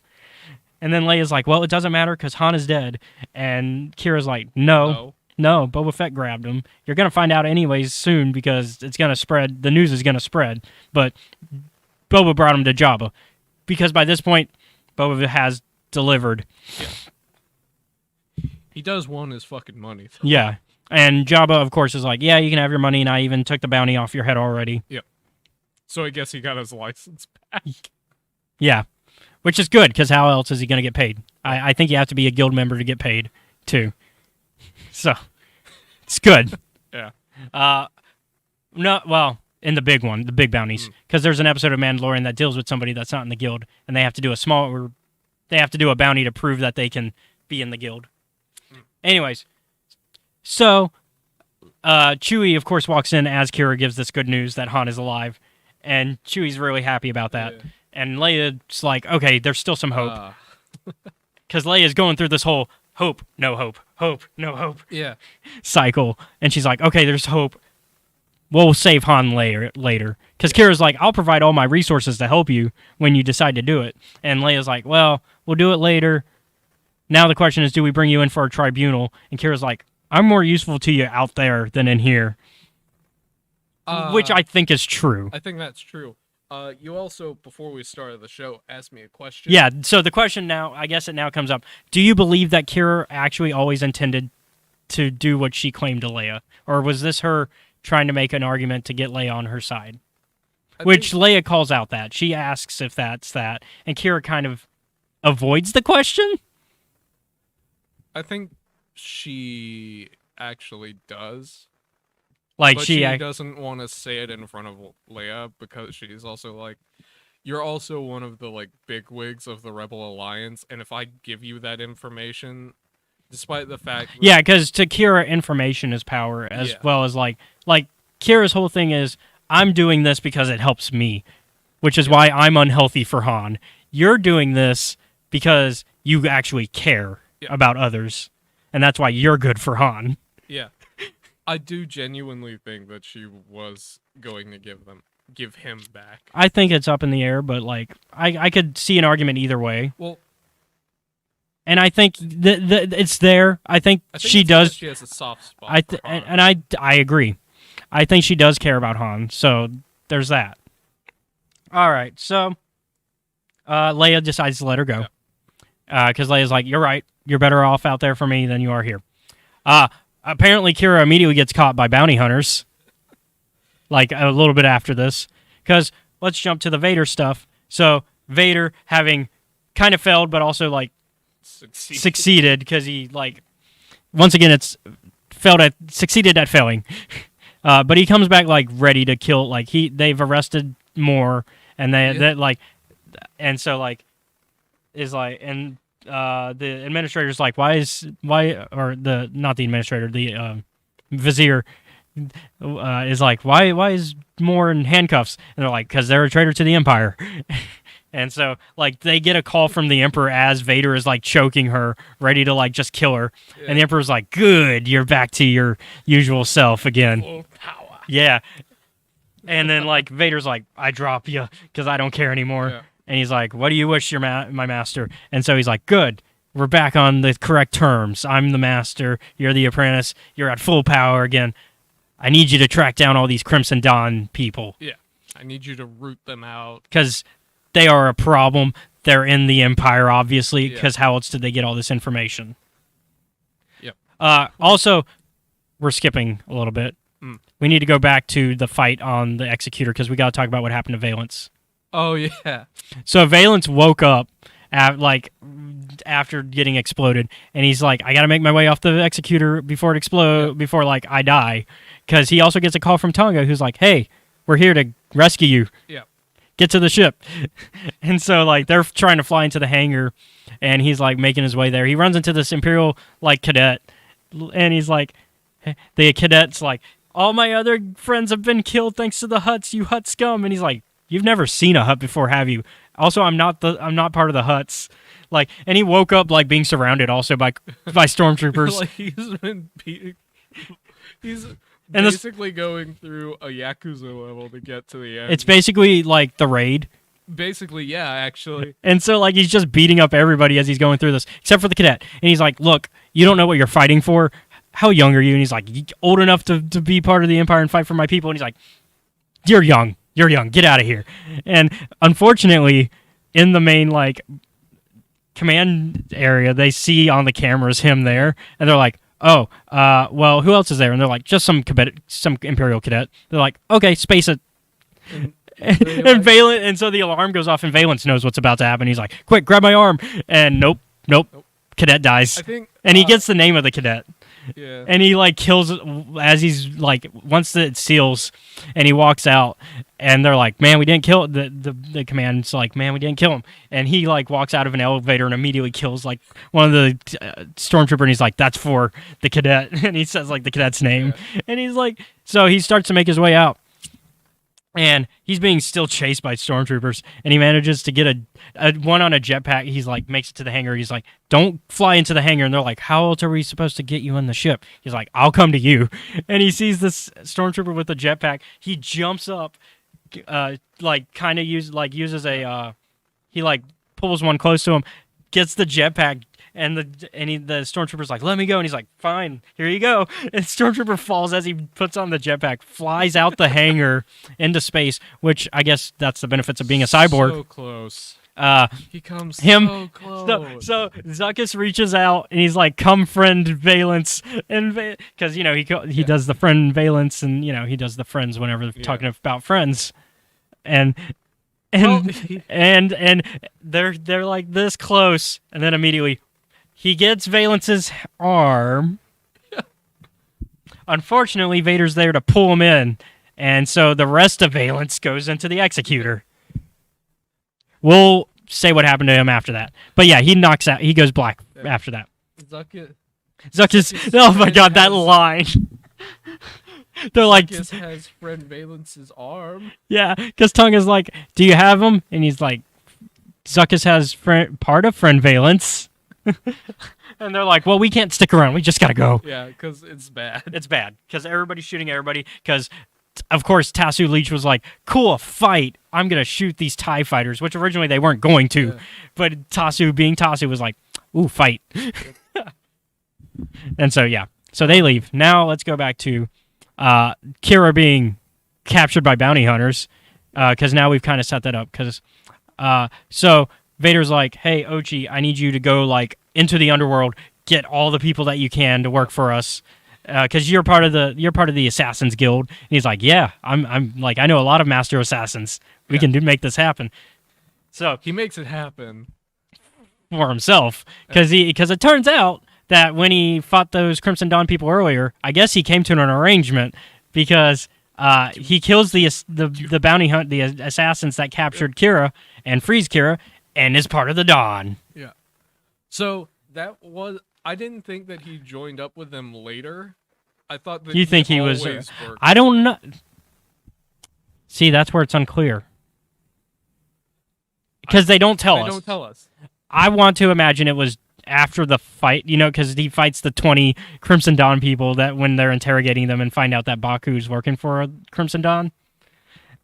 And then Leia's like, well, it doesn't matter because Han is dead. And Kira's like, no, Boba Fett grabbed him. You're going to find out anyways soon because it's going to spread. The news is going to spread. But Boba brought him to Jabba because by this point, Boba has delivered. Yeah. He does want his fucking money. Though. Yeah. And Jabba, of course, is like, yeah, you can have your money, and I even took the bounty off your head already. Yep. So I guess he got his license back. Yeah. Which is good, because how else is he going to get paid? I think you have to be a guild member to get paid, too. So, it's good. Yeah. No, well, in the big one, the big bounties. Because there's an episode of Mandalorian that deals with somebody that's not in the guild, and they have to do a bounty to prove that they can be in the guild. Anyways, so Chewie, of course, walks in as Kira gives this good news that Han is alive, and Chewie's really happy about that. Yeah. And Leia's like, okay, there's still some hope. Because Leia's going through this whole hope, no hope, hope, no hope cycle. And she's like, okay, there's hope. We'll save Han later. Because Kira's like, I'll provide all my resources to help you when you decide to do it. And Leia's like, well, we'll do it later. Now the question is, do we bring you in for a tribunal? And Kira's like, I'm more useful to you out there than in here. Which I think is true. I think that's true. You also, before we started the show, asked me a question. Yeah, so the question now, I guess it now comes up. Do you believe that Kira actually always intended to do what she claimed to Leia? Or was this her trying to make an argument to get Leia on her side? Which Leia calls out that. She asks if that's that. And Kira kind of avoids the question? I think she actually does. Like but she doesn't want to say it in front of Leia because she's also like, you're also one of the like bigwigs of the Rebel Alliance, and if I give you that information, despite the fact that... Yeah, because to Kira, information is power, as well as like Kira's whole thing is, I'm doing this because it helps me, which is why I'm unhealthy for Han. You're doing this because you actually care about others, and that's why you're good for Han. Yeah. I do genuinely think that she was going to give him back. I think it's up in the air, but like I could see an argument either way. Well, and I think it's there. I think she does. She has a soft spot. I agree. I think she does care about Han. So there's that. All right. So Leia decides to let her go because Leia's like, "You're right. You're better off out there for me than you are here." Apparently, Kira immediately gets caught by bounty hunters, like a little bit after this. Because let's jump to the Vader stuff. So Vader, having kind of failed, but also like succeeded, because he like once again succeeded at failing. But he comes back like ready to kill. Like they've arrested more, and and so like is like and. The administrator's like, not the administrator, the vizier is like, why is Moore in handcuffs? And they're like, because they're a traitor to the Empire. And so like they get a call from the Emperor as Vader is like choking her, ready to like just kill her. Yeah. And the Emperor's like, good, you're back to your usual self again. Full power. Yeah. And then like Vader's like, I drop you because I don't care anymore. Yeah. And he's like, what do you wish, my master? And so he's like, good, we're back on the correct terms. I'm the master, you're the apprentice, you're at full power again. I need you to track down all these Crimson Dawn people. Yeah, I need you to root them out. Because they are a problem. They're in the Empire, obviously, because how else did they get all this information? Yep. Also, we're skipping a little bit. We need to go back to the fight on the Executor, because we got to talk about what happened to Valence. Oh, yeah. So Valence woke up after getting exploded, and he's like, I got to make my way off the Executor before it explodes, before like I die. Because he also gets a call from Tonga, who's like, hey, we're here to rescue you. Yeah. Get to the ship. And so like they're trying to fly into the hangar, and he's like making his way there. He runs into this Imperial like cadet, and he's like, the cadet's like, all my other friends have been killed thanks to the Hutts, you Hutt scum. And he's like, you've never seen a hut before, have you? Also, I'm not part of the huts. Like, and he woke up like being surrounded also by stormtroopers. Like he's And basically going through a Yakuza level to get to the end. It's basically like the raid. Basically, yeah, actually. And so, like, he's just beating up everybody as he's going through this, except for the cadet. And he's like, look, you don't know what you're fighting for. How young are you? And he's like, old enough to be part of the Empire and fight for my people. And he's like, you're young. You're young. Get out of here. And unfortunately, in the main, like, command area, they see on the cameras him there. And they're like, oh, well, who else is there? And they're like, just some Imperial cadet. They're like, okay, space it. And Valence, and so the alarm goes off, and Valence knows what's about to happen. He's like, "Quick, grab my arm!" And nope. Cadet dies. I think, and he gets the name of the cadet. Yeah. And he like kills as he's like once it seals, and he walks out, and they're like, "Man, we didn't kill the command's like, man, we didn't kill him." And he like walks out of an elevator and immediately kills like one of the stormtrooper, and he's like, "That's for the cadet," and he says like the cadet's name, and he's like, so he starts to make his way out. And he's being still chased by stormtroopers, and he manages to get a one on a jetpack. He's like, makes it to the hangar. He's like, don't fly into the hangar. And they're like, how else are we supposed to get you in the ship? He's like, I'll come to you. And he sees this stormtrooper with a jetpack. He jumps up, like kind of uses a, he like pulls one close to him, gets the jetpack. And the stormtrooper's like, let me go. And he's like, fine, here you go. And stormtrooper falls as he puts on the jetpack, flies out the hangar into space, which I guess that's the benefits of being a cyborg. So close. He comes so close. So Zuckuss reaches out, and he's like, come friend Valence. And because, he does the friend Valence, and, he does the friends whenever they're talking about friends. And they're like this close, and then immediately he gets Valence's arm. Unfortunately, Vader's there to pull him in, and so the rest of Valence goes into the executor. We'll say what happened to him after that. But yeah, he knocks out. He goes black after that. Zuckuss. Oh my god, that line. They're like, Zuckuss has friend Valence's arm. Yeah, because Tonga's like, do you have him? And he's like, Zuckuss has part of friend Valence. And they're like, well, we can't stick around. We just gotta go. Yeah, because it's bad. It's bad because everybody's shooting everybody. Because, of course, Tasu Leech was like, cool, fight. I'm gonna shoot these TIE fighters, which originally they weren't going to. Yeah. But Tasu, being Tasu, was like, ooh, fight. And so, yeah. So they leave. Now let's go back to Kira being captured by bounty hunters. Because now we've kind of set that up. Because, so Vader's like, hey, Ochi, I need you to go, like, into the underworld, get all the people that you can to work for us, because you're part of the Assassins Guild. And he's like, yeah, I'm like, I know a lot of Master Assassins. We can make this happen. So he makes it happen for himself, because it turns out that when he fought those Crimson Dawn people earlier, I guess he came to an arrangement, because he kills the bounty hunt, the assassins that captured Kira and frees Kira, and is part of the Dawn. Yeah. So that was. I didn't think that he joined up with them later. I thought that you think he was. Worked. I don't know. See, that's where it's unclear. Because they don't tell us. They don't tell us. I want to imagine it was after the fight, because he fights the 20 Crimson Dawn people that when they're interrogating them and find out that Baku's working for Crimson Dawn.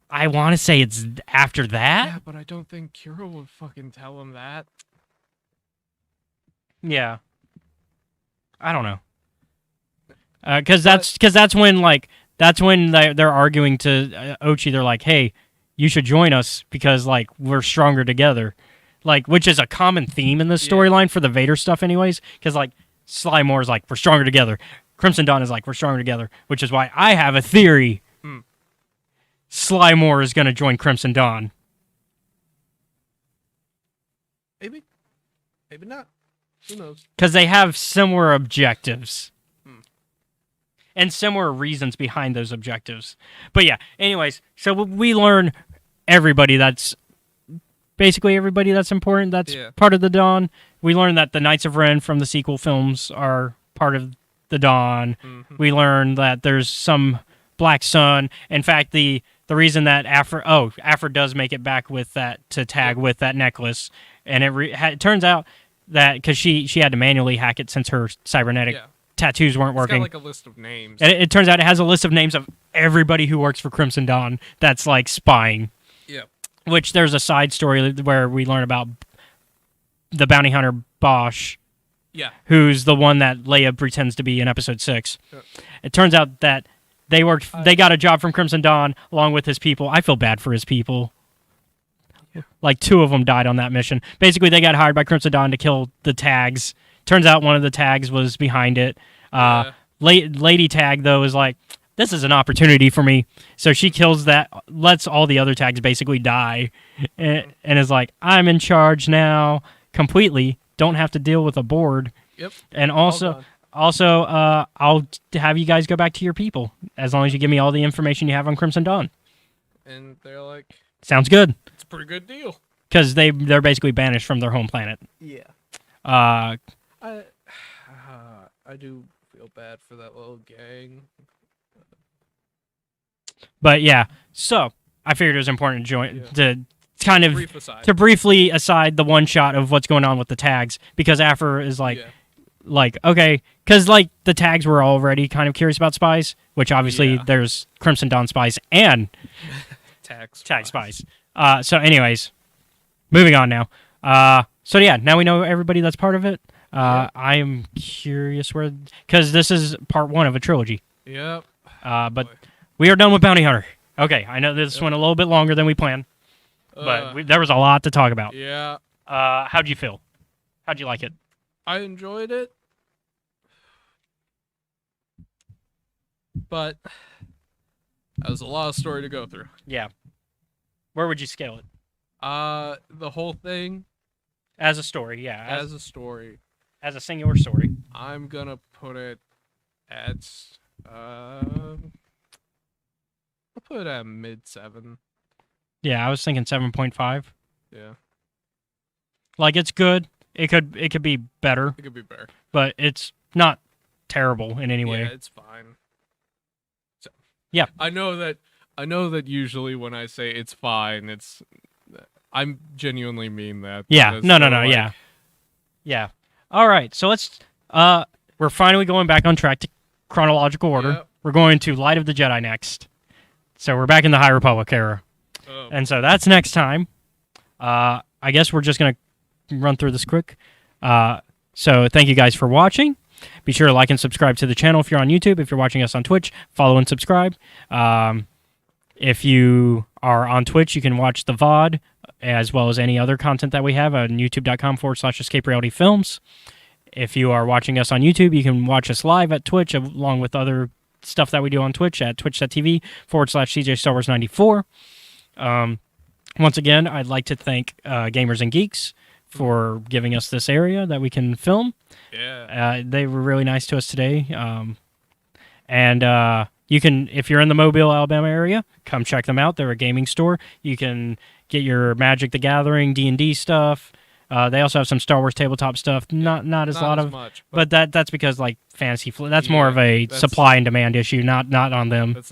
I want to say it's after that. Yeah, but I don't think Kira would fucking tell him that. Yeah. I don't know. Because that's when they're arguing to Ochi. They're like, hey, you should join us because like we're stronger together. Like, which is a common theme in this storyline for the Vader stuff anyways. Because like Sly Moore is like, we're stronger together. Crimson Dawn is like, we're stronger together. Which is why I have a theory. Sly Moore is going to join Crimson Dawn. Maybe. Maybe not. Who knows? Because they have similar objectives. And similar reasons behind those objectives. But yeah, anyways, so we learn basically everybody that's important, that's part of the Dawn. We learn that the Knights of Ren from the sequel films are part of the Dawn. We learn that there's some Black Sun. In fact, the the reason that Afra does make it back with that to tag with that necklace, and it turns out that because she had to manually hack it since her cybernetic tattoos weren't It's working. got like a list of names. And it turns out it has a list of names of everybody who works for Crimson Dawn that's like spying. Yeah. Which there's a side story where we learn about the bounty hunter Bosch. Yeah. Who's the one that Leia pretends to be in episode 6. It turns out that they got a job from Crimson Dawn along with his people. I feel bad for his people. Yeah. Like 2 of them died on that mission. Basically, they got hired by Crimson Dawn to kill the tags. Turns out one of the tags was behind it. Lady Tag, though, is like, this is an opportunity for me. So she kills that, lets all the other tags basically die, and is like, I'm in charge now completely. Don't have to deal with a board. Yep. And also, I'll have you guys go back to your people as long as you give me all the information you have on Crimson Dawn. And they're like, sounds good. It's a pretty good deal. Because they're basically banished from their home planet. Yeah. I do feel bad for that little gang. But yeah, so I figured it was important to kind of to briefly aside the one shot of what's going on with the tags, because Afra is like okay, because like the tags were already kind of curious about spies, which obviously there's Crimson Dawn spies and tag spies. So anyways, moving on now. So yeah, now we know everybody that's part of it. I am curious because this is part 1 of a trilogy. Yep. But we are done with Bounty Hunter. Okay, I know this went a little bit longer than we planned, but there was a lot to talk about. Yeah. How'd you feel? How'd you like it? I enjoyed it, but that was a lot of story to go through. Yeah. Where would you scale it? The whole thing. As a story, yeah. As a story. As a singular story. I'm gonna put it at I'll put it at mid-7. Yeah, I was thinking 7.5. Yeah. Like, it's good. It could be better. It could be better. But it's not terrible in any way. Yeah, it's fine. So, yeah. I know that usually when I say it's fine, I'm genuinely mean that. Yeah. No, like, yeah. Yeah. All right. So let's we're finally going back on track to chronological order. Yep. We're going to Light of the Jedi next. So we're back in the High Republic era. And so that's next time. I guess we're just going to run through this quick. So thank you guys for watching. Be sure to like and subscribe to the channel if you're on YouTube. If you're watching us on Twitch, follow and subscribe. If you are on Twitch, you can watch the VOD as well as any other content that we have on youtube.com/Escape Reality Films. If you are watching us on YouTube, you can watch us live at Twitch along with other stuff that we do on Twitch at twitch.tv/CJ Star Wars 94. Once again, I'd like to thank Gamers and Geeks for giving us this area that we can film. Yeah. They were really nice to us today. And you can, if you're in the Mobile, Alabama area, come check them out. They're a gaming store. You can get your Magic the Gathering, D&D stuff. They also have some Star Wars tabletop stuff. Not as much, but that's because like fantasy. That's more of a supply and demand issue, not on them. That's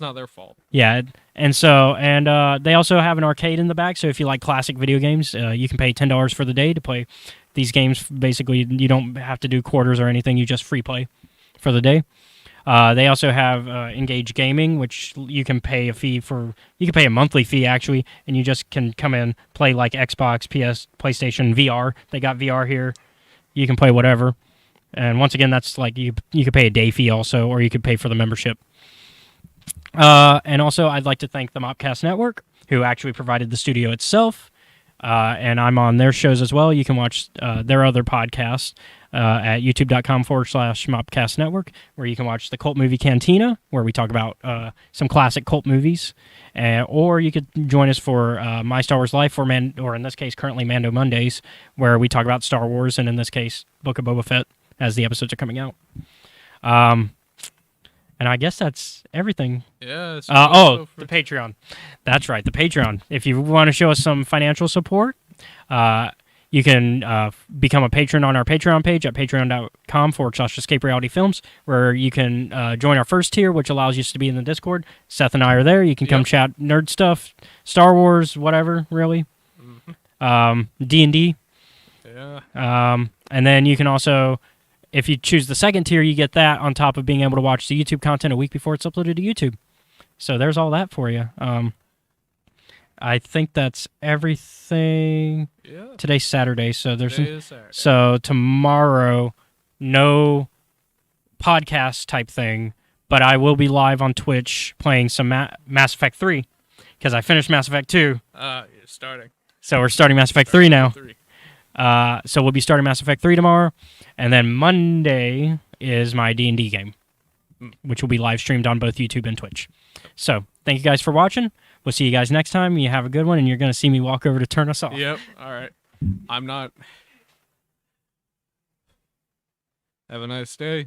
not their fault. Yeah, and they also have an arcade in the back. So if you like classic video games, you can pay $10 for the day to play these games. Basically, you don't have to do quarters or anything. You just free play for the day. They also have Engage Gaming, which you can pay a fee for. You can pay a monthly fee actually, and you just can come in, play like Xbox, PS, PlayStation, VR. They got VR here. You can play whatever. And once again, that's like you could pay a day fee also, or you could pay for the membership. And also, I'd like to thank the Mopcast Network, who actually provided the studio itself. And I'm on their shows as well. You can watch their other podcasts at youtube.com/Mopcast Network, where you can watch the Cult Movie Cantina, where we talk about some classic cult movies. Or you could join us for My Star Wars Life, or in this case, currently Mando Mondays, where we talk about Star Wars, and in this case, Book of Boba Fett, as the episodes are coming out. And I guess that's everything. Yeah. The Patreon. That's right, the Patreon. If you want to show us some financial support, You can become a patron on our Patreon page at patreon.com/Escape Reality Films, where you can join our first tier, which allows you to be in the Discord. Seth and I are there. You can come chat nerd stuff, Star Wars, whatever, really. D&D. Yeah. And then you can also, if you choose the second tier, you get that on top of being able to watch the YouTube content a week before it's uploaded to YouTube. So there's all that for you. I think that's everything. Yeah. Today's Saturday, so Today is Saturday. so tomorrow, no podcast type thing, but I will be live on Twitch playing some Mass Effect 3 because I finished Mass Effect 2. You're starting. So we're starting Mass Effect 3 now. So we'll be starting Mass Effect 3 tomorrow, and then Monday is my D&D game, which will be live streamed on both YouTube and Twitch. So thank you guys for watching. We'll see you guys next time. You have a good one, and you're going to see me walk over to turn us off. Yep. All right. I'm not. Have a nice day.